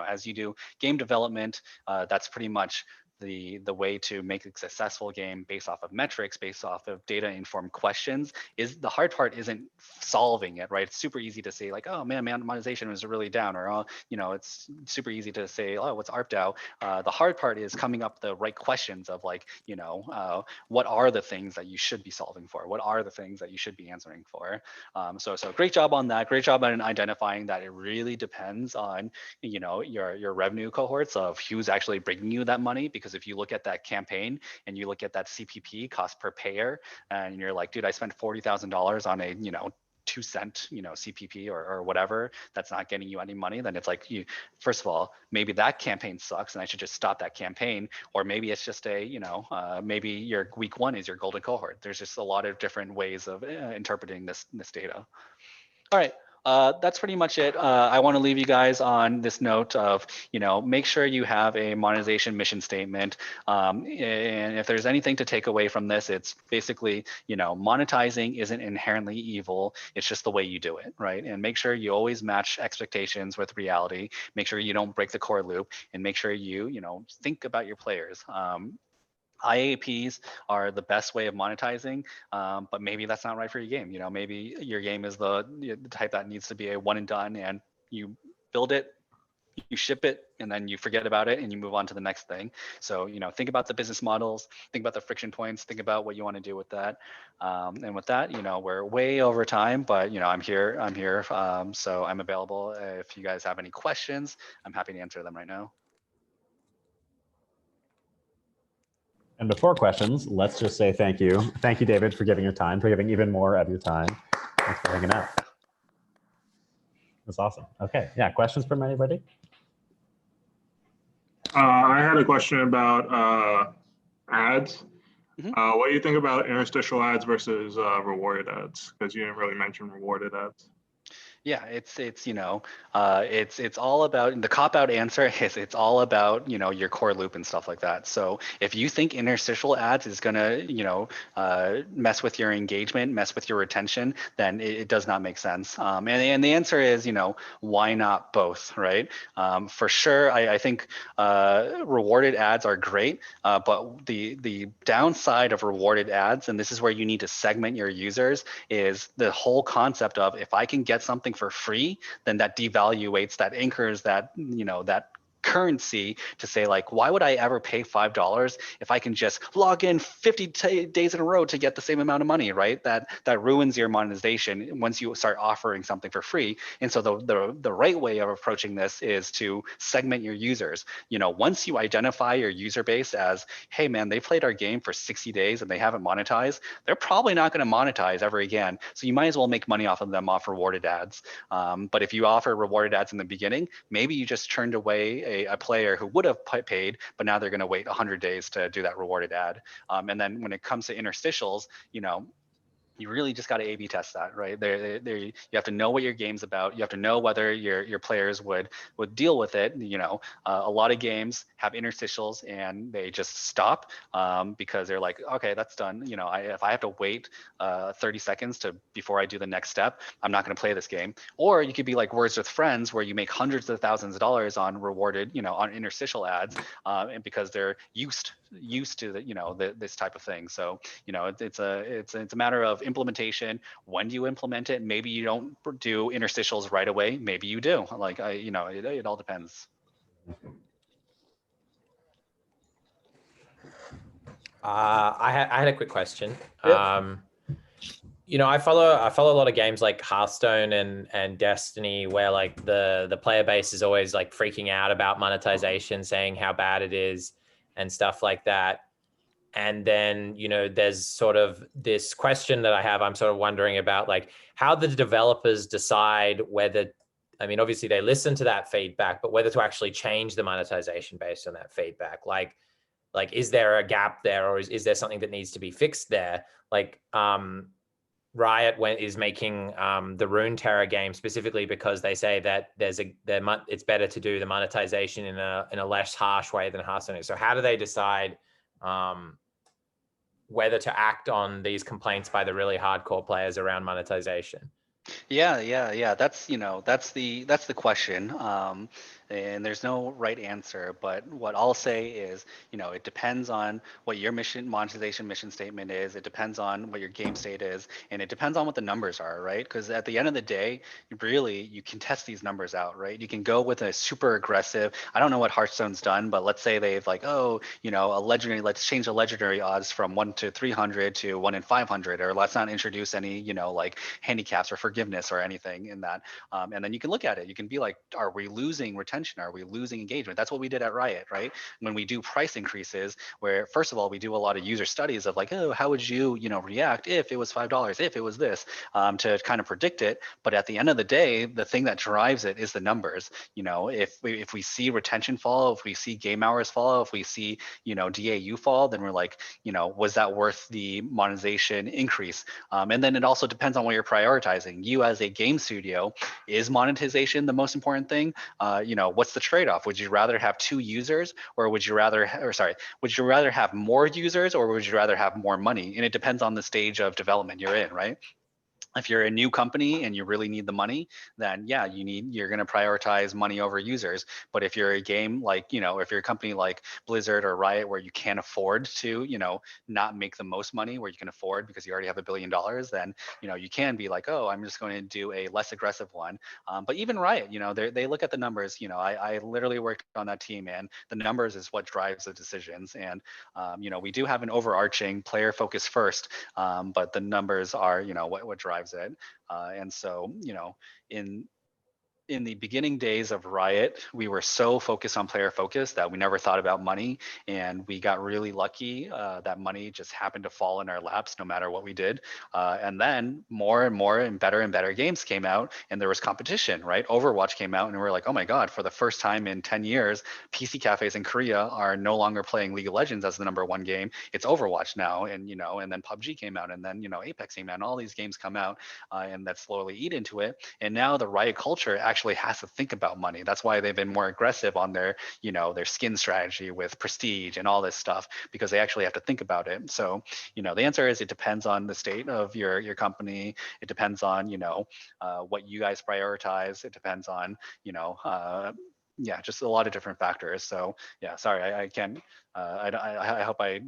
As you do game development, that's pretty much the way to make a successful game based off of metrics, based off of data informed questions. Is the hard part isn't solving it, right? It's super easy to say like, oh man, monetization was really down, or oh, it's super easy to say, oh, what's ARPDAU? The hard part is coming up the right questions of like, what are the things that you should be solving for? What are the things that you should be answering for? So great job on that. Great job on identifying that it really depends on, your revenue cohorts of who's actually bringing you that money. Because if you look at that campaign and you look at that CPP, cost per payer, and you're like, dude, I spent $40,000 on a, 2-cent, CPP or whatever, that's not getting you any money, then it's like, first of all, maybe that campaign sucks and I should just stop that campaign. Or maybe it's just maybe your week 1 is your golden cohort. There's just a lot of different ways of interpreting this data. All right. That's pretty much it. I want to leave you guys on this note of, make sure you have a monetization mission statement. And if there's anything to take away from this, it's basically, monetizing isn't inherently evil. It's just the way you do it, right? And make sure you always match expectations with reality. Make sure you don't break the core loop, and make sure you, think about your players. IAPs are the best way of monetizing, but maybe that's not right for your game. Maybe your game is the type that needs to be a one and done, and you build it, you ship it, and then you forget about it and you move on to the next thing. So, think about the business models, think about the friction points, think about what you want to do with that. And with that, we're way over time, but I'm here. So I'm available. If you guys have any questions, I'm happy to answer them right now. And before questions, let's just say thank you. Thank you, David, for giving your time, for giving even more of your time. Thanks for hanging out. That's awesome. Okay, yeah, questions from anybody? I had a question about ads. What do you think about interstitial ads versus rewarded ads? Because you didn't really mention rewarded ads. Yeah, it's all about, the cop-out answer is it's all about, your core loop and stuff like that. So if you think interstitial ads is gonna, mess with your engagement, mess with your retention, then it does not make sense. And the answer is, why not both, right? For sure, I think rewarded ads are great, but the downside of rewarded ads, and this is where you need to segment your users, is the whole concept of, if I can get something for free, then that devaluates, that anchors that, that currency to say, like, why would I ever pay $5 if I can just log in 50 days in a row to get the same amount of money, right? That ruins your monetization once you start offering something for free. And so the right way of approaching this is to segment your users. Once you identify your user base as, hey man, they played our game for 60 days and they haven't monetized, they're probably not going to monetize ever again. So you might as well make money off of them off rewarded ads. But if you offer rewarded ads in the beginning, maybe you just turned away a player who would have paid, but now they're going to wait 100 days to do that rewarded ad. And then when it comes to interstitials, you really just got to A/B test that, right? You have to know what your game's about. You have to know whether your players would deal with it. A lot of games have interstitials and they just stop because they're like, okay, that's done. If I have to wait 30 seconds before I do the next step, I'm not going to play this game. Or you could be like Words with Friends, where you make hundreds of thousands of dollars on rewarded, on interstitial ads, and because they're used to this type of thing. So it's a matter of implementation. When do you implement it? Maybe you don't do interstitials right away. Maybe you do. Like it all depends. I had a quick question. Yep. I follow a lot of games like Hearthstone and Destiny, where like the player base is always like freaking out about monetization, saying how bad it is and stuff like that. And then, there's sort of this question that I have, I'm sort of wondering about, like, how the developers decide whether, I mean, obviously they listen to that feedback, but whether to actually change the monetization based on that feedback. Like is there a gap there, or is there something that needs to be fixed there? Like, Riot is making the Runeterra game specifically because they say that it's better to do the monetization in a less harsh way than Hearthstone. So how do they decide whether to act on these complaints by the really hardcore players around monetization? Yeah. That's the question. And there's no right answer, but what I'll say is, it depends on what your monetization mission statement is. It depends on what your game state is, and it depends on what the numbers are, right? Because at the end of the day, really, you can test these numbers out, right? You can go with a super aggressive, I don't know what Hearthstone's done, but let's say they've like, a legendary, let's change the legendary odds from 1 to 300 to 1 in 500, or let's not introduce any, like handicaps or forgiveness or anything in that. And then you can look at it. You can be like, are we losing retention retention? Are we losing engagement? That's what we did at Riot, right? When we do price increases, where first of all, we do a lot of user studies of like, oh, how would you, react if it was $5, if it was this, to kind of predict it. But at the end of the day, the thing that drives it is the numbers. If we see retention fall, if we see game hours fall, if we see, DAU fall, then we're like, was that worth the monetization increase? And then it also depends on what you're prioritizing. You as a game studio, is monetization the most important thing? What's the trade-off? Would you rather have 2 users, or would you rather have more users, or would you rather have more money? And it depends on the stage of development you're in, right? If you're a new company and you really need the money, then yeah, you're going to prioritize money over users. But if you're a game like, if you're a company like Blizzard or Riot, where you can't afford to, not make the most money, where you can afford because you already have $1 billion, then, you can be like, oh, I'm just going to do a less aggressive one. But even Riot, they look at the numbers. I literally worked on that team, and the numbers is what drives the decisions. And, we do have an overarching player focus first, but the numbers are, what drives it. And so, in the beginning days of Riot, we were so focused on player focus that we never thought about money. And we got really lucky that money just happened to fall in our laps no matter what we did. And then more and more and better games came out, and there was competition, right? Overwatch came out, and we were like, oh my God, for the first time in 10 years, PC cafes in Korea are no longer playing League of Legends as the #1 game. It's Overwatch now. And, and then PUBG came out, and then, Apex came out, and all these games come out and that slowly eat into it. And now the Riot culture actually has to think about money. That's why they've been more aggressive on their, their skin strategy with prestige and all this stuff, because they actually have to think about it. So, the answer is it depends on the state of your company. It depends on, what you guys prioritize. It depends on, just a lot of different factors. So yeah, sorry, I can't, I hope I,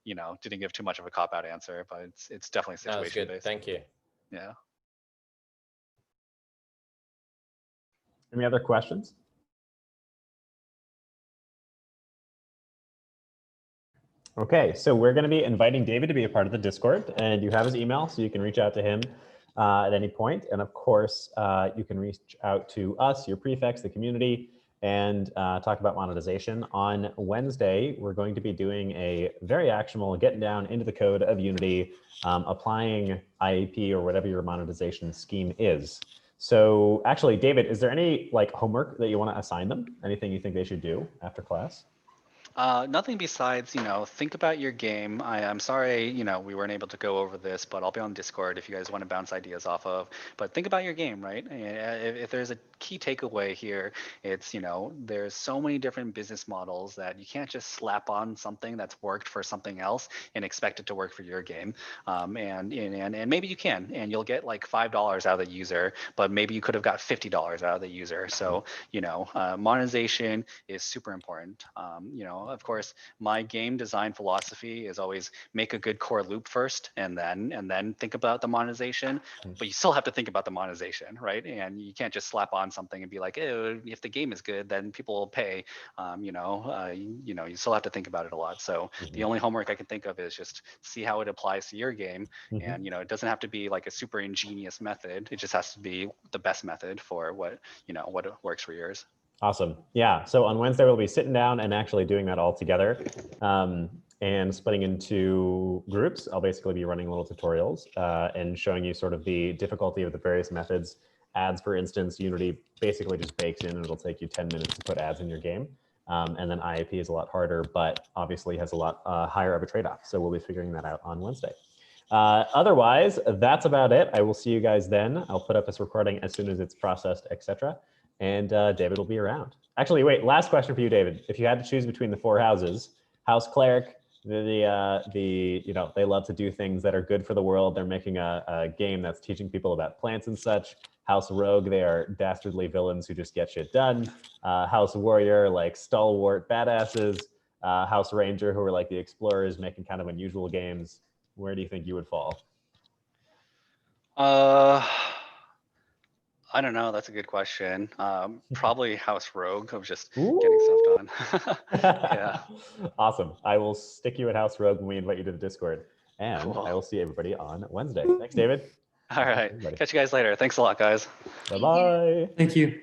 didn't give too much of a cop-out answer, but it's definitely situation based. Thank you. Yeah. Any other questions? Okay, so we're going to be inviting David to be a part of the Discord, and you have his email, so you can reach out to him at any point. And of course, you can reach out to us, your prefects, the community, and talk about monetization. On Wednesday, we're going to be doing a very actionable, getting down into the code of Unity, applying IAP or whatever your monetization scheme is. So actually, David, is there any homework that you want to assign them? Anything you think they should do after class? Nothing besides, think about your game. I'm sorry, we weren't able to go over this, but I'll be on Discord if you guys want to bounce ideas off of. But think about your game, right? If there's a key takeaway here, it's, there's so many different business models that you can't just slap on something that's worked for something else and expect it to work for your game. And maybe you can, and you'll get like $5 out of the user, but maybe you could have got $50 out of the user. So, monetization is super important. Of course, my game design philosophy is always make a good core loop first, and then think about the monetization. But you still have to think about the monetization, right? And you can't just slap on something and be like, oh, if the game is good, then people will pay. You still have to think about it a lot. So the only homework I can think of is just see how it applies to your game. And it doesn't have to be like a super ingenious method. It just has to be the best method for what works for yours. Awesome. Yeah. So on Wednesday, we'll be sitting down and actually doing that all together and splitting into groups. I'll basically be running little tutorials and showing you sort of the difficulty of the various methods. Ads, for instance, Unity basically just bakes in and it'll take you 10 minutes to put ads in your game. And then IAP is a lot harder, but obviously has a lot higher of a trade-off. So we'll be figuring that out on Wednesday. Otherwise, that's about it. I will see you guys then. I'll put up this recording as soon as it's processed, etc. And David will be around. Actually, wait, last question for you, David. If you had to choose between the 4 houses, House Cleric, they love to do things that are good for the world. They're making a game that's teaching people about plants and such. House Rogue, they are dastardly villains who just get shit done. House Warrior, like stalwart badasses. House Ranger, who are like the explorers making kind of unusual games. Where do you think you would fall? I don't know. That's a good question. Probably House Rogue of just getting stuff done. Yeah. Awesome. I will stick you at House Rogue when we invite you to the Discord. And cool. I will see everybody on Wednesday. Thanks, David. All right. Catch you guys later. Thanks a lot, guys. Bye-bye. Thank you.